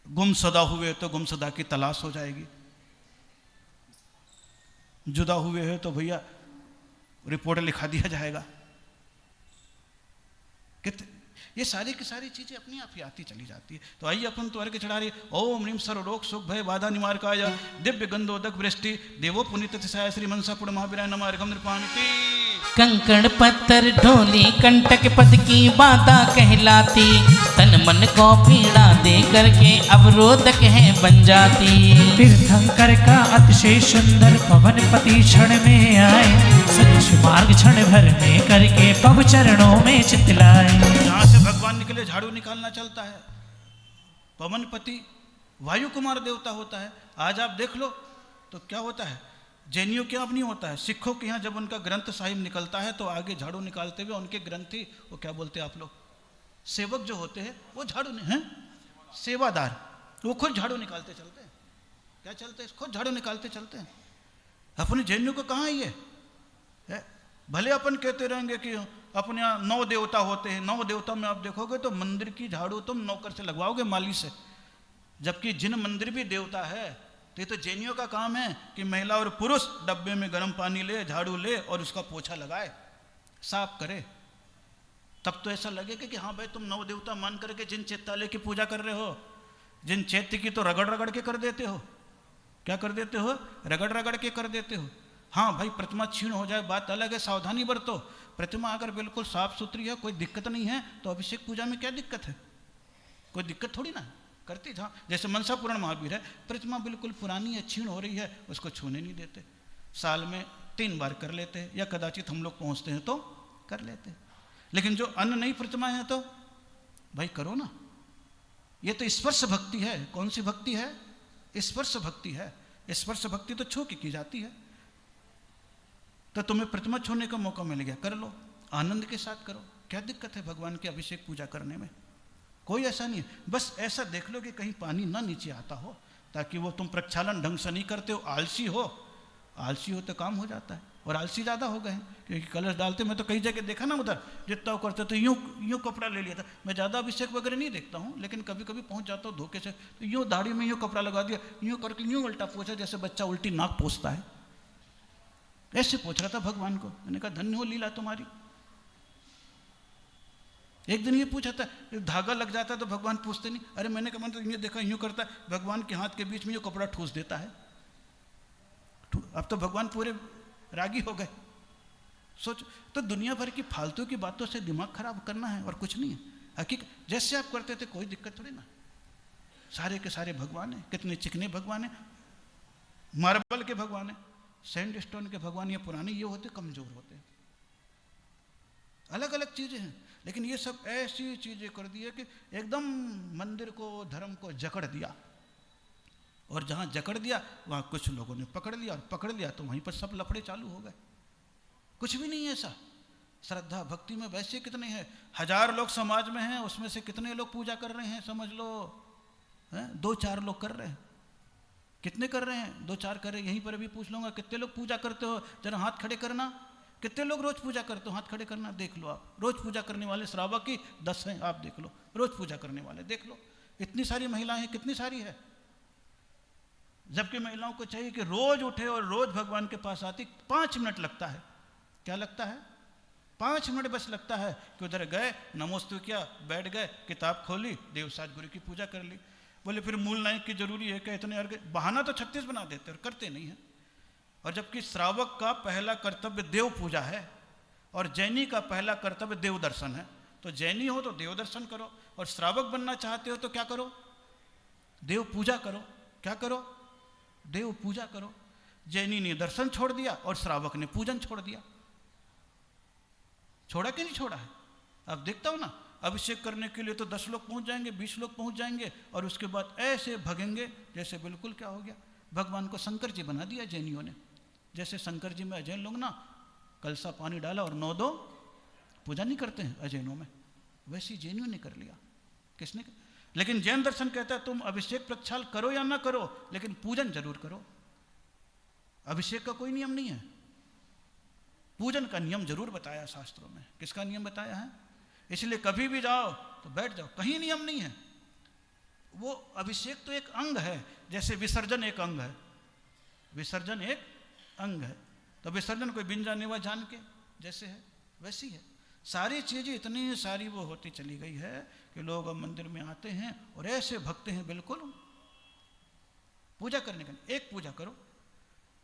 गुमशुदा हुए तो गुमशुदा की तलाश हो जाएगी, जुदा हुए हैं तो भैया रिपोर्ट लिखा दिया जाएगा। ये सारी की सारी चीजें अपनी आप ही आती चली जाती है। तो आइए अपन तो अर्घ्य चढ़ा रही। ओम ह्रीं सर्व रोग सुख भय बाधा निवारकाय दिव्य गंधोदक वृष्टि देवो पुनीत तिसाय श्री मनसा पुण महावीराय नमः अर्घ्यं नृपामिति। कंकड़ पत्थर ढोली कंटक पद की बाधा कहलाती, तन मन को पीड़ा दे करके अवरोधक है बन जाती। तीर्थंकर का अतिशय सुंदर पवन पति क्षण में आए, सच मार्ग क्षण भर में करके पव चरणों में चितलाए। जहां से भगवान निकले झाड़ू निकालना चलता है। पवनपति वायु कुमार देवता होता है। आज आप देख लो तो क्या होता है, जैनियों के यहाँ नहीं होता है, सिखों के यहाँ जब उनका ग्रंथ साहिब निकलता है तो आगे झाड़ू निकालते हुए उनके ग्रंथी, वो क्या बोलते हैं आप लोग, सेवक जो होते हैं वो झाड़ू हैं, सेवादार, वो खुद झाड़ू निकालते चलते हैं। क्या चलते हैं? खुद झाड़ू निकालते चलते हैं। अपने जैनियों को कहाँ ये है? भले अपन कहते रहेंगे कि अपने यहाँ 9 देवता होते हैं, 9 देवता में आप देखोगे तो मंदिर की झाड़ू तुम नौकर से लगवाओगे, माली से। जबकि जिन मंदिर भी देवता है तो ये तो जैनियों का काम है कि महिला और पुरुष डब्बे में गर्म पानी ले, झाड़ू ले और उसका पोछा लगाए, साफ करे। तब तो ऐसा लगेगा कि हाँ भाई तुम 9 देवता मान करके जिन चैत्यालय की पूजा कर रहे हो, जिन चैत्य की तो रगड़ रगड़ के कर देते हो। क्या कर देते हो? रगड़ रगड़ के कर देते हो। हाँ भाई प्रतिमा छीण हो जाए बात अलग है, सावधानी बरतो। प्रतिमा अगर बिल्कुल साफ सुथरी है, कोई दिक्कत नहीं है, तो अभिषेक पूजा में क्या दिक्कत है? कोई दिक्कत थोड़ी ना है। करते जहाँ, जैसे मनसा पुराण महावीर है, प्रतिमा बिल्कुल पुरानी है, क्षीण हो रही है, उसको छूने नहीं देते, साल में 3 बार कर लेते हैं, या कदाचित हम लोग पहुँचते हैं तो कर लेते हैं। लेकिन जो अन्न नहीं प्रतिमा है तो भाई करो ना। ये तो स्पर्श भक्ति है। कौन सी भक्ति है? स्पर्श भक्ति है। स्पर्श भक्ति तो छू की जाती है। तो तुम्हें प्रतिमा छूने का मौका मिल गया, कर लो, आनंद के साथ करो। क्या दिक्कत है भगवान के अभिषेक पूजा करने में? कोई ऐसा नहीं है। बस ऐसा देख लो कि कहीं पानी ना नीचे आता हो, ताकि वो तुम प्रक्षालन ढंग से नहीं करते हो, आलसी हो तो काम हो जाता है। और आलसी ज़्यादा हो गए हैं, क्योंकि कलश डालते, मैं तो कई जगह देखा ना, उधर जितना वो करते तो यूँ कपड़ा ले लिया था। मैं ज़्यादा अभिषेक वगैरह नहीं देखता हूँ, लेकिन कभी कभी पहुँच जाता हूँ धोखे से, तो यूँ दाढ़ी में यूँ कपड़ा लगा दिया, यूँ करके यूँ उल्टा पोछा, जैसे बच्चा उल्टी नाक पोछता है, ऐसे पोछ रहा था भगवान को। मैंने कहा धन्य हो लीला तुम्हारी। एक दिन ये पूछा था, धागा लग जाता है तो भगवान पूछते नहीं? अरे मैंने कहा मतलब ये देखा यूँ करता है, भगवान के हाथ के बीच में ये कपड़ा ठूस देता है। अब तो भगवान पूरे रागी हो गए। सोच, तो दुनिया भर की फालतू की बातों से दिमाग खराब करना है और कुछ नहीं है। हकीकत जैसे आप करते थे कोई दिक्कत थोड़ी ना। सारे के सारे भगवान है, कितने चिकने भगवान है, मार्बल के भगवान है, सैंड स्टोन के भगवान, ये पुराने ये होते कमजोर होते, अलग अलग चीजें हैं। लेकिन ये सब ऐसी चीजें कर दी है कि एकदम मंदिर को, धर्म को जकड़ दिया। और जहां जकड़ दिया वहां कुछ लोगों ने पकड़ लिया, और पकड़ लिया तो वहीं पर सब लफड़े चालू हो गए। कुछ भी नहीं है ऐसा। श्रद्धा भक्ति में वैसे कितने हैं, 1000 लोग समाज में हैं, उसमें से कितने लोग पूजा कर रहे हैं? समझ लो 2-4 लोग कर रहे हैं। कितने कर रहे हैं? 2-4 कर रहे हैं। यहीं पर भी पूछ लूंगा, कितने लोग पूजा करते हो? जरा हाथ खड़े करना। कितने लोग रोज पूजा करते हो? हाथ खड़े करना। देख लो आप, रोज पूजा करने वाले श्रावक की 10 हैं, आप देख लो। रोज पूजा करने वाले देख लो, इतनी सारी महिलाएं हैं, कितनी सारी है। जबकि महिलाओं को चाहिए कि रोज उठे और रोज भगवान के पास आती। 5 मिनट लगता है। क्या लगता है? 5 मिनट बस लगता है कि उधर गए, नमोस्तु किया, बैठ गए, किताब खोली, देवसाज गुरु की पूजा कर ली। बोले फिर मूल नायक की जरूरी है क्या इतने? अर्घ बहाना तो 36 बना देते और करते नहीं है। और जबकि श्रावक का पहला कर्तव्य देव पूजा है और जैनी का पहला कर्तव्य देव दर्शन है। तो जैनी हो तो देव दर्शन करो, और श्रावक बनना चाहते हो तो क्या करो? देव पूजा करो। क्या करो? देव पूजा करो। जैनी ने दर्शन छोड़ दिया और श्रावक ने पूजन छोड़ दिया। छोड़ा कि नहीं छोड़ा है? अब देखता हूं ना, अभिषेक करने के लिए तो 10 लोग पहुंच जाएंगे, 20 लोग पहुंच जाएंगे, और उसके बाद ऐसे भगेंगे जैसे बिल्कुल क्या हो गया, भगवान को शंकर जी बना दिया जैनियों ने। जैसे शंकर जी में अजैन लोग ना कलसा पानी डाला और 9-2 पूजा नहीं करते हैं अजैनों में, वैसे जैनियों ने कर लिया। किसने? लेकिन जैन दर्शन कहता है तुम अभिषेक प्रक्षाल करो या ना करो, लेकिन पूजन जरूर करो। अभिषेक का कोई नियम नहीं है, पूजन का नियम जरूर बताया शास्त्रों में। किसका नियम बताया है? इसलिए कभी भी जाओ तो बैठ जाओ, कहीं नियम नहीं है। वो अभिषेक तो एक अंग है, जैसे विसर्जन एक अंग है। विसर्जन एक अंग है, तो विसर्जन कोई बिन जाने वा जान के जैसे है वैसी है। सारी चीजें इतनी सारी वो होती चली गई है कि लोग अब मंदिर में आते हैं और ऐसे भगते हैं बिल्कुल पूजा करने का। एक पूजा करो,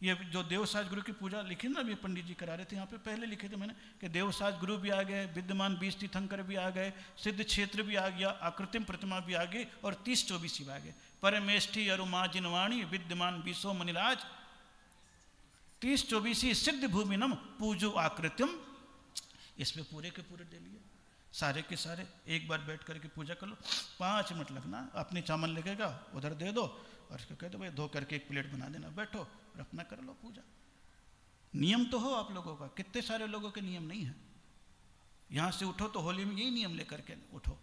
ये जो देवसाज गुरु की पूजा लिखी ना, ये पंडित जी करा रहे थे यहाँ पे, पहले लिखे थे मैंने कि देवसाज गुरु भी आ गए, विद्यमान 20 तीर्थंकर भी आ गए, सिद्ध क्षेत्र भी आ गया, आकृतिम प्रतिमा भी आ गई, और 30-24 भी आ गए। परमेष्ठी अरुमा जिनवाणी विद्यमान 20 मनिराज 30-24 सिद्ध भूमिनम पूजो आकृतिम। इसमें पूरे के पूरे दे लिए, सारे के सारे एक बार बैठ करके पूजा कर लो। 5 मिनट लगना, अपनी चावल लगेगा उधर दे दो और उसको कह दो भाई धो करके एक प्लेट बना देना, बैठो और अपना कर लो पूजा। नियम तो हो आप लोगों का, कितने सारे लोगों के नियम नहीं है। यहाँ से उठो तो होली में यही नियम लेकर के उठो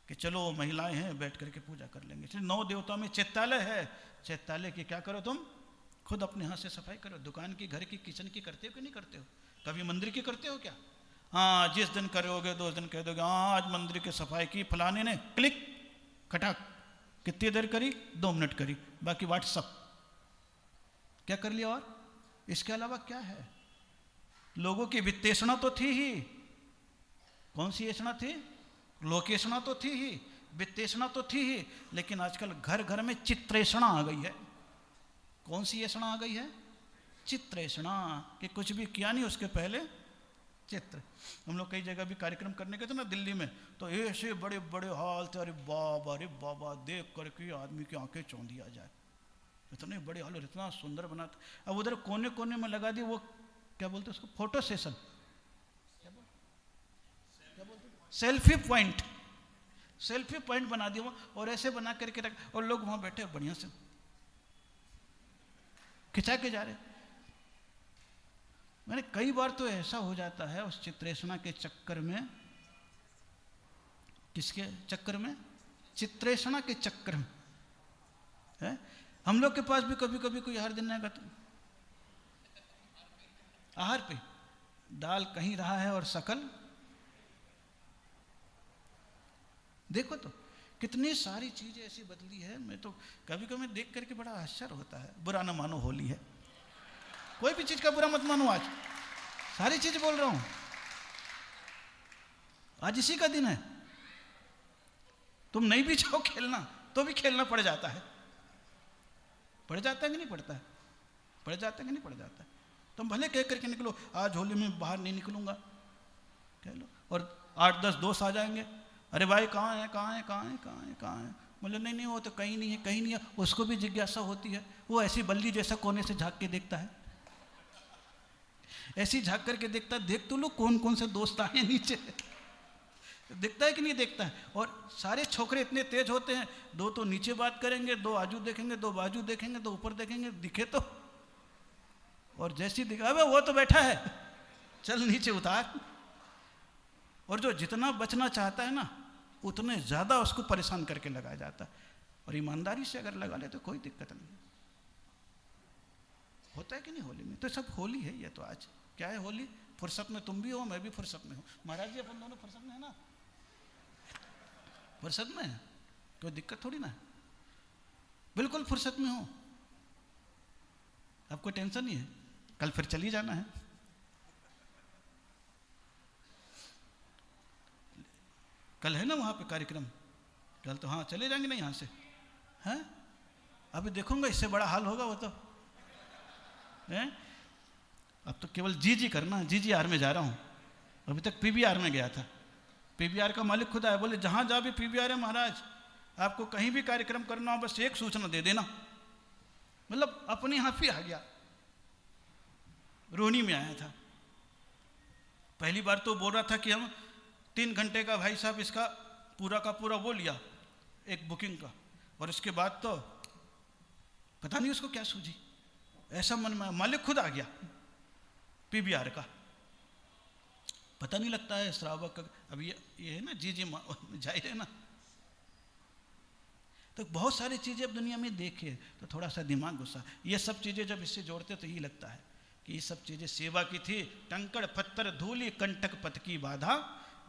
कि चलो महिलाएं हैं बैठ करके पूजा कर लेंगे। 9 देवताओं में चैत्यालय है, चैत्यालय की क्या करो तुम खुद अपने हाथ से सफाई करो। दुकान की, घर की, किचन की करते हो कि नहीं करते हो? कभी मंदिर की करते हो क्या? हाँ, जिस दिन करोगे 2 दिन कह दोगे हाँ आज मंदिर की सफाई की फलाने ने, क्लिक खटाक, कितनी देर करी? 2 मिनट करी, बाकी व्हाट्सअप क्या कर लिया। और इसके अलावा क्या है? लोगों की वित्तेषणा तो थी ही। कौन सी ऐषणा थी? लोकेषणा तो थी ही, वित्तेषणा तो थी ही, लेकिन आजकल घर घर में चित्रेषणा आ गई है। कौन सी ऐषणा आ गई है? चित्रेषणा, कि कुछ भी किया नहीं उसके पहले चित्र। हम लोग कई जगह भी कार्यक्रम करने गए थे ना दिल्ली में, तो ऐसे बड़े बड़े हॉल थे, अरे बाबा देख करके आदमी की आंखें चौंधी आ जाए, इतने बड़े हॉल और इतना सुंदर बना था। अब उधर कोने कोने में लगा दी वो क्या बोलते उसको, photo session, selfie point, selfie point बना दिया और ऐसे बना करके रख, और लोग वहां बैठे बढ़िया से खिंचा के जा रहे। मैंने कई बार तो ऐसा हो जाता है उस चित्रेषणा के चक्कर में, किसके चक्कर में, चित्रेषणा के चक्कर में है? हम लोग के पास भी कभी कभी कोई आहार दिन आएगा तो आहार पे डाल कहीं रहा है और शकल देखो तो कितनी सारी चीजें ऐसी बदली है। मैं तो कभी कभी देख करके बड़ा आश्चर्य होता है। बुरा ना मानो, होली है, कोई भी चीज का बुरा मत मानो, आज सारी चीज बोल रहा हूं, आज इसी का दिन है। तुम नहीं भी चाहो खेलना तो भी खेलना पड़ जाता है, पड़ जाता है कि नहीं पड़ता है, पड़ जाता है कि नहीं पड़ जाता है। तुम भले कह करके निकलो आज होली में बाहर नहीं निकलूंगा, कह लो, और 8-10 दोस्त आ जाएंगे, अरे भाई कहाँ है कहाँ है कहाँ है कहाँ है कहाँ है, बोले नहीं वो तो कहीं नहीं है कहीं नहीं है। उसको भी जिज्ञासा होती है, वो ऐसी बल्ली जैसा कोने से झांक के देखता है, ऐसी झांक करके देखता है, देख तो लो कौन कौन से दोस्त आए नीचे, देखता है कि नहीं देखता है। और सारे छोकरे इतने तेज होते हैं, दो तो नीचे बात करेंगे, दो आजू देखेंगे, दो बाजू देखेंगे, दो ऊपर देखेंगे, दिखे तो, और जैसी दिखा अबे वो तो बैठा है चल नीचे उतार। और जो जितना बचना चाहता है ना उतने ज्यादा उसको परेशान करके लगाया जाता है। और ईमानदारी से अगर लगा ले तो कोई दिक्कत नहीं होता है कि नहीं। होली में तो सब होली है, ये तो आज क्या है होली, फुर्सत में तुम भी हो मैं भी फुर्सत में हूँ, महाराज जी अपन दोनों फुर्सत में है ना, फुर्सत में है, कोई दिक्कत थोड़ी ना है, बिल्कुल फुर्सत में हो, आपको टेंशन नहीं है, कल फिर चली जाना है। कल है ना वहां पे कार्यक्रम, कल तो हाँ चले जाएंगे ना यहाँ से, हैं अभी देखूंगा इससे बड़ा हाल होगा वो तो है। अब तो केवल जी करना, GGR में जा रहा हूँ, अभी तक PVR में गया था, PVR का मालिक खुद आया, बोले जहाँ जा भी PVR है महाराज, आपको कहीं भी कार्यक्रम करना हो बस एक सूचना दे देना। मतलब अपने यहाँ भी आ गया, रोहिणी में आया था, पहली बार तो बोल रहा था कि हम 3 घंटे का भाई साहब इसका पूरा का पूरा वो लिया एक बुकिंग का, और उसके बाद तो पता नहीं उसको क्या सूझी, ऐसा मन में मालिक खुद आ गया PVR का, पता नहीं लगता है श्रावक का। अब ये है ना जी जाहिर है ना, तो बहुत सारी चीजें अब दुनिया में देखे तो थोड़ा सा दिमाग गुस्सा, ये सब चीजें जब इससे जोड़ते तो यही लगता है कि ये सब चीजें सेवा की थी, कंकड़ पत्थर धूलि कंटक पथ की बाधा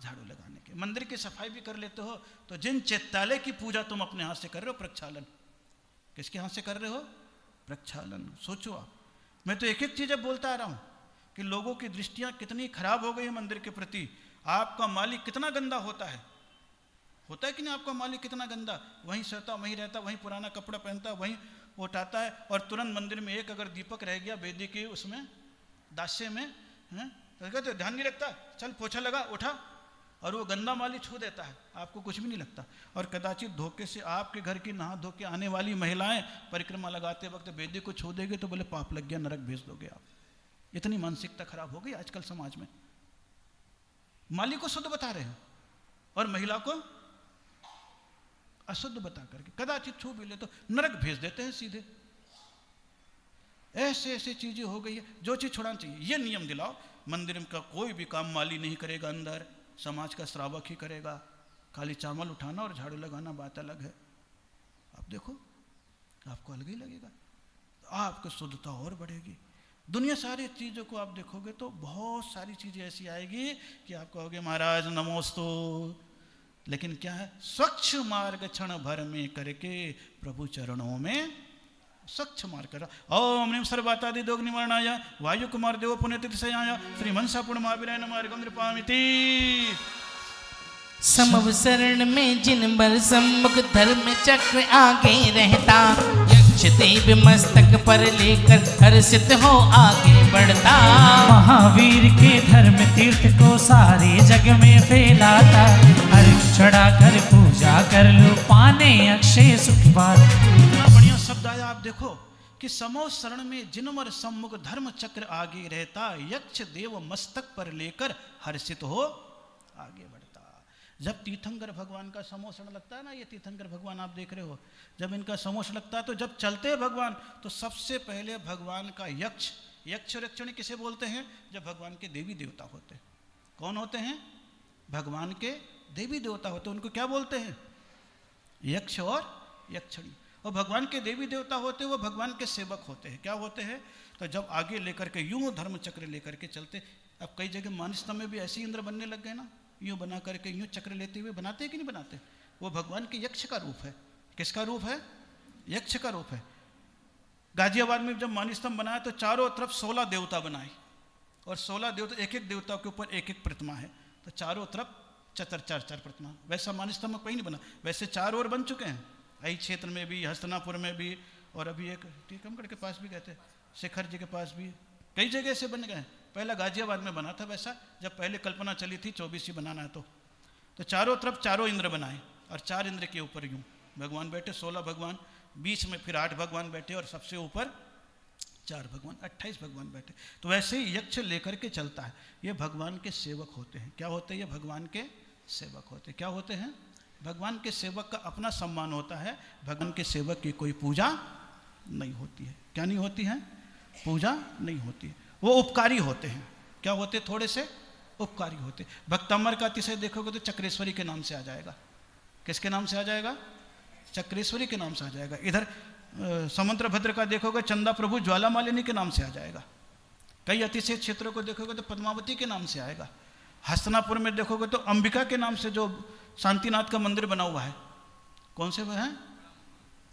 झाड़ू लगाने के। मंदिर की सफाई भी कर लेते हो तो जिन चैत्यालय की पूजा तुम अपने हाथ से कर रहे हो, प्रक्षालन किसके हाथ से कर रहे हो, प्रक्षालन। सोचो आप, मैं तो एक एक चीज अब बोलता आ रहा हूं कि लोगों की दृष्टियां कितनी खराब हो गई है मंदिर के प्रति। आपका मालिक कितना गंदा होता है कि नहीं, आपका मालिक कितना गंदा, वहीं सोता वहीं रहता, वहीं पुराना कपड़ा पहनता, वहीं उठाता है, और तुरंत मंदिर में एक अगर दीपक रह गया वेदी के उसमें दास्य में है तो ध्यान नहीं रखता, चल पोछा लगा उठा, और वो गंदा माली छू देता है, आपको कुछ भी नहीं लगता। और कदाचित धोखे से आपके घर की नहा धो के आने वाली महिलाएं परिक्रमा लगाते वक्त वेदी को छू देंगे तो बोले पाप लग गया, नरक भेज दोगे आप। इतनी मानसिकता खराब हो गई आजकल समाज में, माली को शुद्ध बता रहे हैं और महिला को अशुद्ध बता करके कदाचित छू भी ले तो नरक भेज देते हैं सीधे। ऐसे ऐसे चीजें हो गई है, जो चीज छुड़ाना चाहिए ये नियम दिलाओ, मंदिर का कोई भी काम माली नहीं करेगा, अंदर समाज का श्रावक ही करेगा, खाली चावल उठाना और झाड़ू लगाना बात अलग है। आप देखो आपको अलग ही लगेगा, आपको शुद्धता और बढ़ेगी। दुनिया सारी चीजों को आप देखोगे तो बहुत सारी चीजें ऐसी आएगी कि आप कहोगे महाराज नमोस्तु, लेकिन क्या है, स्वच्छ मार्ग क्षण भर में करके प्रभु चरणों में स्वच्छ मार्ग कर। ओम निम सर्वातादि दोग निवारणाय वायु कुमार देव पुण्यतिथयाय श्री मनसा पूर्णमाविराय मार्गम नृपामिति। समवसरण में जिन बल सम्मुख धर्म चक्र आगे रहता, यक्ष दिव्य मस्तक पर लेकर हर्षित हो आगे बढ़ता। महावीर के धर्म तीर्थ को सारे जग में फैलाता। अर्घ चढ़ा कर पूजा कर लो पाने अक्षय सुख बात। कितना बढ़िया शब्द आया। आप देखो कि समो शरण में जिनमर सम्मुख धर्म चक्र आगे रहता, यक्ष देव मस्तक पर लेकर हर्षित हो आगे बढ़ता। जब तीर्थंकर भगवान का समोषण लगता है ना, ये तीर्थंकर भगवान आप देख रहे हो, जब इनका समोषण लगता है तो जब चलते हैं भगवान तो सबसे पहले भगवान का यक्ष, यक्ष और यक्षिणी किसे बोलते हैं? जब भगवान के देवी देवता होते हैं। कौन होते हैं? भगवान के देवी देवता होते हैं, उनको क्या बोलते हैं? यक्ष और यक्षिणी। और भगवान के देवी देवता होते हैं, वो भगवान के सेवक होते हैं। क्या होते हैं? तो जब आगे लेकर के यूं धर्म चक्र लेकर के चलते, अब कई जगह मानसता में भी ऐसे इंद्र बनने लग गए ना, यूं बना करके यूं चक्र लेते हुए बनाते हैं कि नहीं बनाते? वो भगवान के यक्ष का रूप है। किसका रूप है? यक्ष का रूप है। गाजियाबाद में जब मानस्तंभ बनाया तो चारों तरफ 16 देवता बनाए, और 16 देवता, एक एक देवता के ऊपर एक एक प्रतिमा है, तो चारों तरफ चार प्रतिमा। वैसा मानस्तंभ कहीं नहीं बना, वैसे 4 और बन चुके हैं। यही क्षेत्र में भी, हस्तनापुर में भी, और अभी एक टीकमगढ़ के पास भी गए थे, शिखर जी के पास भी, कई जगह से बन गए हैं। पहला गाजियाबाद में बना था वैसा, जब पहले कल्पना चली थी 24 ही बनाना है तो चारों तरफ चारों इंद्र बनाए, और 4 इंद्र के ऊपर यूं भगवान बैठे, 16 भगवान, बीच में फिर 8 भगवान बैठे, और सबसे ऊपर 4 भगवान, 28 भगवान बैठे। तो वैसे ही यक्ष लेकर के चलता है। ये भगवान के सेवक होते हैं। क्या होते हैं? ये भगवान के सेवक होते हैं। क्या होते हैं? भगवान के सेवक का अपना सम्मान होता है। भगवान के सेवक की कोई पूजा नहीं होती है। क्या नहीं होती है? पूजा नहीं होती है। वो उपकारी होते हैं। क्या होते? थोड़े से उपकारी होते। भक्तमर का अतिशय देखोगे तो चक्रेश्वरी के नाम से आ जाएगा। किसके नाम से आ जाएगा? चक्रेश्वरी के नाम से आ जाएगा। इधर समुद्र भद्र का देखोगे चंदा प्रभु ज्वालामालिनी के नाम से आ जाएगा। कई अतिशय क्षेत्रों को देखोगे तो पद्मावती के नाम से आएगा। हस्तनापुर में देखोगे तो अंबिका के नाम से जो शांतिनाथ का मंदिर बना हुआ है, कौन से वह है?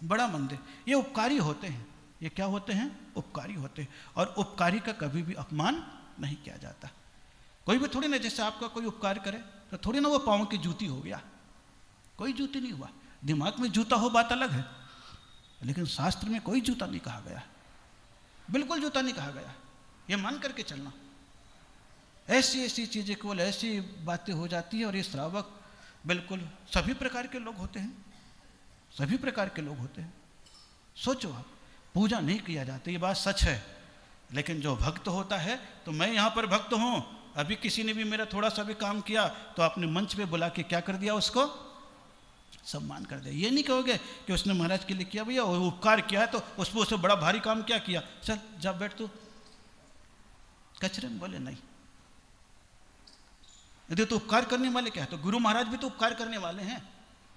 बड़ा मंदिर। ये उपकारी होते हैं। ये क्या होते हैं? उपकारी होते हैं। और उपकारी का कभी भी अपमान नहीं किया जाता। कोई भी थोड़ी ना, जैसे आपका कोई उपकार करे तो थोड़ी ना वो पाँव की जूती हो गया, कोई जूती नहीं हुआ। दिमाग में जूता हो बात अलग है, लेकिन शास्त्र में कोई जूता नहीं कहा गया, बिल्कुल जूता नहीं कहा गया। ये मान करके चलना। ऐसी ऐसी चीजें, केवल ऐसी बातें हो जाती है। और ये श्रावक बिल्कुल सभी प्रकार के लोग होते हैं, सभी प्रकार के लोग होते हैं। सोचो आप, पूजा नहीं किया जाता, ये बात सच है, लेकिन जो भक्त होता है, तो मैं यहाँ पर भक्त हूँ, अभी किसी ने भी मेरा थोड़ा सा भी काम किया तो आपने मंच पे बुला के क्या कर दिया? उसको सम्मान कर दिया। ये नहीं कहोगे कि उसने महाराज के लिए किया, भैया वो उपकार किया है तो उसको उससे बड़ा भारी काम क्या किया, चल जा बैठ तू कचरे में। बोले नहीं, यदि तो उपकार करने वाले क्या है? तो गुरु महाराज भी तो उपकार करने वाले हैं।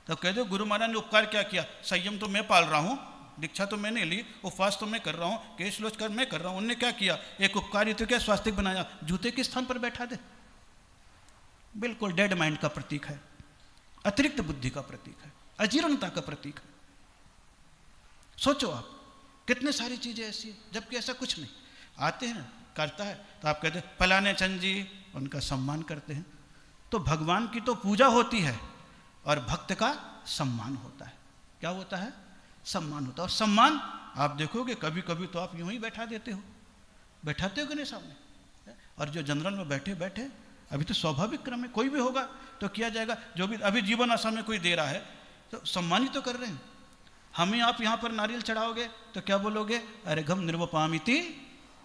तो कह दो गुरु महाराज ने उपकार क्या किया? संयम तो मैं पाल रहा हूँ, दीक्षा तो मैंने ली, उपवास तो मैं कर रहा हूँ, केश लोच कर मैं कर रहा हूँ। उनने क्या किया? एक उपकारी तो क्या स्वास्तिक बनाया, जूते के स्थान पर बैठा दे। बिल्कुल डेड माइंड का प्रतीक है, अतिरिक्त बुद्धि का प्रतीक है, अजीर्णता का प्रतीक है। सोचो आप, कितने सारी चीजें ऐसी है, जबकि ऐसा कुछ नहीं। आते हैं, करता है तो आप कहते हैं फलाने चंद जी, उनका सम्मान करते हैं। तो भगवान की तो पूजा होती है और भक्त का सम्मान होता है। क्या होता है? सम्मान होता है। और सम्मान आप देखोगे कभी कभी तो आप यूं ही बैठा देते हो, बैठाते हो कि नहीं सामने। और जो जनरल में बैठे बैठे, अभी तो स्वाभाविक क्रम में कोई भी होगा तो किया जाएगा। जो भी अभी जीवन आशा में कोई दे रहा है तो सम्मानित तो कर रहे हैं। हमें आप यहाँ पर नारियल चढ़ाओगे तो क्या बोलोगे? अर्घम निर्वपामिति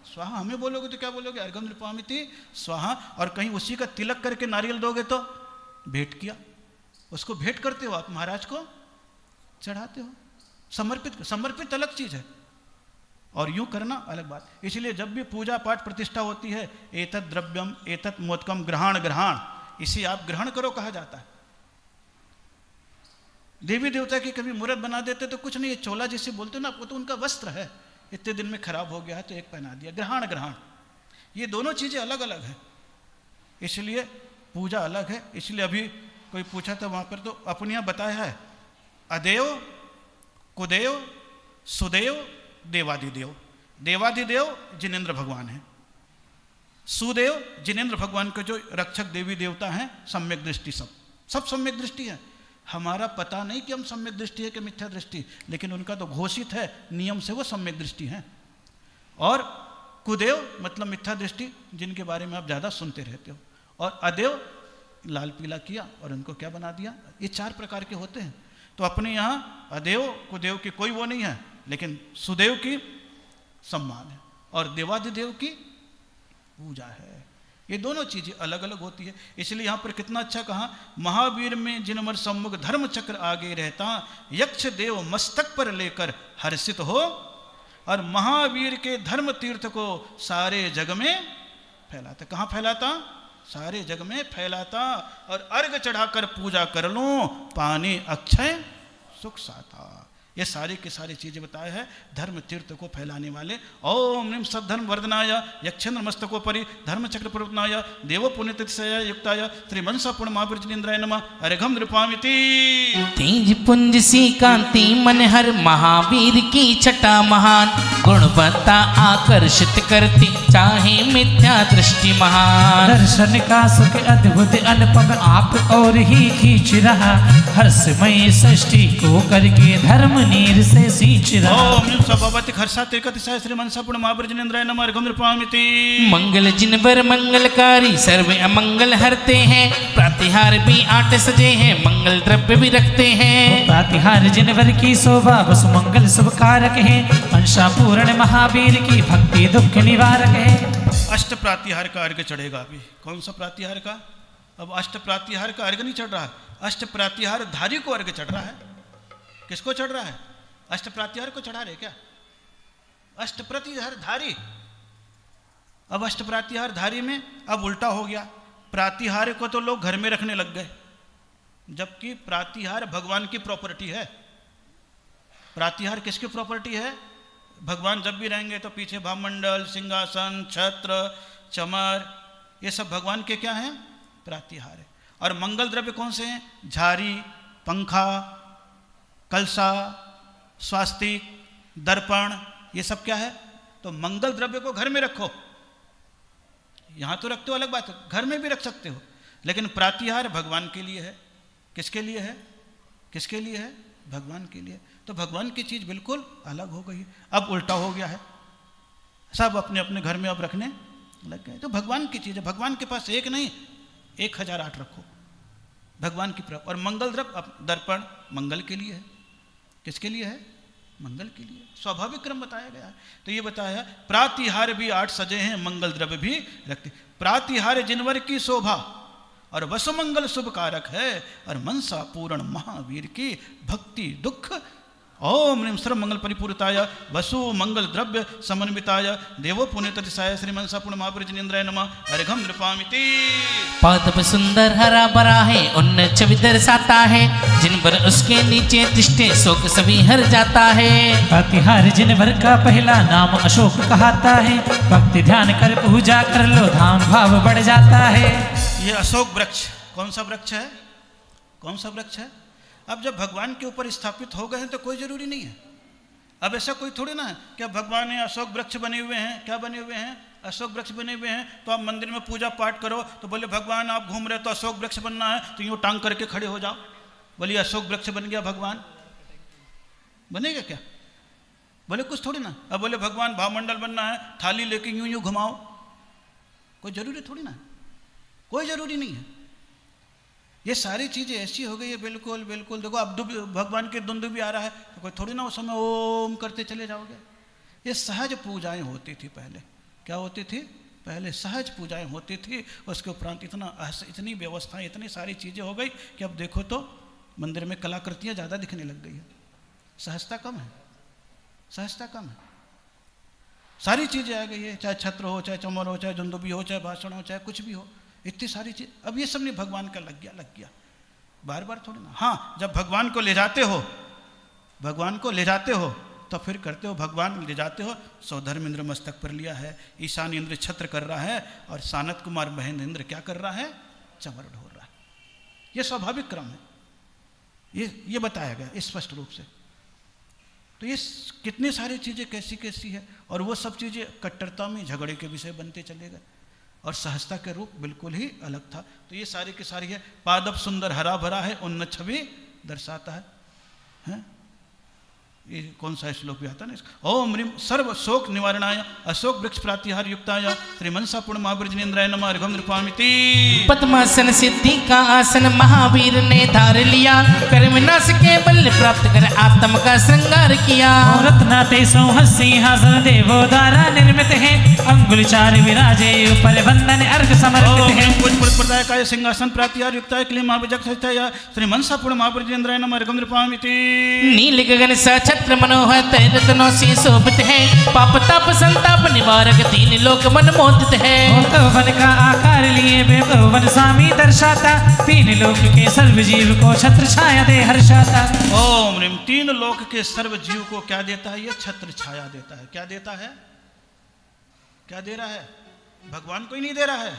स्वाहा। हमें बोलोगे तो क्या बोलोगे? अर्घम निर्वपामिति स्वाहा। और कहीं उसी का तिलक करके नारियल दोगे तो भेंट किया, उसको भेंट करते हो आप, महाराज को चढ़ाते हो। समर्पित, समर्पित अलग चीज है और यूं करना अलग बात। इसलिए जब भी पूजा पाठ प्रतिष्ठा होती है, एतत् द्रव्यम एतत् मोदकम ग्रहण ग्रहण, इसे आप ग्रहण करो कहा जाता है। देवी देवता की कभी मूर्त बना देते तो कुछ नहीं, ये चोला जिसे बोलते हो ना, वो तो उनका वस्त्र है, इतने दिन में खराब हो गया है तो एक पहना दिया। ग्रहण ग्रहण, ये दोनों चीजें अलग अलग है, इसलिए पूजा अलग है। इसलिए अभी कोई पूछा था वहां पर, तो अपने यहाँ बताया है अदेव कुदेव सुदेव देवादिदेव। देवादिदेव जिनेंद्र भगवान है, सुदेव जिनेंद्र भगवान के जो रक्षक देवी देवता हैं, सम्यक दृष्टि, सब सम्यक दृष्टि है। हमारा पता नहीं कि हम सम्यक दृष्टि है कि मिथ्या दृष्टि, लेकिन उनका तो घोषित है नियम से वो सम्यक दृष्टि हैं। और कुदेव मतलब मिथ्या दृष्टि, जिनके बारे में आप ज़्यादा सुनते रहते हो, और अदेव लाल पीला किया और उनको क्या बना दिया। ये 4 प्रकार के होते हैं। तो अपने यहाँ अदेव कुदेव की कोई वो नहीं है, लेकिन सुदेव की सम्मान है और देवादिदेव की पूजा है। ये दोनों चीजें अलग अलग होती है। इसलिए यहाँ पर कितना अच्छा कहा, महावीर में जिनमर सम्मुख धर्म चक्र आगे रहता, यक्ष देव मस्तक पर लेकर हर्षित हो, और महावीर के धर्म तीर्थ को सारे जग में फैलाता। कहाँ फैलाता? सारे जग में फैलाता। और अर्घ चढ़ाकर पूजा कर लूं, पानी अक्षय सुख साता। ये सारी की सारी चीजें बताए हैं धर्म तीर्थ को फैलाने वाले। ओम निम सद्धर्म वर्धनाय यक्षेन्द्र मस्तकोपरि धर्म चक्र प्रवर्तनाय देव पुण्यतिशय युक्ताय श्री मनसा पूर्ण महावीर जिनेन्द्राय नमः अर्घम नृपामिति। तेज पुंज सी कांति मन हर महावीर की छटा महान, गुणवत्ता आकर्षित करती चाहे मिथ्या दृष्टि महान। दर्शन का सुख अद्भुत अनुपम आप और ही खींच रहा, हर्षमय सृष्टि को करके धर्म नीर से सींच रहा। ओम निम सभावति हर्षा तिरकतिशय श्री मनसा पूर्ण महावीर जिनेन्द्राय नमः अर्घम नृपामिति। मंगल जिनवर मंगलकारी सर्व अमंगल हरते हैं, प्रतिहार भी 8 सजे हैं, मंगल द्रव्य भी रखते हैं। प्रतिहार जिनवर की शोभा वसु मंगल शुभ कारक है, मनसा पूर्ण महावीर की भक्ति दुख निवारक है। अष्ट प्रातिहार का अर्घ चढ़ेगा अभी। कौन सा प्रातिहार का? अब अष्ट प्रातिहार का अर्घ नहीं चढ़ रहा, अष्ट प्रातिहार धारी को अर्घ चढ़ रहा है। किसको चढ़ रहा है? अष्ट प्रातिहार को चढ़ा रहे क्या? अष्ट प्रतिहार धारी। अब अष्ट प्रातिहार धारी में अब उल्टा हो गया, प्रातिहार को तो लोग घर में रखने लग गए, जबकि प्रातिहार भगवान की प्रॉपर्टी है। प्रातिहार किसकी प्रॉपर्टी है? भगवान जब भी रहेंगे तो पीछे भामंडल, सिंहासन, छत्र, चमर, ये सब भगवान के क्या हैं? प्रातिहार है। और मंगल द्रव्य कौन से हैं? झारी, पंखा, कलसा, स्वास्तिक, दर्पण, ये सब क्या है? तो मंगल द्रव्य को घर में रखो। यहां तो रखते हो अलग बात है, घर में भी रख सकते हो, लेकिन प्रातिहार भगवान के लिए है। किसके लिए है? किसके लिए है? भगवान के लिए। तो भगवान की चीज बिल्कुल अलग हो गई है। अब उल्टा हो गया है, सब अपने अपने घर में अब रखने लग गए। तो भगवान की चीज है, भगवान के पास एक नहीं 1008 रखो भगवान की और मंगल द्रव्य दर्पण मंगल के लिए है। किसके लिए है? मंगल के लिए। स्वाभाविक क्रम बताया गया है। तो ये बताया प्रातिहार भी 8 सजे हैं, मंगल द्रव्य भी रखते। प्रातिहार जिनवर की शोभा और वसुमंगल शुभ कारक है, और मनसा पूर्ण महावीर की भक्ति दुख। ओम ह्रीं सर्व मंगल परिपूरिताय वसु मंगल द्रव्य समन्विताय देवो पुण्यतिशय श्री मनसा पूर्ण महावीर जिनेन्द्राय नमः अर्घम नृपामिति। पादप सुंदर हरा भरा है, उन्नत छवि दर्शाता है, जिन पर उसके नीचे तिष्ठे शोक सभी हर जाता है। प्रतिहार जिनवर का पहला नाम अशोक कहता है, भक्ति ध्यान कर पूजा कर लो धाम भाव बढ़ जाता है। ये अशोक वृक्ष कौन सा वृक्ष है? कौन सा वृक्ष है? अब जब भगवान के ऊपर स्थापित हो गए हैं तो कोई जरूरी नहीं है। अब ऐसा कोई थोड़ी ना है कि भगवान ने अशोक वृक्ष बने हुए हैं। क्या बने हुए हैं? अशोक वृक्ष बने हुए हैं। तो आप मंदिर में पूजा पाठ करो तो बोले भगवान आप घूम रहे तो अशोक वृक्ष बनना है, तो यूँ टांग करके खड़े हो जाओ, बोलिए अशोक वृक्ष बन गया भगवान। बनेगा क्या? बोले कुछ थोड़ी ना। अब बोले भगवान भावमंडल बनना है, थाली लेके यूं यूं घुमाओ, कोई जरूरी थोड़ी ना, कोई जरूरी नहीं है। ये सारी चीजें ऐसी हो गई है बिल्कुल बिल्कुल। देखो अब भगवान के दुंदु भी आ रहा है तो कोई थोड़ी ना उस समय ओम करते चले जाओगे। ये सहज पूजाएं होती थी पहले। क्या होती थी? पहले सहज पूजाएं होती थी। उसके उपरांत इतनी व्यवस्थाएं, इतनी सारी चीजें हो गई कि अब देखो तो मंदिर में कलाकृतियां ज्यादा दिखने लग गई है, सहजता कम है, सहजता कम है। सारी चीजें आ गई है, चाहे छत्र हो, चाहे चमर हो, चाहे दुंदुबी हो, चाहे भाषण हो, चाहे कुछ भी हो, इतनी सारी चीज। अब ये सब नहीं भगवान का लग गया बार बार थोड़ी ना। हाँ, जब भगवान को ले जाते हो, भगवान को ले जाते हो तो फिर करते हो, भगवान ले जाते हो, सौधर्म इंद्र मस्तक पर लिया है, ईशान इंद्र छत्र कर रहा है, और सानत कुमार महेंद्र इंद्र क्या कर रहा है? चमर ढोर रहा है। ये स्वाभाविक क्रम है, ये बताया गया स्पष्ट रूप से। तो ये कितनी सारी चीजें कैसी कैसी है, और वो सब चीजें कट्टरता में झगड़े के विषय बनते चले गए, और सहजता के रूप बिल्कुल ही अलग था। तो ये सारी की सारी है। पादप सुंदर हरा भरा है, उन्नत छवि दर्शाता है, हैं? ये कौन सा श्लोक भी आता है ना इसका? ओम ह्रीम सर्व शोक निवारणाय अशोक वृक्ष प्रातिहार युक्ताय श्री मनसा पूर्ण महावृजनेन्द्राय नमः अर्घ्यं नृपामिति। पद्मासन सिद्धि का आसन महावीर ने धार लिया, कर विनाश के बल प्राप्त कर आत्म का श्रृंगार किया। रत्नाते सिंहासन देवो द्वारा निर्मित है, अंगुल चार विराजे ऊपर बंधन अर्घ समर्पित है। प्रदायकाय सिंहासन प्रातिहार युक्ताय क्लीं महाविजक्ताय श्री मनसा पूर्ण महावृजनेन्द्राय नमः अर्घ्यं नृपामिति। नील गगन सा छत्र मनोहर तय रत्नों से शोभित है, पाप ताप संताप निवारक तीन लोक मन मोदित है। वन का आकार लिए वन स्वामी दर्शाता, तीन लोक के सर्व जीव को छत्र छाया दे हर्षाता। ओम ह्रीम तीन लोक के सर्व जीव को क्या देता है? ये छत्र छाया देता है। क्या देता है? क्या दे रहा है? भगवान को ही नहीं दे रहा है,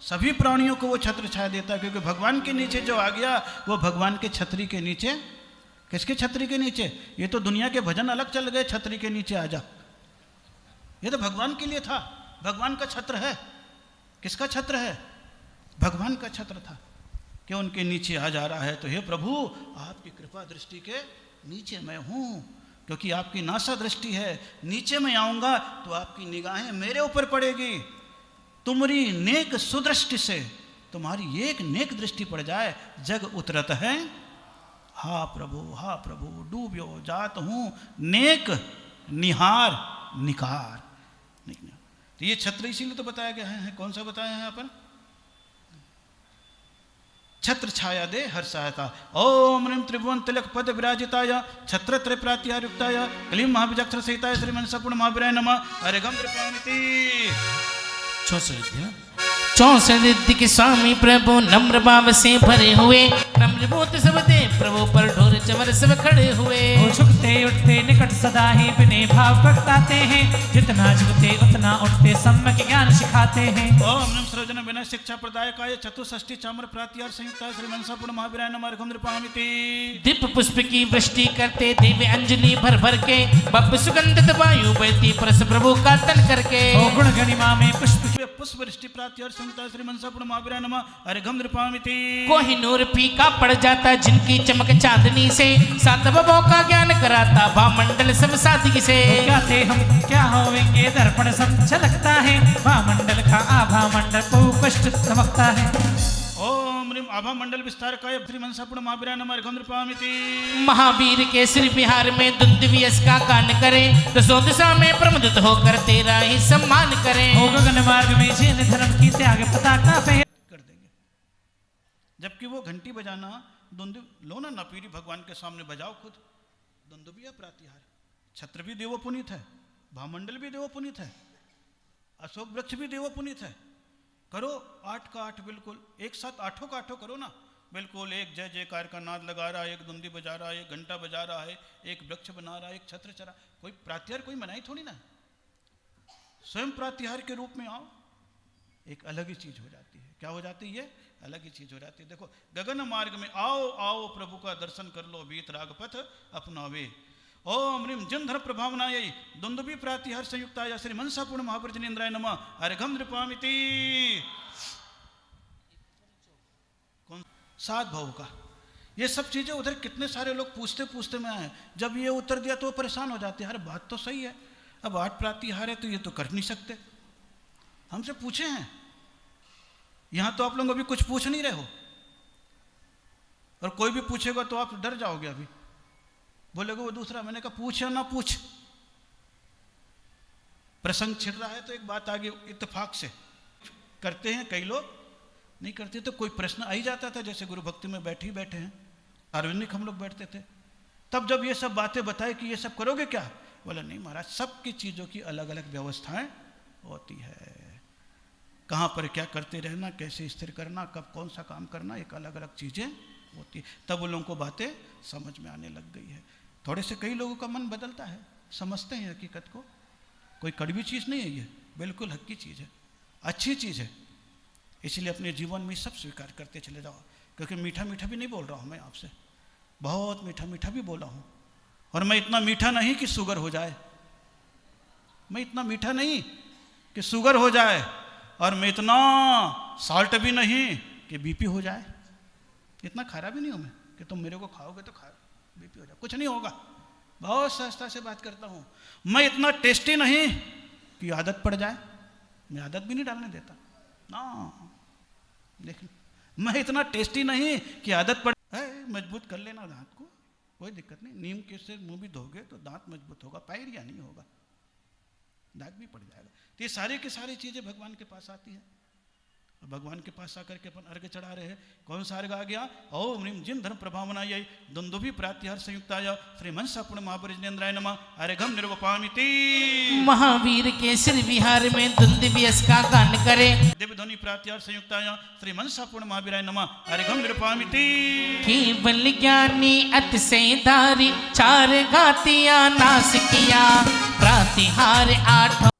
सभी प्राणियों को वो छत्र छाया देता है, क्योंकि भगवान के नीचे जो आ गया वो भगवान के छतरी के नीचे। किसके छतरी के नीचे? ये तो दुनिया के भजन अलग चल गए, छतरी के नीचे आ जा। ये तो भगवान के लिए था, भगवान का छत्र है। किसका छत्र है? भगवान का छत्र था, कि उनके नीचे आ जा रहा है। तो हे प्रभु, आपकी कृपा दृष्टि के नीचे मैं हूँ, क्योंकि आपकी नासा दृष्टि है। नीचे मैं आऊँगा तो आपकी निगाहें मेरे ऊपर पड़ेगी। तुम्हारी नेक सुदृष्टि से तुम्हारी एक नेक दृष्टि पड़ जाए, जग उतरत है। हा प्रभु डूब्यो जात हूँ नेक निहार निकार। तो ये छत्र इसीलिए तो बताया गया है। कौन सा बताया है यहाँ पर? छत्र छाया दे हर सहायता। ओम ह्रीं त्रिभुवन तिलक पद विराजिताय छत्र त्रय प्रातिहार युक्ताय क्लीं महाविजक्त्र सहिताय श्री मनसा पूर्ण महावीराय नमः अर्घ्यं नृपामिति। 64 रिद्धि के स्वामी प्रभु नम्र भाव से भरे हुए, नम्र भूत सब दे प्रभु पर ढोर चवर सब खड़े हुए। झुकते उठते निकट सदा ही विनय भाव प्रगटाते हैं, जितना झुकते उतना उठते सम्यक ज्ञान सिखाते हैं। ओम ह्रीं सृजन विनय शिक्षा प्रदायकाय चतुष्षष्टि चामर प्रातिहार संयुक्ताय श्री मनसा पूर्ण महावीराय नमः अर्घ्यं नृपामिति। दीप पुष्प की वृष्टि करते दिव्य अंजलि भर भर के, बप सुगंधित वायु बहती परस प्रभु का तन करके। गुण गणिमा में पुष्प वृष्टि प्रातिहार संयुक्ताय श्री मनसा पूर्ण महावीराय नमः अर्घ्यं नृपामिति। कोहिनूर फीका पड़ जाता जिनकी चमक चांदनी से, सात बबों का ज्ञान कराता भामंडल सब सादगी से। गाते हम क्या होवेंगे दर्पण सब झलकता है, भामंडल का आभा मंडल को कष्ट चमकता है। ओम ह्रीं आभा मंडल विस्तार काय श्री मनसा पूर्ण महावीराय नमः अर्घ्यं नृपामिति। महावीर के श्री विहार में दुंदुभियस का गान करे, दसों दिशा में प्रमुदित होकर तेरा ही सम्मान करे। हो गगन मार्ग में जैन धर्म की त्याग पताका पे कर देंगे। जबकि वो घंटी बजाना दुंदुभ लो ना पीरी भगवान के सामने बजाओ खुद। दुंदुभिया प्रातिहार, छत्र भी देवो पुनीत है, भामंडल भी देवो पुनीत है, अशोक वृक्ष भी देवो पुनीत है। करो 8 का 8 बिल्कुल एक साथ, 8 का 8 करो ना बिल्कुल। एक जय जयकार का नाद लगा रहा है, एक दुंदी बजा रहा है, एक घंटा बजा रहा है, एक वृक्ष बना रहा है, एक छत्र चरा। कोई प्रातिहार कोई मनाई थोड़ी ना, स्वयं प्रातिहार के रूप में आओ, एक अलग ही चीज हो जाती है। क्या हो जाती है? अलग ही चीज हो जाती है। देखो गगन मार्ग में आओ आओ प्रभु का दर्शन कर लो, बीत राग पथ अपनावे। ओम ह्रीं जन्धर प्रभावनायै दुंदुभि प्रातिहार संयुक्ताय श्री मनसा पूर्ण महावृजनेन्द्राय नमः अर्घ्यं नृपामिति। सात भाव का ये सब चीजें उधर कितने सारे लोग पूछते पूछते में आए। जब ये उत्तर दिया तो वो परेशान हो जाते हैं, अरे बात तो सही है, अब 8 प्रातिहार है तो ये तो कर नहीं सकते। हमसे पूछे हैं, यहां तो आप लोग अभी कुछ पूछ नहीं रहे हो, और कोई भी पूछेगा तो आप डर जाओगे। अभी बोलेगा वो दूसरा। मैंने कहा पूछ या ना पूछ, प्रसंग छिड़ रहा है तो एक बात आगे इत्तेफाक से करते हैं, कई लोग नहीं करते। तो कोई प्रश्न आ ही जाता था, जैसे गुरु भक्ति में बैठे ही बैठे हैं, आर्वनिक हम लोग बैठते थे, तब जब ये सब बातें बताए कि ये सब करोगे क्या, बोला नहीं महाराज, सबकी चीज़ों की अलग अलग व्यवस्थाएं होती है। कहाँ पर क्या करते रहना, कैसे स्थिर करना, कब कौन सा काम करना, एक अलग अलग चीज़ें होती है। तब उन लोगों को बातें समझ में आने लग गई है। थोड़े से कई लोगों का मन बदलता है, समझते हैं हकीकत को। कोई कड़वी चीज़ नहीं है ये, बिल्कुल हक की चीज़ है, अच्छी चीज़ है। इसलिए अपने जीवन में सब स्वीकार करते चले जाओ। क्योंकि मीठा मीठा भी नहीं बोल रहा हूँ मैं आपसे, बहुत मीठा मीठा भी बोला हूँ। और मैं इतना मीठा नहीं कि शुगर हो जाए, मैं इतना मीठा नहीं कि शुगर हो जाए, और मैं इतना साल्ट भी नहीं कि बीपी हो जाए। इतना खारा भी नहीं हूँ मैं। कि तुम मेरे को खाओगे तो खाओ, बीपी हो जाए, कुछ नहीं होगा। बहुत सहजता से बात करता हूँ। मैं इतना टेस्टी नहीं कि आदत पड़ जाए, मैं आदत भी नहीं डालने देता ना। देखिए, मैं इतना टेस्टी नहीं कि आदत पड़ है। मजबूत कर लेना दांत को, कोई दिक्कत नहीं। नीम के से मुंह भी धोगे तो दांत मजबूत होगा, पायरिया नहीं होगा, दाग भी पड़ जाएगा। तो ये सारी की सारी चीजें भगवान के पास आती है। भगवान के पास आकर के अपन अर्घ चढ़ा रहे हैं। कौन सा अर्घ आ गया? ओम ह्रीं जिन धर्म प्रभावनाय दुंदुभि प्रातिहार संयुक्ताय श्री मनसा पूर्ण महाबरिजनेन्द्राय नमः अर्घम निर्वपामिति। महावीर के श्री विहार में दुंदुभियस का गान करे। दिव्य ध्वनि प्रातिहार संयुक्ताय श्री मनसा पूर्ण महावीराय नमः अर्घम निर्वपामिति। केवल ज्ञानी अतिशयधारी चार घातिया नाश किया प्रातिहार आठ।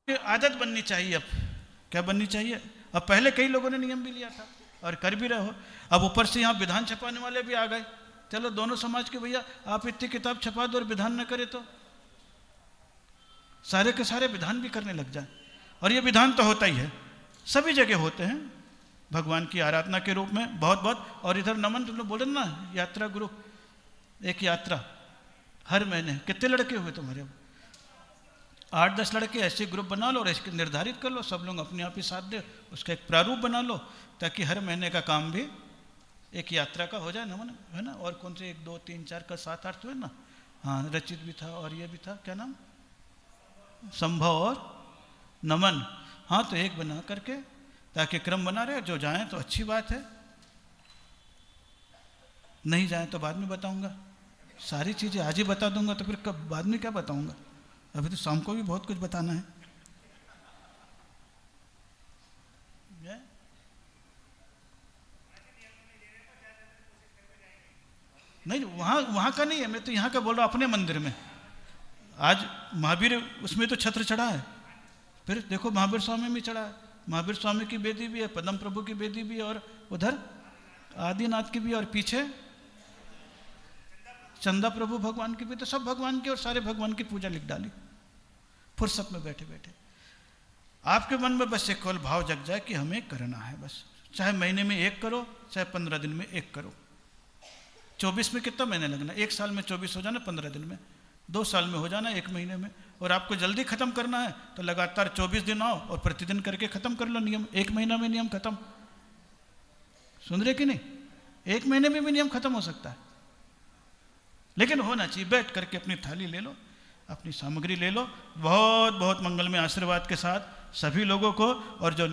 आदत बननी चाहिए। अब क्या बननी चाहिए? अब पहले कई लोगों ने नियम भी लिया था और कर भी रहे हो। अब ऊपर से यहाँ विधान छपाने वाले भी आ गए। चलो दोनों समाज के भैया आप इतनी किताब छपा दो और विधान न करे तो सारे के सारे विधान भी करने लग जाए। और ये विधान तो होता ही है, सभी जगह होते हैं भगवान की आराधना के रूप में बहुत बहुत। और इधर नमन तुम लोग बोले ना यात्रा ग्रुप, एक यात्रा हर महीने। कितने लड़के हुए तुम्हारे? 8-10 लड़के ऐसे ग्रुप बना लो और इसके निर्धारित कर लो, सब लोग अपने आप ही साथ दे, उसका एक प्रारूप बना लो ताकि हर महीने का काम भी एक यात्रा का हो जाए। नमन है ना, और कौन से 1 2 3 4 का 7 8 हुए ना। हाँ, रचित भी था और ये भी था, क्या नाम, संभव और नमन। हाँ, तो एक बना करके ताकि क्रम बना रहे। जो जाए तो अच्छी बात है, नहीं जाए तो बाद में बताऊंगा। सारी चीज़ें आज ही बता दूंगा तो फिर कब बाद में क्या बताऊंगा? अभी तो शाम को भी बहुत कुछ बताना है। नहीं, वहाँ का नहीं है, मैं तो यहाँ का बोल रहा हूँ अपने मंदिर में। आज महावीर उसमें तो छत्र चढ़ा है, फिर देखो महावीर स्वामी में चढ़ा है। महावीर स्वामी की बेदी भी है, पद्म प्रभु की बेदी भी है, और उधर आदिनाथ की भी और पीछे चंदा प्रभु भगवान की भी, तो सब भगवान की और सारे भगवान की पूजा लिख डाली फुर्सत में बैठे बैठे। आपके मन में बस एक केवल भाव जग जाए कि हमें करना है बस, चाहे महीने में 1 करो, चाहे 15 दिन में 1 करो। 24 में कितना महीने लगना, 1 साल में 24 हो जाना 15 दिन में, 2 साल में हो जाना 1 महीने में। और आपको जल्दी खत्म करना है तो लगातार 24 दिन आओ और प्रतिदिन करके खत्म कर लो नियम, 1 महीना में नियम खत्म। सुन रहे कि नहीं, 1 महीने में भी नियम खत्म हो सकता है, लेकिन होना चाहिए। बैठ करके अपनी थाली ले लो, अपनी सामग्री ले लो, बहुत बहुत मंगलमय आशीर्वाद के साथ सभी लोगों को। और जो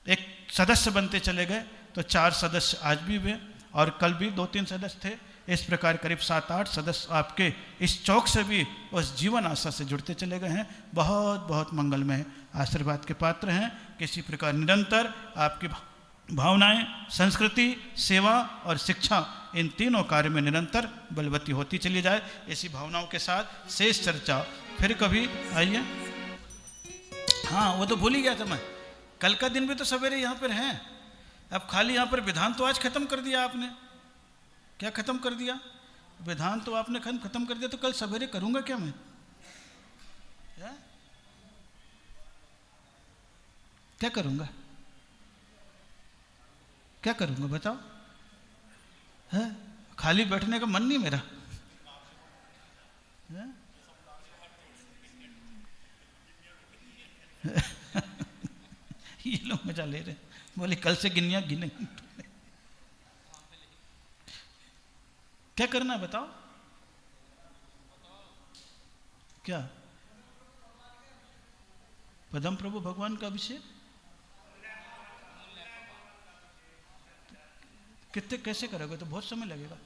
एक सदस्य बनते चले गए तो 4 सदस्य आज भी हुए और कल भी 2-3 सदस्य थे। इस प्रकार करीब 7-8 सदस्य आपके इस चौक से भी उस जीवन आशा से जुड़ते चले गए हैं। बहुत बहुत मंगलमय आशीर्वाद के पात्र हैं। किसी प्रकार निरंतर आपकी भावनाएं, संस्कृति, सेवा और शिक्षा, इन तीनों कार्य में निरंतर बलवती होती चली जाए। ऐसी भावनाओं के साथ शेष चर्चा फिर कभी आइए। हाँ, वो तो भूल ही गया था मैं, कल का दिन भी तो सवेरे यहाँ पर हैं। अब खाली यहाँ पर विधान तो आज खत्म कर दिया आपने। क्या खत्म कर दिया? विधान तो आपने खत्म कर दिया, तो कल सवेरे करूँगा क्या मैं? क्या करूँगा? क्या करूँगा बताओ? है खाली बैठने का मन नहीं मेरा। ये लोग मजा ले रहे, बोले कल से गिनिया गिने। क्या करना है बताओ? क्या? पदम प्रभु भगवान का अभिषेक कितने कैसे करोगे? तो बहुत समय लगेगा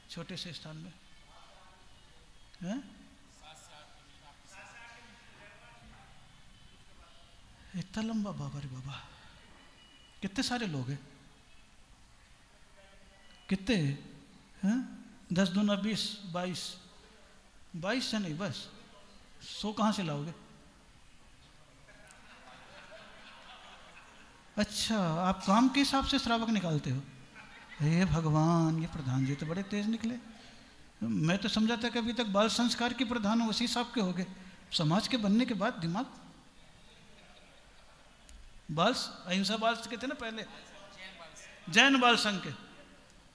छोटे से स्थान में, हैं? इतना लंबा बाबा रे बाबा, कितने सारे लोग हैं, कितने हैं? 10 दूना 20, 22 से नहीं, बस 100 कहाँ से लाओगे? अच्छा, आप काम के हिसाब से श्रावक निकालते हो? हे भगवान, ये प्रधान जी तो बड़े तेज निकले। मैं तो समझा था कि अभी तक बाल संस्कार के प्रधान उसी हिसाब के हो गए। समाज के बनने के बाद दिमाग, बाल अहिंसा बाल के थे ना पहले, जैन बाल संघ के,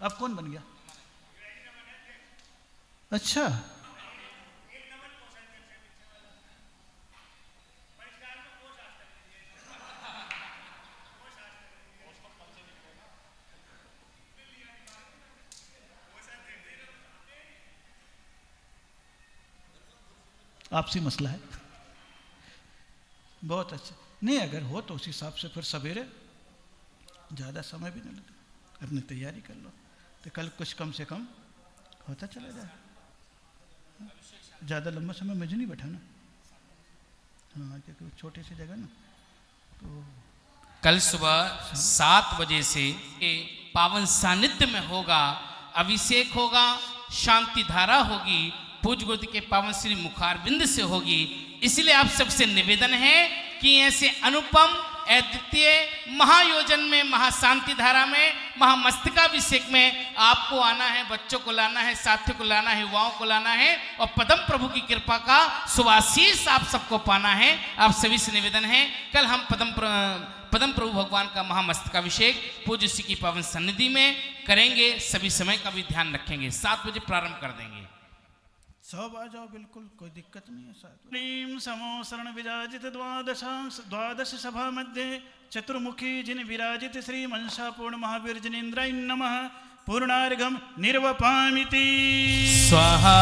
अब कौन बन गया? अच्छा, आपसी मसला है। बहुत अच्छा, नहीं अगर हो तो उस हिसाब से फिर सवेरे ज़्यादा समय भी नहीं लगता, अपनी तैयारी कर लो तो कल कुछ कम से कम होता चला जाए। ज़्यादा लंबा समय मुझे नहीं बैठाना, हाँ, क्योंकि छोटी सी जगह ना। तो कल सुबह 7 बजे से पावन सानिध्य में होगा, अभिषेक होगा, शांति धारा होगी, पूज्य गुरुदेव के पावन श्री मुखारविंद से होगी। इसलिए आप सबसे निवेदन है कि ऐसे अनुपम अद्वितीय महायोजन में, महाशांति धारा में, महामस्तकाभिषेक में आपको आना है, बच्चों को लाना है, साथियों को लाना है, युवाओं को लाना है और पदम प्रभु की कृपा का सुआशीष आप सबको पाना है। आप सभी से निवेदन है, कल हम पदम प्रभु भगवान का महामस्तकाभिषेक पूज्य श्री की पावन सन्निधि में करेंगे। सभी समय का भी ध्यान रखेंगे। 7 बजे प्रारंभ कर देंगे। सब आ जाओ, बिल्कुल कोई दिक्कत नहीं है। नीम समो शरण विराजित द्वादश सभा मध्य चतुर्मुखी जिन विराजित श्री मनसा पूर्ण महावीर जनेन्द्राय नमः। पूर्णार्घम निर्वपामिति स्वाहा।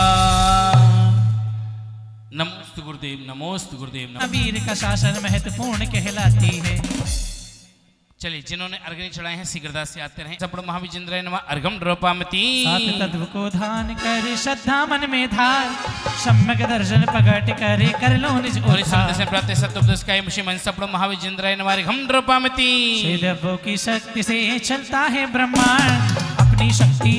नमोस्तु गुरुदेव, नमोस्तु गुरुदेव। वीर का शासन महत्वपूर्ण कहलाती है। चलिए, जिन्होंने अर्घ नहीं चढ़ाए हैं शीघ्रता से आते रहे। सपड़ महाविजेंद्राय नमः। अर्घम द्रौपामती। सात तत्व को धान कर श्रद्धा मन में धार, सम्यक दर्शन पगट करे कर लो निज प्राप्त सत्योपदेश मुझे मन सपड़ महाविजेंद्राय नमः। अर्घम द्रौपामती। देवों की शक्ति से चलता है ब्रह्मांड, अपनी शक्ति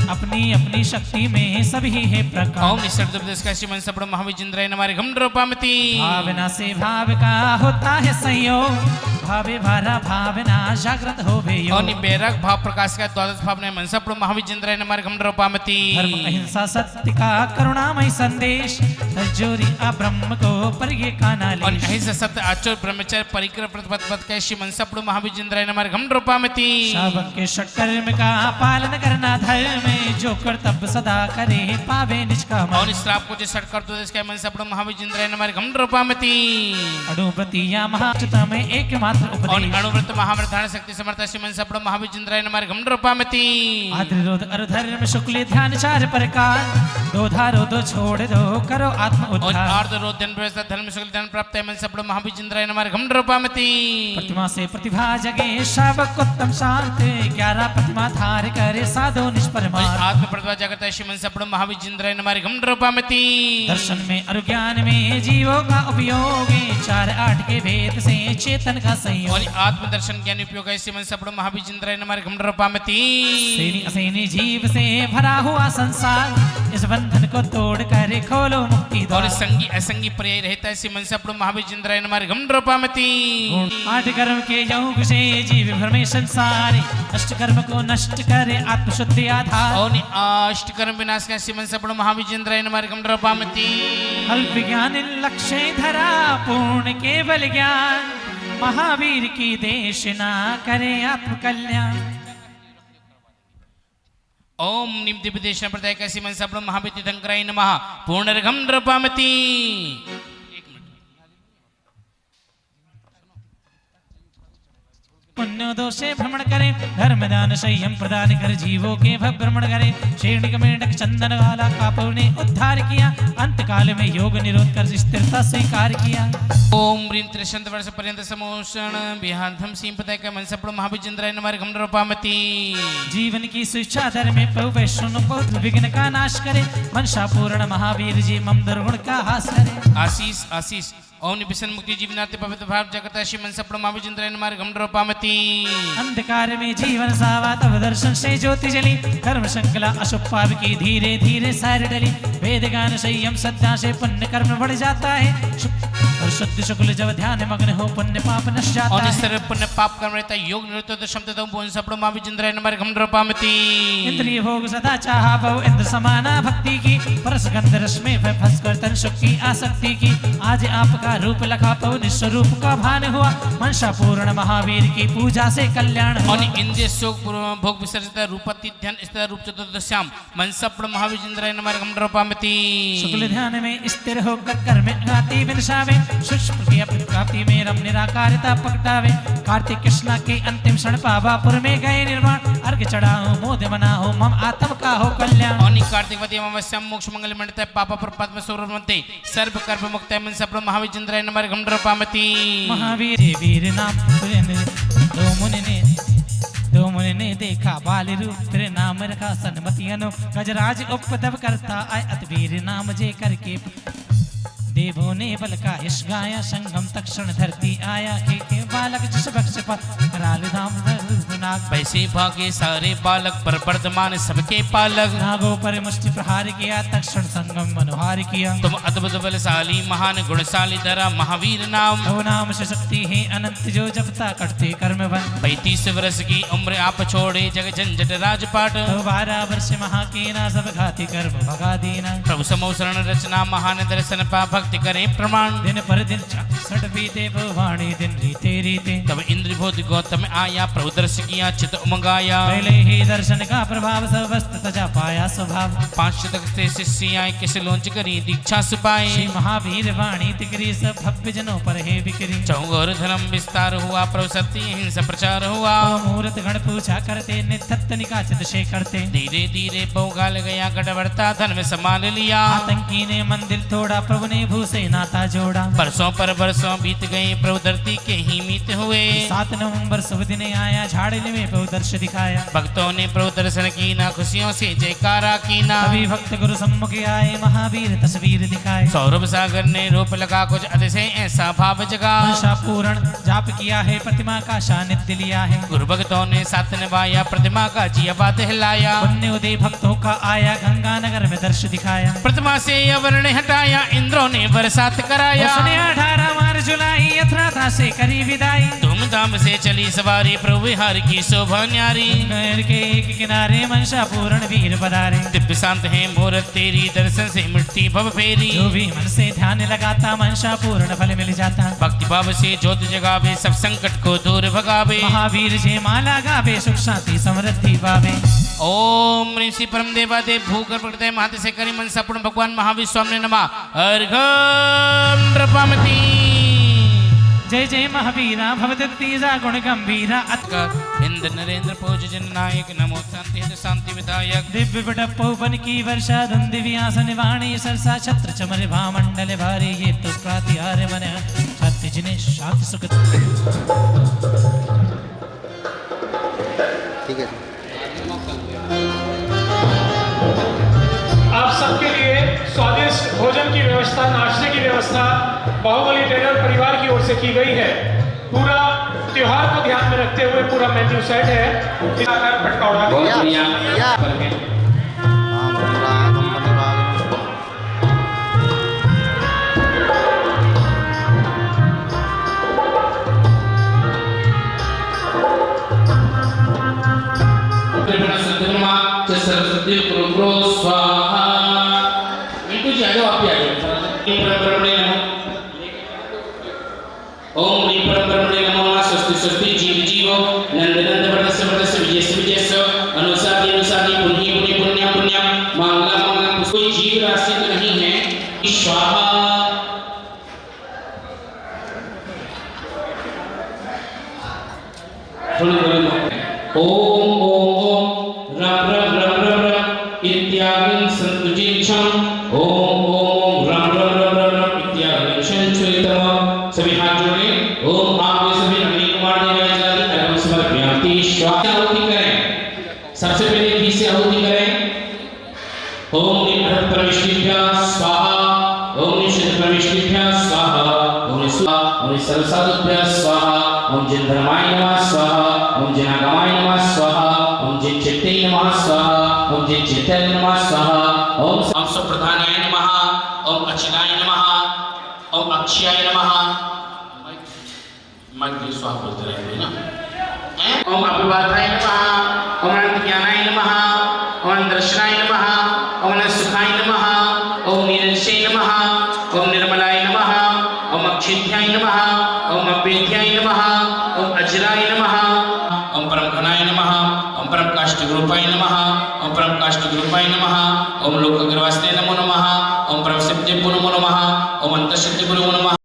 अपनी शक्ति में सभी है प्रकाश। ओम निसर्गोपदेश का श्री मन सपड़ महाविजेंद्राय नमः। अर्घम द्रौपामती। भावना से भाव का होता है संयोग, भावे भारा भावना जागृत हो यो और बेरक भाव प्रकाश का द्वादश भाव ने मनसा प्रभु महाविजेंद्राय नमः घम रूपामती धर्म अहिंसा सत्य का करुणामय संदेश जोरी आ ब्रह्म को पर ये काना और अहिंसा सत्य आचर ब्रह्मचर्य परिकर प्रतिपद कैसी मनसा प्रभु महाविजेंद्राय नमः घम रूपामती शावक के षटकर्म का पालन करना धर्म जो कर्तव्य सदा करे पावे निष्काम और इस श्राप को जो सटकर तो इसका मनसा प्रभु महाविजेंद्राय नमः घम रूपामती अणुव्रति या महाचता में एकमात्र और उपदेश अणुव्रत महाव्रतान शक्ति समर्थ श्री मनसा प्रभु महाविजेंद्राय नमः घम रूपामती आद्रिरोध अरुधर्म शुक्ल ध्यान चार प्रकार दो धारो दो छोड़ दो करो आत्म और उद्धार आर्ध रोध धन व्यवस्था धर्म शुक्ल धन प्राप्त है मनसा प्रभु महाविजेंद्राय नमः घम रूपामती प्रतिमा से प्रतिभा जगे शावक उत्तम शांत 11 प्रतिमा धार करे साधो निष्परमार आत्म प्रतिभा जागृत है श्री मनसा प्रभु महाविजेंद्राय नमः घम रूपामती दर्शन में अरुज्ञान में जीवों का उपयोग 4-8 के भेद से चेतन का संयोग और आत्म दर्शन ज्ञान उपयोग है श्री मनसा प्रभु महाविजेंद्राय नमः घम रूपामती सेनी असेनी जीव से भरा हुआ संसार इस बंधन को तोड़ कर खोलो मुक्ति और द्वार संगी असंगी पर्याय रहता है श्री मनसा प्रभु महाविजेंद्राय नमः घम रूपामती 8 कर्म के योग से जीव भर में संसार अष्ट कर्म को नष्ट करे आत्मशुद्धि आधार और अष्ट कर्म विनाश का श्री मनसा प्रभु महाविजेंद्राय नमः घम रूपामती अल्प ज्ञान लक्ष्य धरा पूर्ण केवल ज्ञान महावीर की देशना करे आत्म कल्याण ओम निम दिव्य देश प्रदाय कैसी मनसा प्रभु महाविजेंद्राय नमः पूर्णर्घम रूपामती पुण्य दोषे भ्रमण करे धर्म दान संयम प्रदान कर जीवों के भ्रमण करे शेणिक मेंढक चंदन वाला कापव ने उद्धार किया अंत काल में योग निरोध कर स्थिरता स्वीकार किया ओम ह्रीं त्रिशंत वर्ष पर्यंत समोषण विहाधम सिंह प्रदाय का मनसा प्रभु महाविजेंद्राय नमः घम रूपामती जीवन की शिक्षा धर्म में प्रभु वैष्णव को विघ्न का नाश करे मनसा पूर्ण महावीर जी मम दुर्गुण का हास करे आशीष आशीष ओम निपिसन मुक्ति जीवनाते पवित्र भाव जगत श्री मनसा प्रभु महाविजेंद्राय नमः घम रूपामती अंधकार में जीवन सावा तब दर्शन से ज्योति जली कर्म श्रृंखला अशुभ पाप की धीरे धीरे सार डली वेद गान संयम सत्या से पुण्य कर्म बढ़ जाता है और शुद्ध शुक्ल जब ध्यान मग्न हो पुण्य पाप नष्ट जाता और इस है तरह पुण्य पाप कर्म रहता है योग निरुद्ध क्षमता मनसा प्रभु महाविजेंद्राय नमः घम रूपामती इंद्रिय भोग सदा चाहा बहु इंद्र समाना भक्ति की परस गंध रस में फंस कर तन सुख की आसक्ति की आज आपका रूप लखा पौ निस्वरूप का भान हुआ मनसा पूर्ण महावीर की पूजा से कल्याण हुआ और इंद्रिय सुख भोग विसर्जित रूपति ध्यान स्थिर रूप चतुर्दश्याम मनसा प्रभु महाविजेंद्राय नमः घम रूपामती शुक्ल ध्यान में स्थिर होकर कर्म गाती विनशावे सूक्ष्म क्रिया प्राप्ति में रम निराकारिता पकटावे कार्तिक कृष्णा के अंतिम क्षण पावापुर में गए निर्वाण अर्घ चढ़ाओ मोद मनाओ मम आत्म का हो कल्याण और कार्तिक वती अमावस्या मोक्ष मंगल मंडित पापा पर पद्म स्वरूप मते सर्व कर्म मुक्त है मनसा प्रभु महाविजेंद्राय नमः घम रूपामती महावीर वीर नाम दो मुनि ने देखा बाल रूप तेरे नाम रखा सन्मति अनु गजराज उपद्रव करता आय अतवीर नाम जे करके देवों ने बल का यश गाया संगम तक्षण धरती आया के बालक जिस बख्श कराल धाम नाग वैसे भागे सारे बालक पर वर्धमान सबके पालक नागों पर मुष्टि प्रहार किया तक्षण संगम मनोहार किया तुम अद्भुत बलशाली महान गुणशाली धरा महावीर नाम तो नाम से शक्ति है अनंत जो जपता करते कर्म बन 35 वर्ष की उम्र आप छोड़े जग झंझट राजपाट तो 12 वर्ष महाकीना सब घाती कर्म भगा दीना प्रभु समो शरण रचना महान दर्शन पा भक्ति करे प्रमाण दिन पर दिन 66 बीते वाणी दिन रीते रीते तब इंद्रभूत गौतम आया प्रभु दर्श किया चित उमगाया पहले ही दर्शन का प्रभाव सब वस्त तजा पाया स्वभाव 5 शतक से शिष्य आए किस लोंच करी दीक्षा सुपाए श्री महावीर वाणी तिकरी सब भव्य जनों पर है बिक्री चौगोर धर्म विस्तार हुआ प्रभु सत्य हिंसा प्रचार हुआ मूर्त गण पूछा करते नित्य निकाचित से करते धीरे धीरे पौगाल गया गढ़वर्ता धन में संभाल लिया आतंकी ने मंदिर तोड़ा प्रभु ने भूसे नाता जोड़ा बरसों पर बरसों बीत गए प्रभु धरती के ही मीत हुए 7 नवंबर शुभ दिन आया झाड़ने में प्रभु दर्श दिखाया भक्तों ने प्रभु दर्शन की ना खुशियों से जयकारा की ना सभी भक्त गुरु सम्मुख आए महावीर तस्वीर दिखाए सौरभ सागर ने रूप लगा कुछ अतिशय ऐसा भाव जगा मनसा पूर्ण जाप किया है प्रतिमा का सानिध्य लिया है गुरु भक्तों ने साथ निभाया प्रतिमा का जियाबात हिलाया पुण्य उदय भक्तों का आया गंगानगर में दर्श दिखाया प्रतिमा से अवर्ण हटाया इंद्रों ने ने बरसात कराया। उसने 18 मार्च जुलाई यथाथा से करी विदाई। धूमधाम से चली सवारी प्रभु विहार की शोभा न्यारी। नहर के एक किनारे मनसा पूर्ण वीर पधारे। दिव्य शांत है मूरत तेरी, दर्शन से मिटती भव फेरी। जो भी मन से ध्यान लगाता मनसा पूर्ण फल मिल जाता। भक्ति भाव से ज्योत जगावे, सब संकट को दूर भगावे। महावीर जय माला गावे, सुख शांति समृद्धि पावे। ओम ऋषि परम देवादेव भूकर प्रकृति महाते से करी मनसा पूर्ण भगवान महावीर स्वामी नमः। अर्घम नृपमति। जय जय महावीरा भवदत्तीजा गुण गंभीरा। इंद्र नरेंद्र पूज जन नायक, नमो शांति हित शांति विधायक। दिव्य बटप्पन की वर्षा धुंध व्यासन वाणी सरसा छत्र चमर भामंडल भारी। ये तो प्रातिहार्य मन छात्र जिने शांति सुख। ठीक है। आप सबके लिए स्वादिष्ट भोजन की व्यवस्था, नाश्ते की व्यवस्था बाहुबली टेलर परिवार की ओर से की गई है। पूरा त्योहार को ध्यान में रखते हुए पूरा मेन्यू सेट है। पटकौड़ा सरस्वती गुरु स्वाहा। मिंटू जी आ जाओ, आप भी आ जाओ। ओम ह्रीं परम ब्रह्मणे नमः। स्वस्ति स्वस्ति जीव जीवो नंद नंद वर्धस्य वर्धस्य विजयस्य विजयस्य अनुसादी अनुसादी पुण्य पुण्य पुण्यम पुण्यम मंगलम मंगलम। कोई जीव राशि तो नहीं है। स्वाहा। ओम ओम रम रम रम रम रम इत्यादि संतुजिंचम। ओम ओम रम रम रम रम रम इत्यादि संचुतम। सभी हाथ जोड़े। ओम आप सभी अग्नि कुमार देवाय जलादि कर्म समर्पयामि। स्वाहा आहुति करें। सबसे पहले घी से आहुति करें। ओम निषद परमेष्टिभ्यः स्वाहा। ओम निषद परमेष्टिभ्यः स्वाहा। ओम स्वाहा। ओम सर्वसाधुभ्यः स्वाहा। ओम जिन धर्माय नमः स्वाहा। ओम जिनागमाय नमः स्वाहा। ओम जिन चित्ते नमः स्वाहा। ओम जिन चित्ते नमः स्वाहा। ओम सुप्रधानाय नमः। ओम अचिनाय नमः। ओम अक्षयाय नमः। मग स्वाहा बोलते रहेंगे ना। ओम अभिवादाय नमः। ओम अनंत ज्ञानाय नमः। ओम दर्शनाय नमः। ओम सुखाय नमः। ओम निरंजनाय नमः। ओम निर्मलाय नमः। ओम अक्षिध्याय नमः। ओम अपेध्याय नमः। ओम अजराय नमः। ओम परम घनाय नमः। ओम परम काष्ठ रूपाय नमः। ओम परम काष्ठ रूपाय नमः। ओम लोक अग्रवास्ते नमो नमः। ओम परम सत्य नमो नमः। ओम अंत सत्य नमो नमः।